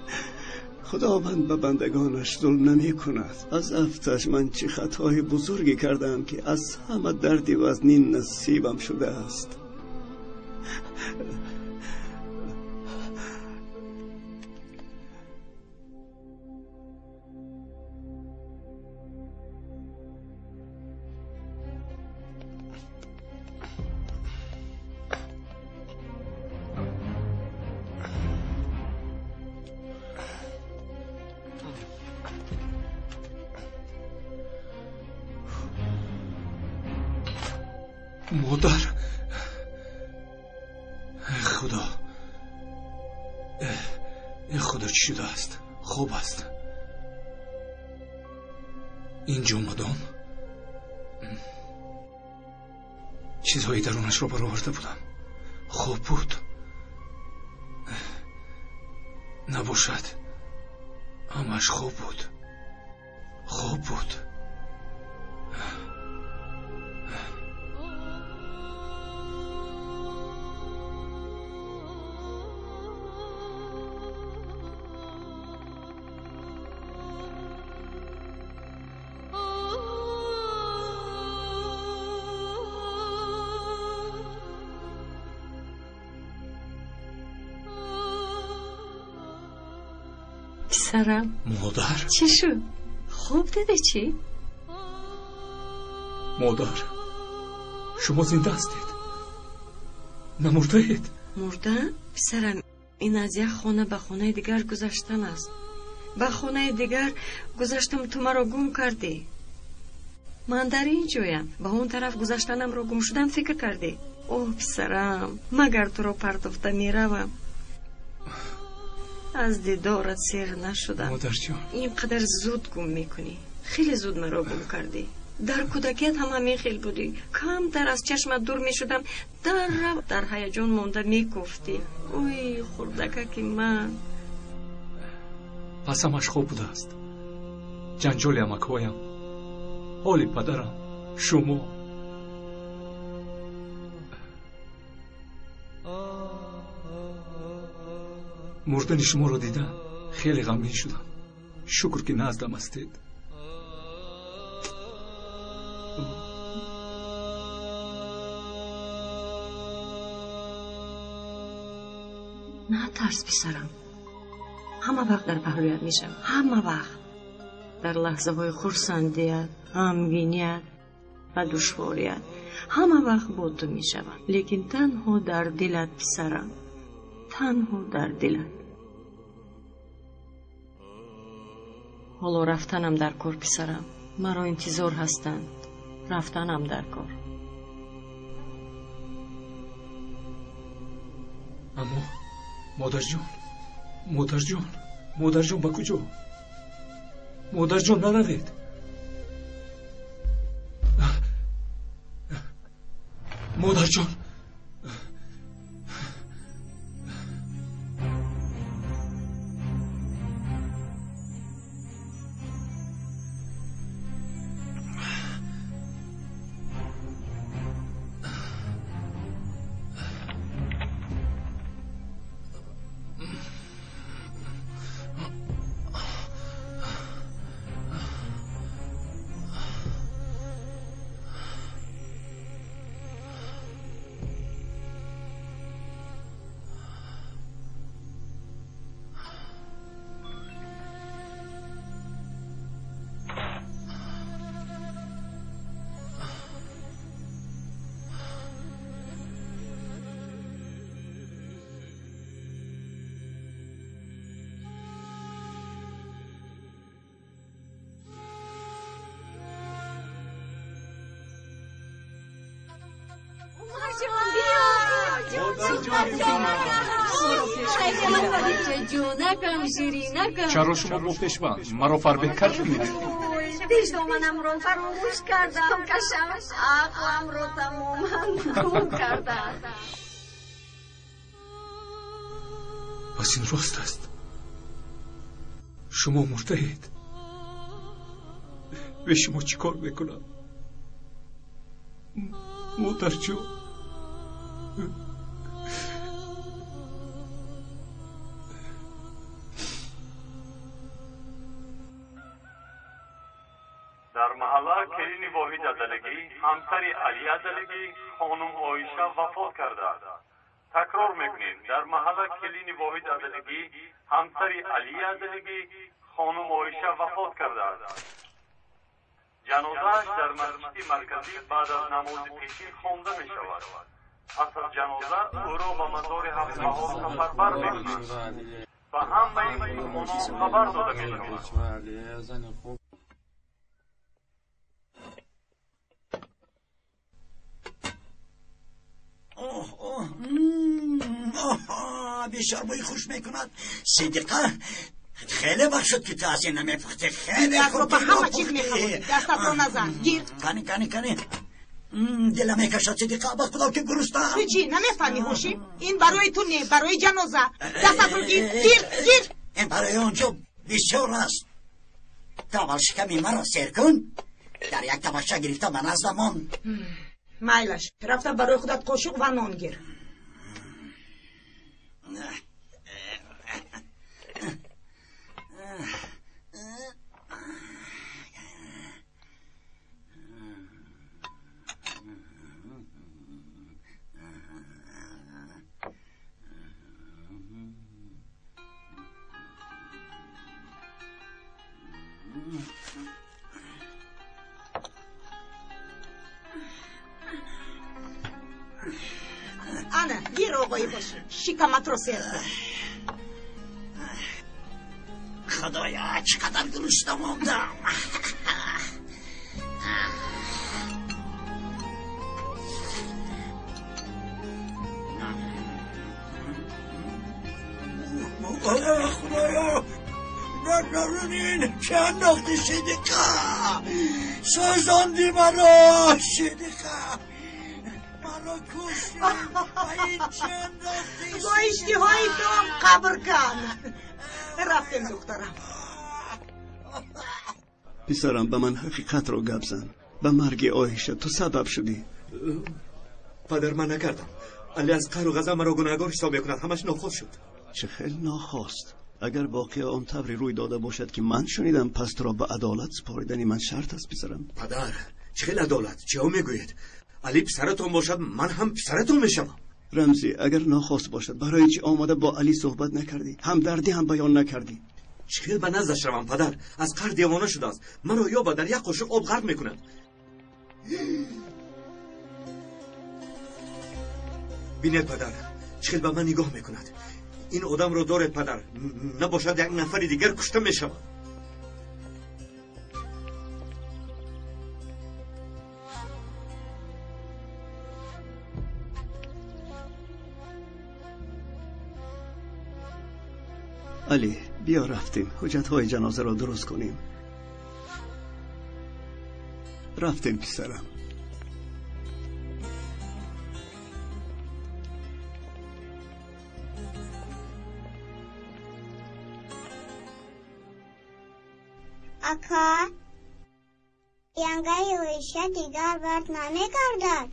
خداوند به بندگانش ظلم نمی کند. از افتش من چه خطای بزرگی کردم که از همه دردی وزنین نصیبم شده است. مادر خدا چی شده است؟ خوب است اینجا مدام چیزهایی درونش رو برآورده بودم. خوب بود نباشد همش خوب بود. پسرم مادر چی شد؟ خوب دیده چی؟ مادر شما زنده هستید نمرده اید؟ مردن؟ پسرم این از یک خانه به خانه دیگر گذشتن است. به خانه دیگر گذاشتم تو مرا گم کردی. من در این جویم، به اون طرف گذاشتنم را گم شدن فکر کردی. اوه پسرم، مگر تو را پرتفته می روم. از دیدارت سیر نشدم. مادر جان، اینقدر زود گم میکنی. خیلی زود مرا گم کردی. در کودکیت هم همین خیل بودی. کمتر از چشمت دور می شدم، در هیجان مانده می گفتی. اوی خردککی من. پس همش خوب بوده است. جنجال امکهایم، حال پدرم، شما. مردن شما را دیدم خیلی غمگین شدم. شکر که نزدم هستید. نه ترس پسرم، همه وقت در پهلویت میشم. همه وقت در لحظه های خرسندیت، غمگینیت و دشواریت همه وقت با تو میشم. لیکن تنها در دلت پسرم، تنها در دلت. حالا رفتنم در کار پسرم، مرا انتظار هستند. رفتنم در کار. اما مادر جان با کجا؟ مادر جان نروید. مادر جان، چرا شما مفتشبان مرا فربه کردید؟ پیش دامنم را فراموش کردم کشم. عقلم را تماما گم کردم. پس این راست است. شما مرده اید. به شما چی کار بکنم؟ مادر جان، در محله کلین واحد عدلگی همسر علی عدلگی خانم عایشه وفات کرده. تکرار میکنیم، در محله کلین واحد عدلگی همسر علی عدلگی خانم عایشه وفات کرده. جنازه‌اش در مسجد مرکزی بعد از نماز پیشین خوانده می شود. پس از جنازه او را به مزار هفت بهار سفربر میکنند و همه مسلمانان خبر داده می شود. بیشاربایی خوش میکند. صدیقه خیلی وقت شد که تو از این نمیپخته. خیلی خوب به همه چیز میخوام. دستت رو نزن. گیر. کنی دلم میکشد صدیقه. با خدا که گرستم. تو چی نمیفهمی هوشی؟ این برای تو نه، برای جنازه. دستت رو گیر. این برای آنجا بسیار است. تا شکمی مرا سیر کن. در یک تماشا گرفته من از زمان. مایلش رفته برای خودت قاشق و نان گیر. Ana, gir آقای باشه. شکمت رو سیر کن. خدایا چقدر گرسنه ماندم. خدایا نرونین که انداختی صدقه سازاندی مرا صدقه مرا کشتی و این چه انداختی با اشتهای دوم قبر کن. رفتیم دخترم. پسرم به من حقیقت رو گپ زن. به مرگ آیشه تو سبب شدی. پدر من نکردم. علی از قهر و غضب مرا گناهکار حساب میکند. همش ناخوش شد. چه خیلی ناخواست. اگر واقعا آن طوری روی داده باشد که من شنیدم پس تو را به عدالت سپاریدنی من شرط است پسرم. پدر چه خیلی عدالت؟ چه میگوید؟ علی پسرتون باشد من هم پسرتون میشم. رمزی اگر ناخواست باشد برای چی آمده با علی صحبت نکردی؟ همدردی هم بیان نکردی؟ چه به نزدش روم پدر؟ از قهر دیوانه شده است. مرا یا در یک قاشق آب غرق میکند. بینید پدر چه به من نگاه میکند. این آدم رو دارد پدر. نباشد یک نفر دیگر کشته میشود. علی بیا رفتیم حجتهای جنازه را درست کنیم. رفتیم پسرم. اکا ینگه آیشه دیگر برد نمیگردد.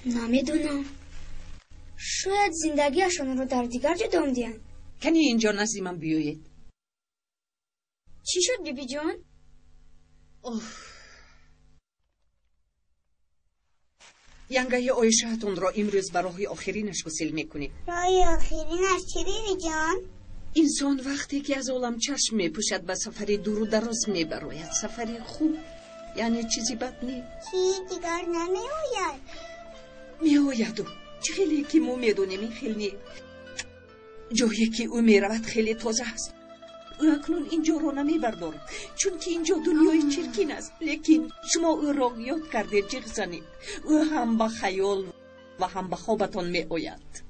نمیدونم. شاید زندگیشان رو در دیگر جا دادند. کنی اینجا نزد من بیایید. چی شد بیبی جان؟ ینگه آیشهتون را امروز برای آخرینش غسل میکنیم. برای آخرینش چی بیبی جان؟ انسان وقتی که از عالم چشم میپوشد به سفری دور و دراز میبراید. سفری خوب یعنی چیزی بد نی. چی دیگر نمیآید؟ میآید و چه خیلی که ما میدونیم این خیلی جایی که او میرود خیلی تازه است. او اکنون اینجا رو نمیبردارد چون که اینجا دنیای چرکین است. لیکن شما او را یاد کرده جیغ زنید. او هم به خیال و هم به خوابتان میآید.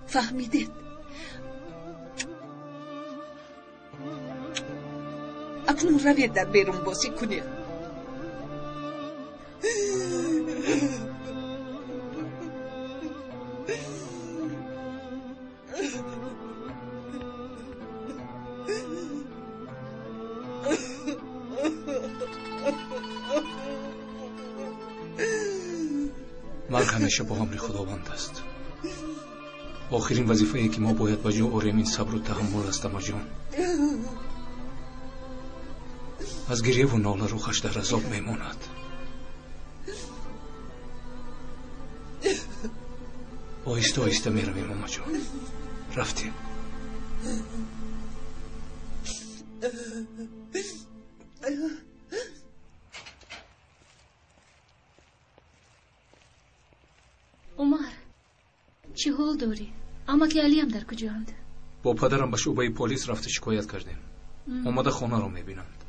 فهمیدید؟ اکنون روید در بیرون بازی کنید. مرگ همیشه با امر خداوند است. آخرین وظیفه‌ای که ما باید به جا آوریم این صبر و تحمل است اما جان. از گریه و ناله روحش در عذاب میماند. آهسته آهسته میرویم اما جان. رفتیم. عمر چی حال داری؟ اما که علی هم در کجاند؟ با پدرم به شعبه پلیس رفته شکایت کردیم. آمده خانه را میبینند.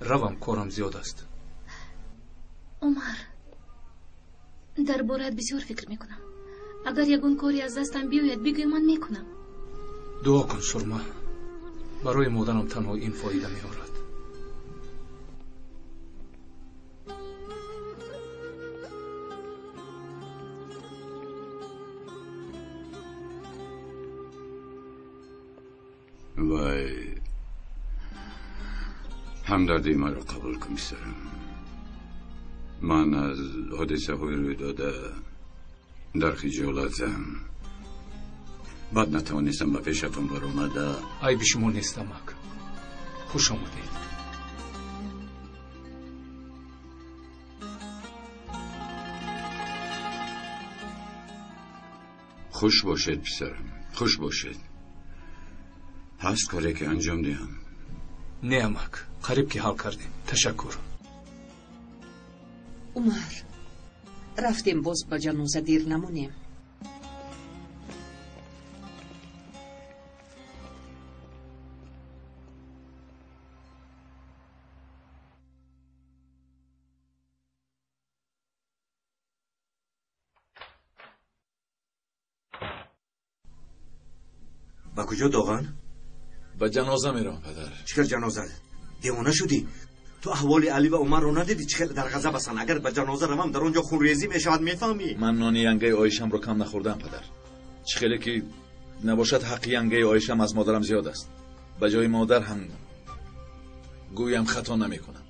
روم کارم زیاد است. عمر در بارت بسیار فکر میکنم. اگر یگون کاری از دستم بیاید بگوی من میکنم. دعا کن سرما. برای مادرم تنها این فایده میآورد. وای همدردی مرا قبول کن میسرم. من از حادثه های روی داده در خجالتم. بعد نتوانستم به پیشتون بر اومده. ای به شما نیستم مک. خوش آمدید. خوش باشید پسرم. خوش باشید. هست کاری که انجام دیم؟ نه امک. قریب که حال کردیم. تشکر. عمر رفتیم باز با جنازه دیر نمونیم. با کجا داغن؟ به جنازه میرم پدر. چیکار جنازه؟ دیوانه شدی؟ تو احوال علی و عمر رو ندیدی چه در غضب هستن؟ اگر به جنازه روم در اونجا خونریزی میشود میفهمی؟ من نانی ینگه آیشم رو کم نخوردم پدر. چه خیلی که نباشد حق ینگه آیشم از مادرم زیاد است. به جای مادر هم گویم خطا نمی کنم.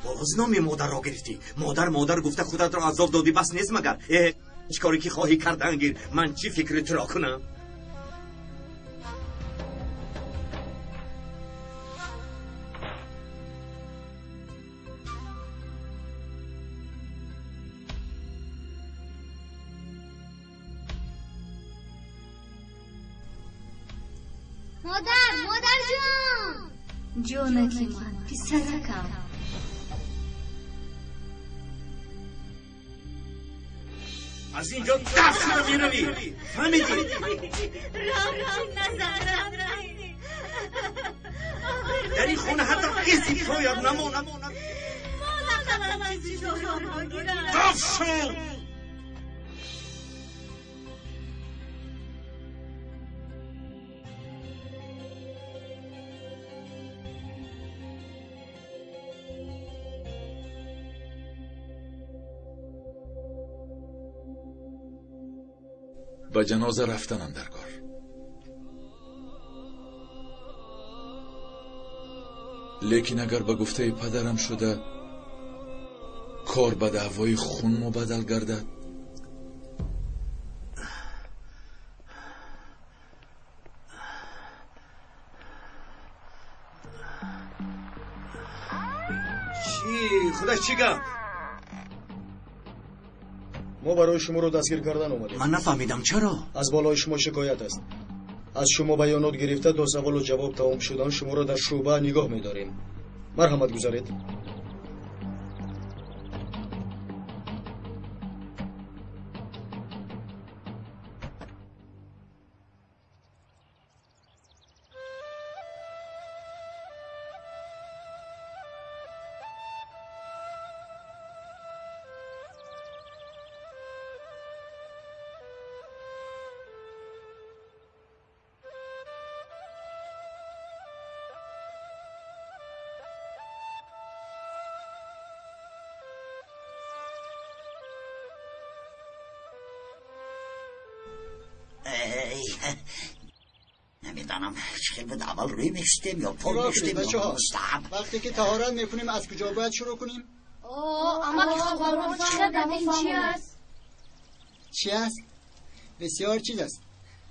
باز نامی مادر را گرفتی. مادر گفته خودت را عذاب دادی بس نیست مگر؟ چه کاری که خواهی کردن گیر. من چی فکر تو را کنم؟ مادر جان جونکی من پسرکم. از اینجا دست رو میروی فهمیدی؟ رام نزن در این خونه حتی کسی شاید نمونه. گفت شو به جنازه رفتنم در کار. لیکن اگر به گفته پدرم شده کار به دعوای خون مبدل گردد، چی؟ خودش چی گفت؟ ما برای شما رو دستگیر کردن اومدیم. من نفهمیدم چرا؟ از بالای شما شکایت است. از شما بیانات گرفته تا سوال و جواب تمام شدن شما را در شعبه نگاه می‌داریم. مرحمت گذارید. نمیدانم چه بود اول روی میشتیم یا پل میشتیم یا مستحب. وقتی که طهارت میکنیم از کجا باید شروع کنیم؟ اما که خبرون فهمیدم این چی است؟ چی است؟ بسیار چیز است.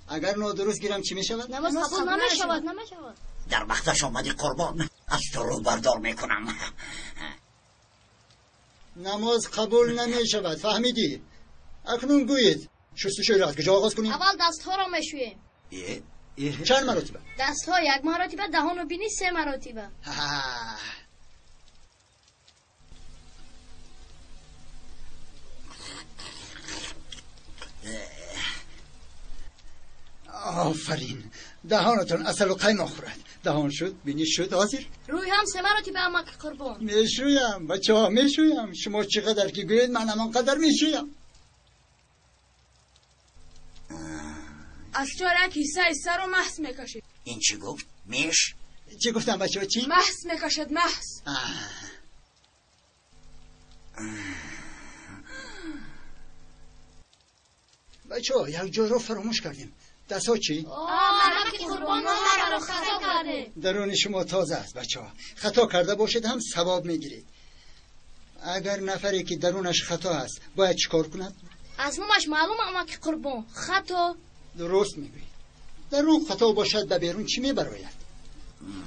اگر نادرست گیرم چی میشود؟ نماز قبول نمیشود. در وقتش آمدی قربان، از تو رو بردار میکنم. نماز قبول نمیشود، فهمیدی؟ اکنون گویید شستشوی را از کجا آغاز کنیم؟ اول دست ها را میشوییم. چند مرتبه؟ دست ها 1 مرتبه، دهان و بینی 3 مرتبه. آفرین، دهانتون اصل و قیم آخورد. دهان شد، بینی شد، حاضر؟ روی هم 3 مرتبه اما که قربان. میشویم بچه ها، میشویم. شما چقدر که گوید من همان قدر میشویم. از چاره کیسه رو محض میکشید. این چی گفت؟ میش؟ چی گفتم بچه ها چی؟ محض میکشد محض. بچه ها یک جا رو فراموش کردیم. دست ها چی؟ مرا که قربان ما رو خطا کرده. درون شما تازه است بچه ها. خطا کرده باشید هم ثواب میگیرید. اگر نفری که درونش خطا است باید چیکار کند؟ از نومش معلوم اما که قربان خطا. درست میگوی. درون خطا باشد به بیرون چی میبراید؟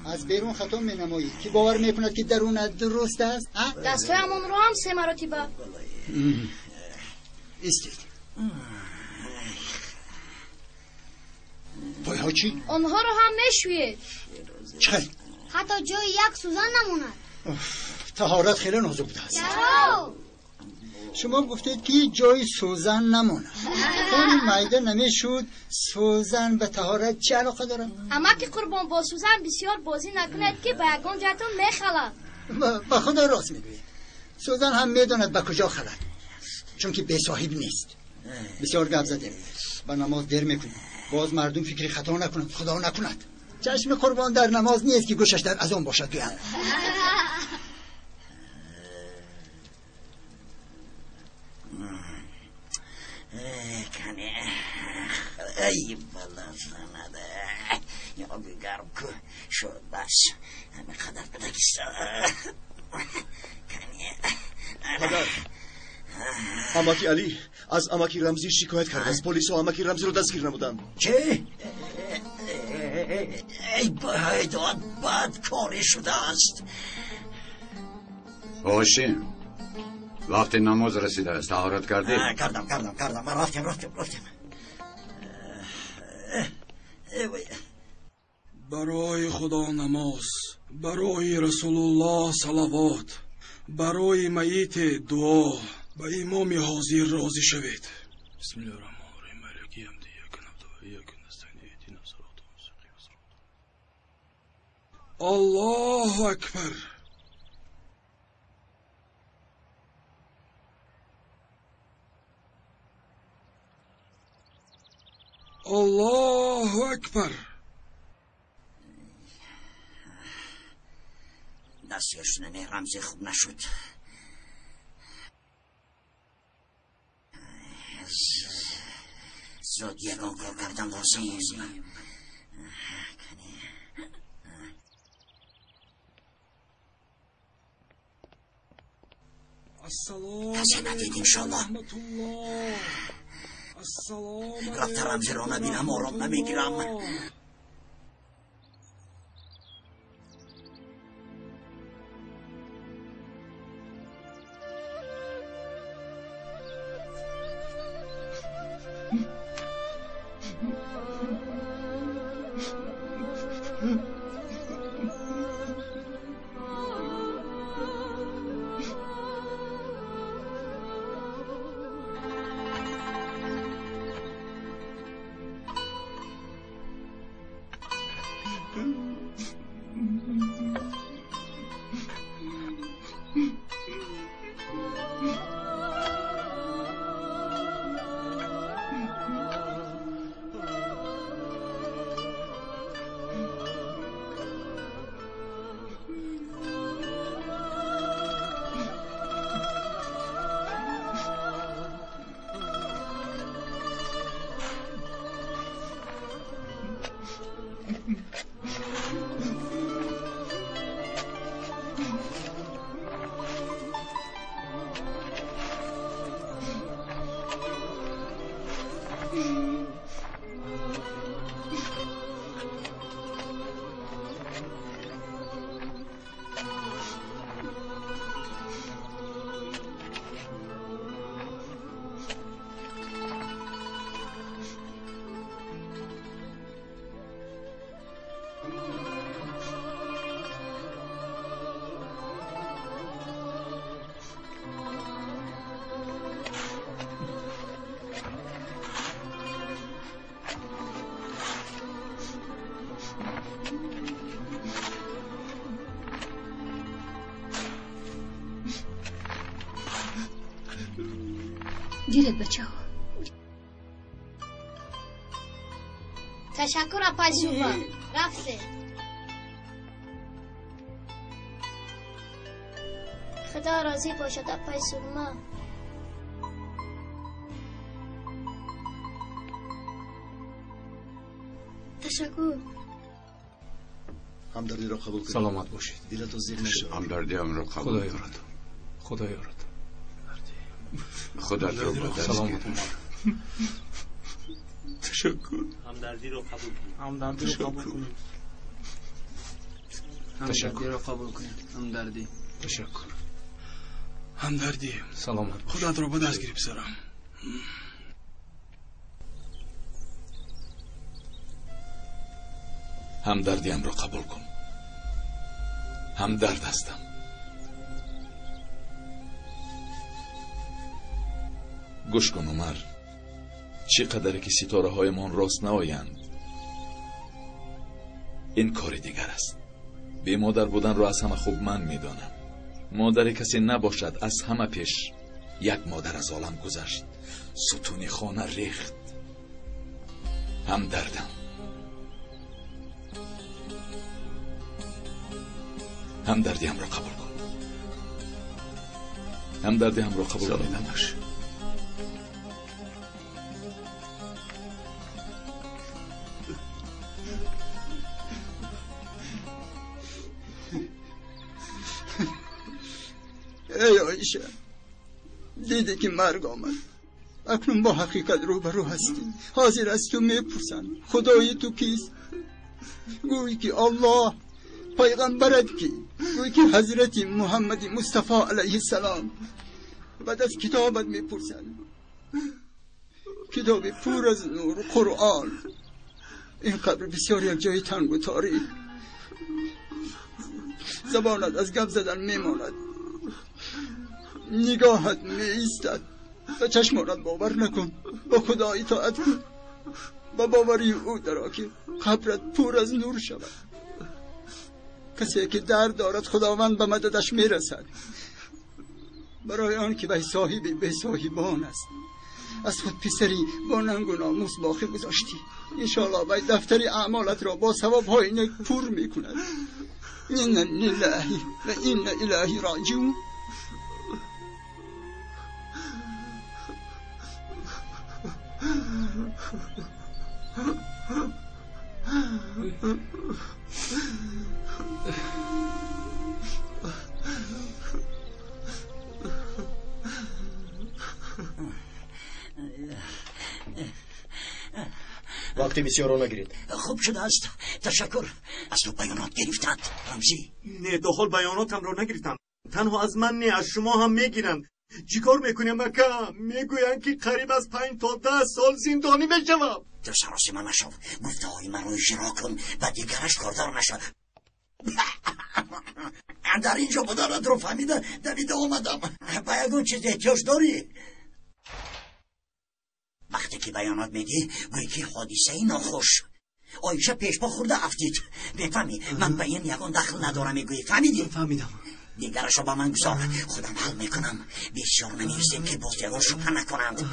از بیرون خطا مینمایی که باور میکند که درون درست است. دستای همون رو هم 3 مرتبه. استید. پای ها چی؟ آنها رو هم میشوید. چه؟ حتی جای 1 سوزن نموند. طهارت خیلی نازک بوده است. شما گفتید که جای سوزن نمونه. این معده نمیشود سوزن به طهارت چه علاقه داره؟ اما که قربان با سوزن بسیار بازی نکنید که به یگان جهتون میخلد. به خدا راست میگوید. سوزن هم میداند به کجا خلد، چون که بی صاحب نیست. بسیار گپ زدیم. با نماز دیر میکنیم. باز مردم فکری خطا نکنند، خدا نکند. چشم قربان در نماز نیست که گوشش در اذان باشد بیان. کنه ای بالا زنده یا بگرم که شد بس همه قدر بدکسته کنه پدر اماکی علی از اماکی رمزی شکایت کرد. از پلیس و اماکی رمزی رو دستگیر نمودن. چه؟ ای بایداد بد کاری شده است. باشیم وقتی نماز رسیده است طهارت کردی؟ کردم من رفتم برای خدا نماز، برای رسول الله صلوات، برای میت دعا، به امام حاضر راضی شوید. بسم الله الرحمن الرحیم. مالک یوم الدین. ایاک نعبد و ایاک نستعین. اهدنا الصراط المستقیم. الله اکبر. الله اکبر. دستگشتن رمزی خوب نشد. زود یکان کار کردن لازم است. کسی ندید انشالله. رفت رمزی رو نبینم آرام نمیگیرم. گیرت بچه ها. تشکر اپاجوبا رفته. خدا راضی باشد اپای سلما. تشکر. همدردی را قبول کنید. سلامت باشید. دلتون زیر نشه. همدردی هم را قبول کنید. خدا یارد. خدا تو با دست گیر. تشکر. همدردی رو قبول کنید. همدردی رو قبول کنید. همدردی رو قبول کنید. همدردی. تشکر. همدردی. سلامت. خودت رو با دست گیر پسرم. همدردیم رو قبول کن. همدرد هستم. گوش کن عمر، چقدر که ستاره های من راست نآیند این کار دیگر است. بی مادر بودن رو از همه خوب من میدانم. مادر کسی نباشد. از همه پیش یک مادر از عالم گذشت، ستون خانه ریخت. همدردم. همدردیم را قبول کن. همدردیم را قبول کن. نباش. ای عایشه، دیدی که مرگ آمد، اکنون با حقیقت روبرو هستی. حاضر از تو میپرسن خدای تو کیست؟ گویی که الله. پیغمبرت کی؟ گویی که حضرت محمد مصطفی علیه السلام. بعد از کتابت میپرسن، کتاب پر از نور، قرآن. این قبر بسیار یک جای تنگ و تاریک، زبانت از گپ زدن میماند، نگاهت می ایستد و چشمانت باور نکن. با خدا اطاعت کن، با باوری او درا که قبرت پر از نور شود. کسی که درد دارد خداوند به مددش میرسد، برای آن که به صاحب به صاحبان است. از خود پسری با ننگ و ناموس باقی گذاشتی، انشاءالله باید دفتر اعمالت را با ثواب‌های نیک پر میکند. این لله و این الیه راجعون. وقتی بسیار را نگیرید. خوب شده است. تشکر. از تو بیانات گرفتند رمزی؟ نه، داخل بیاناتم را نگرفتم. تنها از من نه، از شما هم میگیرند. چیکار میکنیم اکا؟ میگوین که قریب از 5 تا 10 سال زندانی بشوم. تو سراسی من نشو. گفته های من رو اجرا کن و دیگرش کاردار نشد. در اینجا بدارد رو فهمیده دویده آمدم. با یکون چیز احتیاج داری؟ وقتی که بیانات میدی گویی که حادثه ناخوش. آیشه پیش پا خورده افتید. بفهمی من به این یکون دخل ندارم. میگویی فهمیدی؟ فهمیدم. دیگرشو با من گذار. خودم حل میکنم. بسیار نمیرسیم که باز یکون شبه نکنند.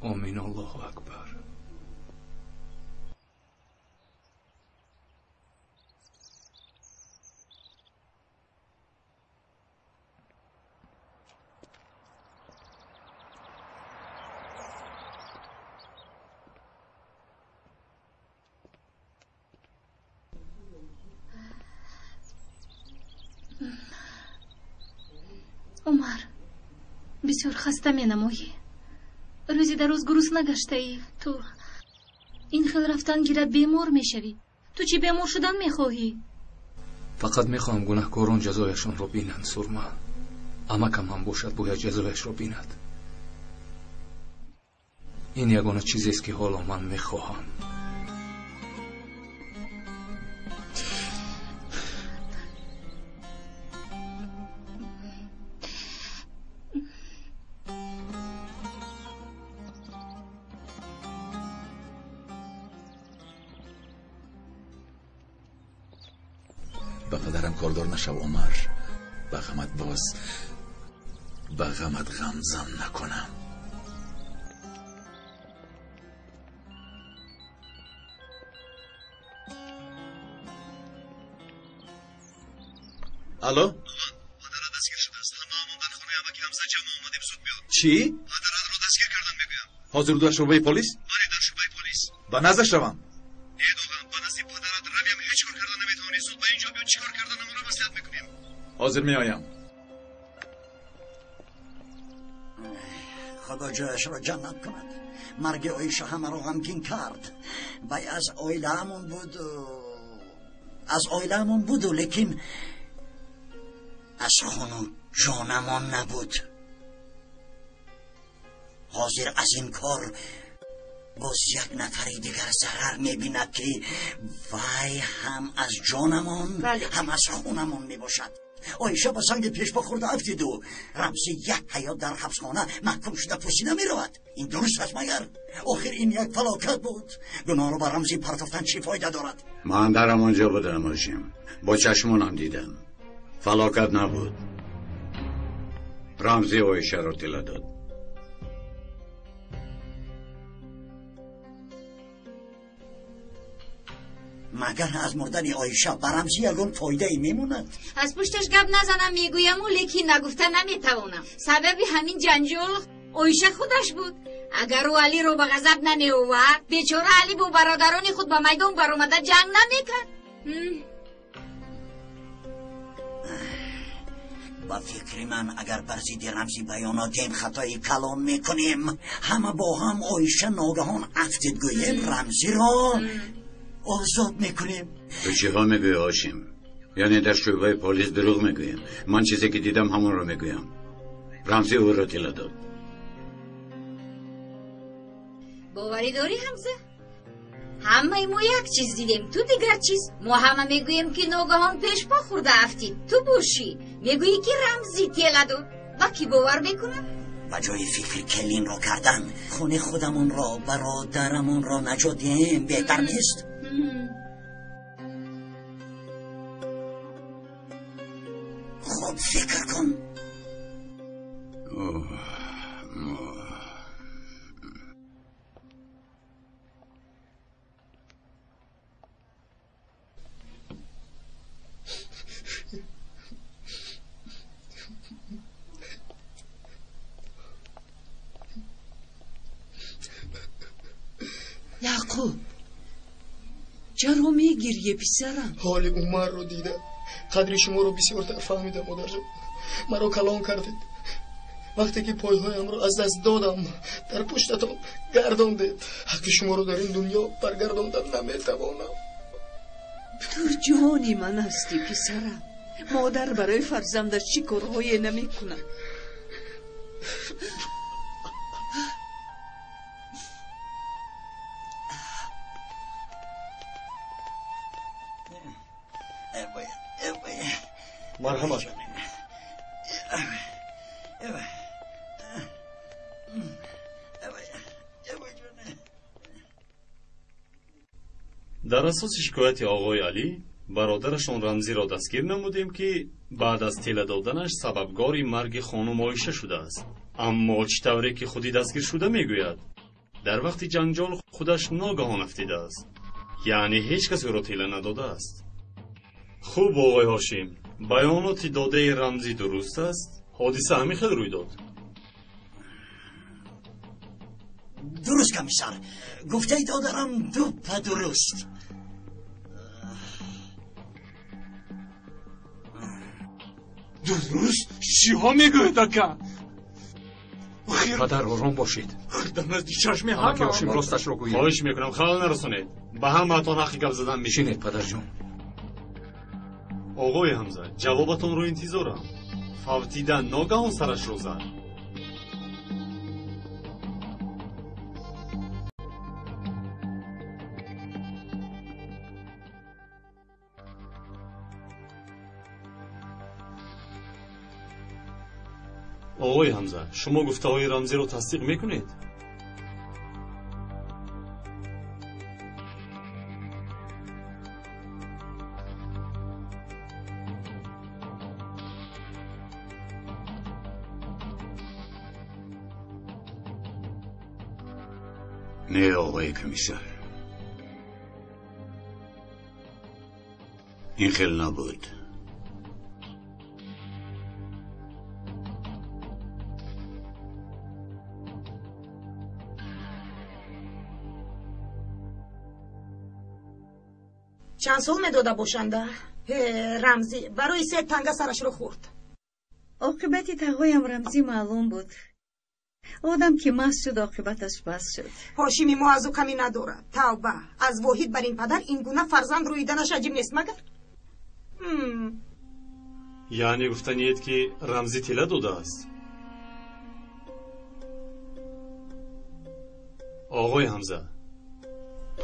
آمین. الله اکبر. عمر، بسیار خسته می نمایی. روزی در روز گروسنه گشته ای. تو این خیل رفتن گیرد بیمار می شوی. تو چی بیمار شدن می خواهی؟ فقط می خواهم گناهکاران جزایشان را بینند. سرما عمکم هم باشد باید جزایش را بیند. این یگانه چیزی است که حالا من می خواهم. به پدرم کاردار نشو عمر. به غمت غمزن نکنم. الو؟ پدرت دستگیر شده است. همه آماندن خونه عمک حمزه جمع آمده بزود بیاد. چی؟ پدرت را دستگیر کردن میگویم. حاضر در شعبه پلیس؟ بله، در شعبه پلیس. به نزدش روم. نیدوغم به نزد پدرت رویم. هیچ کار کردن نمیتوانی. زود به اینجا بیا. چیکار کردن ما را مصلحت میکنیم. حاضر میآیم. خدا جایش را جنت کند. مرگ عایشه همه را غمگین کرد. وی از عائله‌مون بود و لیکن از خون جانمان نبود. حاضر از این کار باز یک نفر دیگر ضرر میبیند که وی هم از جانمان هم از خونمان میباشد. آیشه به سنگ پیش پا خورده افتید و رمزی یک حیات در حبسخانه محکوم شده پوستی نمیرود. این درست است مگر؟ آخر این یک فلاکت بود. گناه رو به رمزی پرتافتن چی فایده دارد؟ من در همانجا بودم هاشم، با چشمانم دیدم. فلاکت نبود. رمزی آیشه رو طلا داد. مگر از مردن آیشه به رمزی یگان فایده ای میموند؟ از پشتش گپ نزنم میگویم و لیکن نگفته نمیتوانم. سبب همین جنجال آیشه خودش بود. اگر او علی رو به غضب نمی آورد بیچاره علی با برادران خود به میدان برآمده جنگ نمیکرد. با فکر من اگر بر ضد رمزی بیاناتیم خطایی کلان میکنیم، همه با هم آیشه ناگهان افتید گوییم رمزی را آزاد میکنیم. تو چی ها میگوی هاشم؟ یعنی در شعبه پلیس دروغ میگویم؟ من چیزی که دیدم همون رو میگویم. رمزی او رو طلا داد. باوری داری حمزه؟ همه ما یک چیز دیدیم، تو دیگر چیز. ما همه میگوییم که ناگهان پیش پا خورده افتید، تو باشی میگویی که رمزی طلا داد. و کی باور میکنه؟ با جای فکر کلین رو کردن خونه خودمون را برادرمون را نجات دهیم بهتر نیست؟ خود فکر کن. یعقوب چرا میگیری پسرم؟ حال عمر رو دیدم. قدر شما رو بسیارتر فهمیدم مادر جان. مرا کلان کردید. وقتی که پایهایم رو از دست دادم در پشتتان گرداندید. حق شما رو در این دنیا برگرداندن نمیتوانم. تو جانی من هستی پسرم. مادر برای فرزندش چی کارهایی نمیکنه. مرحمت. در اساس شکایت آقای علی برادرشان رمزی را دستگیر نمودیم که بعد از طلا دادنش سببگار مرگ خانم آیشه شده است. اما چطوری که خودی دستگیر شده میگوید در وقت جنجال خودش ناگهان افتیده است. یعنی هیچ کس او را طلا نداده است. خوب آقای هاشم، بیانات داده رمزی درست است؟ حادثه همین خیلی روی داد. درست کمیسر، گفته دادرم دو پا درست. درست؟ چی ها میگوید اکا؟ پدر آرام باشید. خردم از چشم همه که همه هاشم راستش رو گویید. خواهش میکنم خلل نرسونید. به همه تان حقی گپ زدن میشینید. پدر جون. آقای حمزه جوابتون رو انتظارم. فوتیدن ناگهان سرش رو زد. آقای حمزه شما گفته های رمزی رو تصدیق میکنید؟ نه آقای کمیسر، این خیلی نبود. چند سال میداده باشنده رمزی برای 3 تنگه سرش رو خورد. عاقبت تقایم رمزی معلوم بود. آدم که مست شد عاقبتش بس شد. هاشمی ما از او کمی ندارد. توبه، از واحد بر این پدر این گونه فرزند رویدنش عجیب نیست مگر؟ یعنی گفتنید که رمزی طلا داده است؟ آقای حمزه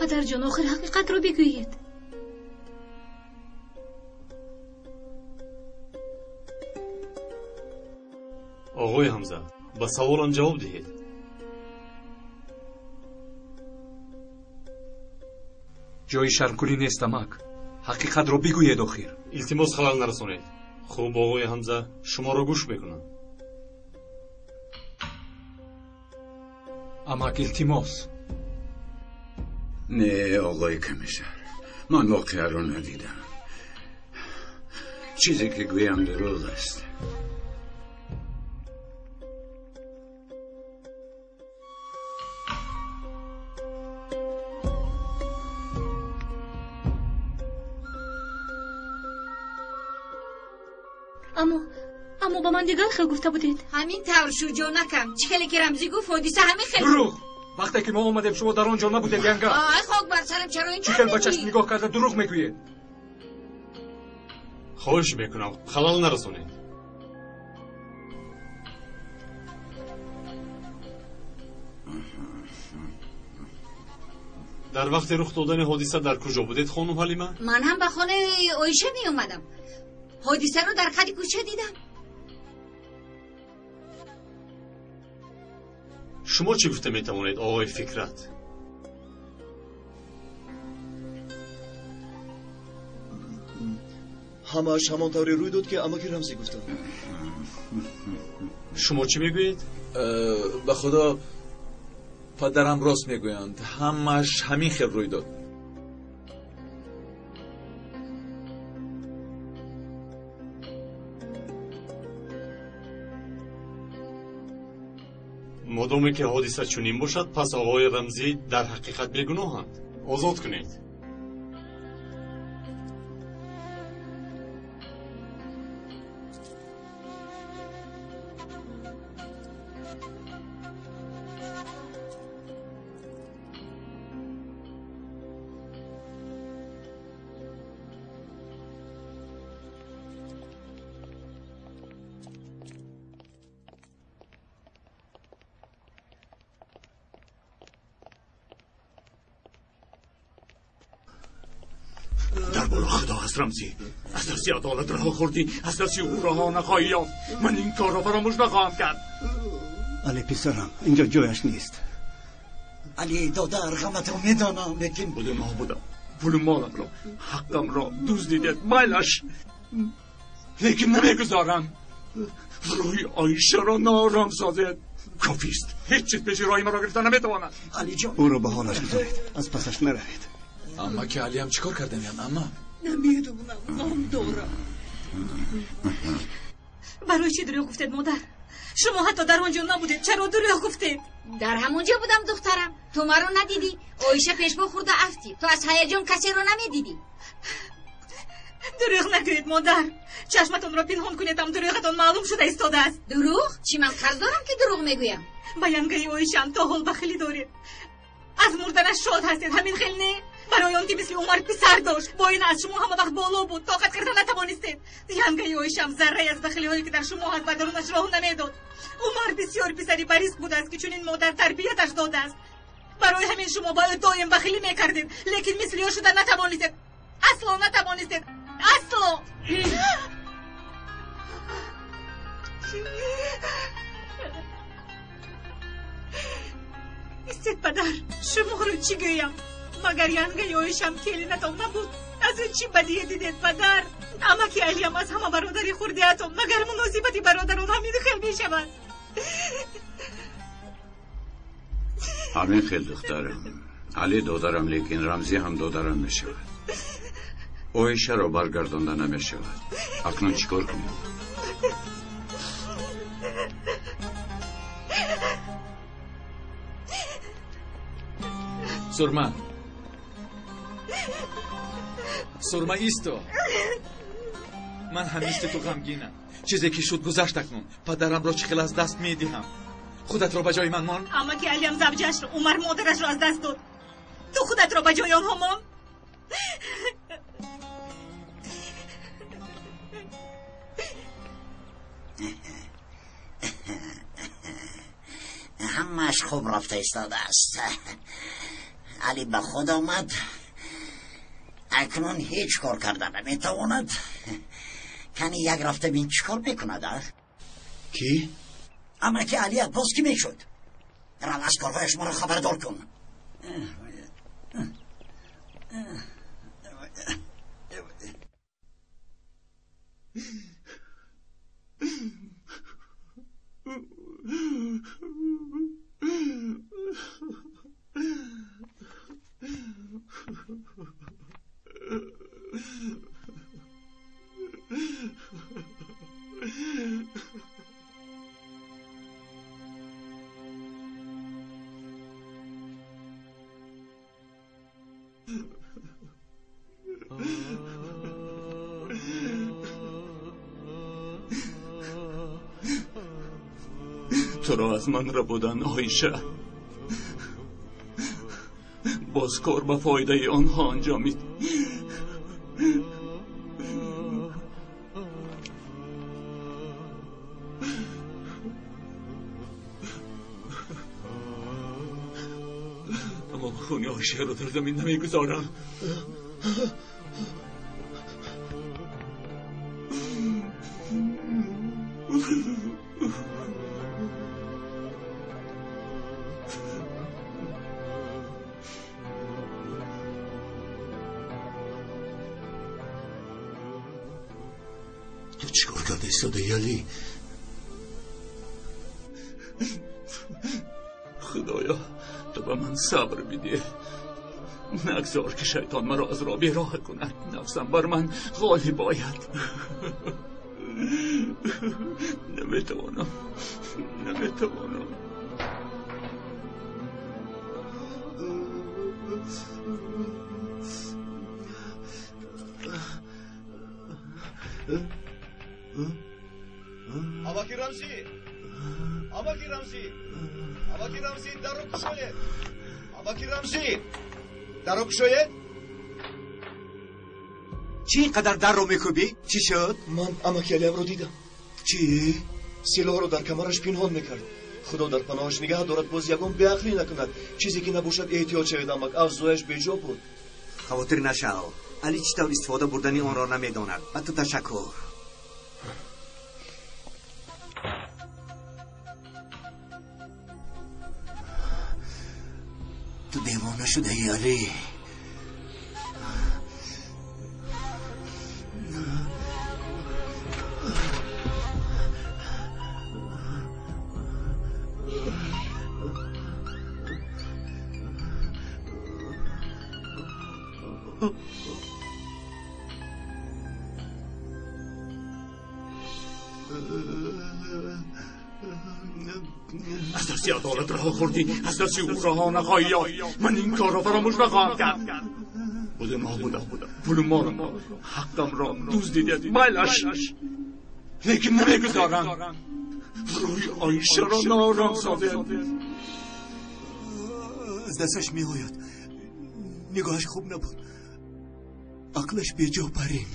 پدر جان آخر حقیقت رو بگویید. آقای حمزه با سوالم جواب دهید. جای شرمکنی نیست امک. حقیقت رو بگوید آخر. التماس خلل نرسونید. خوب آقای حمزه شما رو گوش میکنم. امک التماس. نه آقای کمیسر، من واقعا رو ندیدم. چیزی که گویم دروغ است. اما با من دیگر خیلی گفته بودید. همین طور شجاع نکم. چه خیلی که رمزی گفت حادثه همین خیلی دروغ. وقتی که ما آمدیم شما در آنجا نبودید ینگا. آی خاک بر سرم چرا این چه خیلی بچه‌ش نگاه کرده دروغ میگوید. خواهش میکنم خلل نرسونید. در وقت رخ دادن حادثه در کجا بودید خانم حلیمه؟ من هم به خانه عایشه می اومدم. حادثه رو در خط کوچه دیدم. شما چی گفته میتوانید آقای فکرت؟ همش همانطوری روی داد که اماکی رمزی گفتم. شما چی میگویید؟ به خدا پدرم راست میگویند. همش همین خیل روی داد. مادامی که حادثه چنین باشد پس آقای رمزی در حقیقت بیگناهند. آزاد کنید. در بالا خدا از رمزی از دستی عدالت رها خوردی، از دستی او رها نخواهی یافت. من این کار را فراموش نخواهم کرد. علی پسرم اینجا جایش نیست. علی دادر غمت رو میدانم لیکن بوده ما بودم پول مالم را حقم را دزدیدید مایلش، لیکن نمیگذارم روی آیشه را نارام سازید. کافیست. هیچ چیز پیش رای مرا گرفتن نمیتواند. علی جان او را به حالش بذارید، از پسش نروید. اما که علی هم چیکار کرده میم؟ اما نمیدونم نام دارم. برای چی دروغ گفتید مادر؟ شما حتی در آنجا نبودید، چرا دروغ گفتید؟ در همونجا بودم دخترم. تو ما رو ندیدی؟ عایشه پیش با خورده افتی. تو از هیجان کسی رو نمیدیدی. دروغ نگویید مادر. چشمتون را پنهان کنید، هم دروغتون معلوم شده ایستاده است. دروغ؟ چی من قرض دارم که دروغ میگویم؟ با ینگه عایشه هم تا حال بخیلی دارید. از مردنش شاد هستید، همین خیلی نه؟ برای آن که مثل عمر پسر داشت، با این از شما همه وقت بالا بود، طاقت کردن نتوانستید. ینگه عایشه هم ذره از بخیلی هایی که در شما هست و درونش راه نمیداد. عمر بسیار پسری بریسک بود است که چنین مادر تربیتش داده است. برای همین شما باید دایم بخیلی میکردید، لیکن مثلی ها شدن نتوانستید. اصلا نتوانستید. اصلا. استید پدر، شما رو چی گویم؟ مگر ینگه عایشم کلی نتام نبود؟ از اون چی بدیه دیدید پدر؟ اما که علی هم از همه برادری خورده اتم، مگر مناسبتی برادران همین خیل می شود؟ همین خیل دخترم. علی دادرم لیکن رمزی هم دادرم می شود. عایشه را برگردانده نمی شود. اکنون چیکار کنیم؟ سرما ایستو. من همیشه تو غمگینم. چیزی که شد گذشت اکنون. پدرم را چخیل از دست میدیم. خودت را به جای من مان. اما که علی هم زوجهش رو، عمر مادرش رو از دست داد. تو خودت را به جای آنها مان. همش خوب رفته ایستاده است. علی به خود آمد. اکنون هیچ کار کرده نمیتواند. کنی یک رفته بین چی کار میکند؟ کی؟ امکی علی باز کی میشد؟ رو از کارهایش ما رو خبردار کن. تو را از من ربودن آیشه، باز کار به فایده آنها انجامید. اما خون آیشه را در زمین نمیگذارم. تو چیکار کرده ایستاده علی؟ خدایا تو به من صبر بیدی، نگذار که شیطان مرا از راه بیراه کند. نفسم بر من غالب باید. نمیتوانم. Amaki Ramzi, darro kushoyed. Amaki Ramzi, darro kushoyed. چی قدر در رو میکوبی؟ چی شد؟ من امکی علیم رو دیدم. چی؟ سلاح رو در کمرش پنهان میکرد. خدا در پناهش نگه دارد باز یکم بیعقلی نکند. چیزی که نباشد احتیاط شوید. امک افزایش بیجا بود. خاطر نشو. علی چطور استفاده بردنی آن را نمیداند. و تو تشکر. تو دیوانه شده ای علی. از دستی عدالت رها خوردی، از دستی او رها نخواهی یافت. من این کار را فراموش نخواهم کرد. بوده نابودم، پول ما حقم را دزدیدی، مایلش، لیکن نمیگذارم روی آیشه را نارام سازد. از دستش میآید. نگاهش خوب نبود. عقلش بیجا پرین.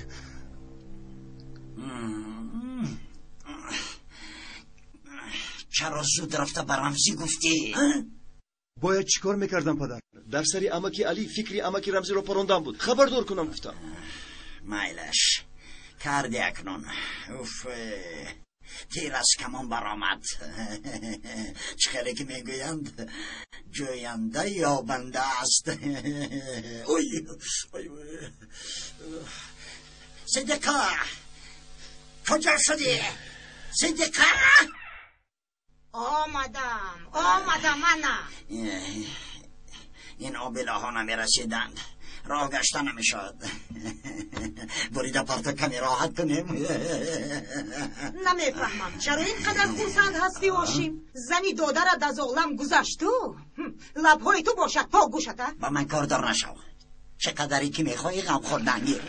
چرا زود رفته به رمزی گفتی؟ باید چیکار میکردم پدر؟ در سری امکی علی فکری امکی رمزی رو پروندم بود. خبردار کنم گفتم. مایلش کردی اکنون. اوف، تیر از کمان برآمد. چه خیلی که میگویند جوینده یا بنده است. اوی صدیقه کجا شدی؟ صدیقه آمدم منم. این آبله ها نمیرسیدند، راه گشته نمیشد. بریده پرتا کمی راحت کنیم. نمیفهمم چرا اینقدر خورسند هستی واشیم؟ زنی دادرت از عالم گذشت تو؟ لبهای تو باشد تا گوشته؟ با من کاردار نشو. چقدری که میخوایی غم خوردن گیر.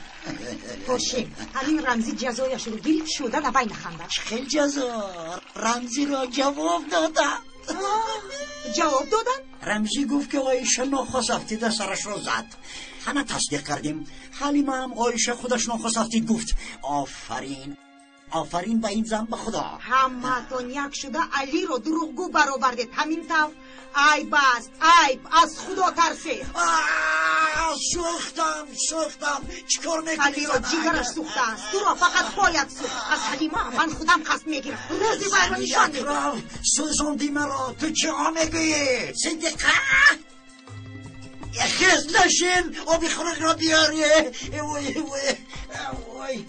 واشیم همین رمزی جزایش رو گیر شده در بین خنده. خیلی جزا. رمزی را جواب دادن. جواب دادن؟ رمزی گفت که آیشه ناخواست افتیده سرش را زد. همه تصدیق کردیم. حلیمه هم آیشه خودش ناخواست افتید گفت آفرین به این زن به خدا. همه تون یک شده علی رو دروغگو برآوردید. همین طور عیب است عیب از خدا ترسه سوختم چیکار میکنی؟ علی را جیگرش سوخته است تو را فقط باید سوخت از حلیما من خودم قصد میگیرم روزی باید نشان میدم سوزاندی مرا تو چه میگویی؟ صدقه خیز نشین آبی خورک را بیاری وای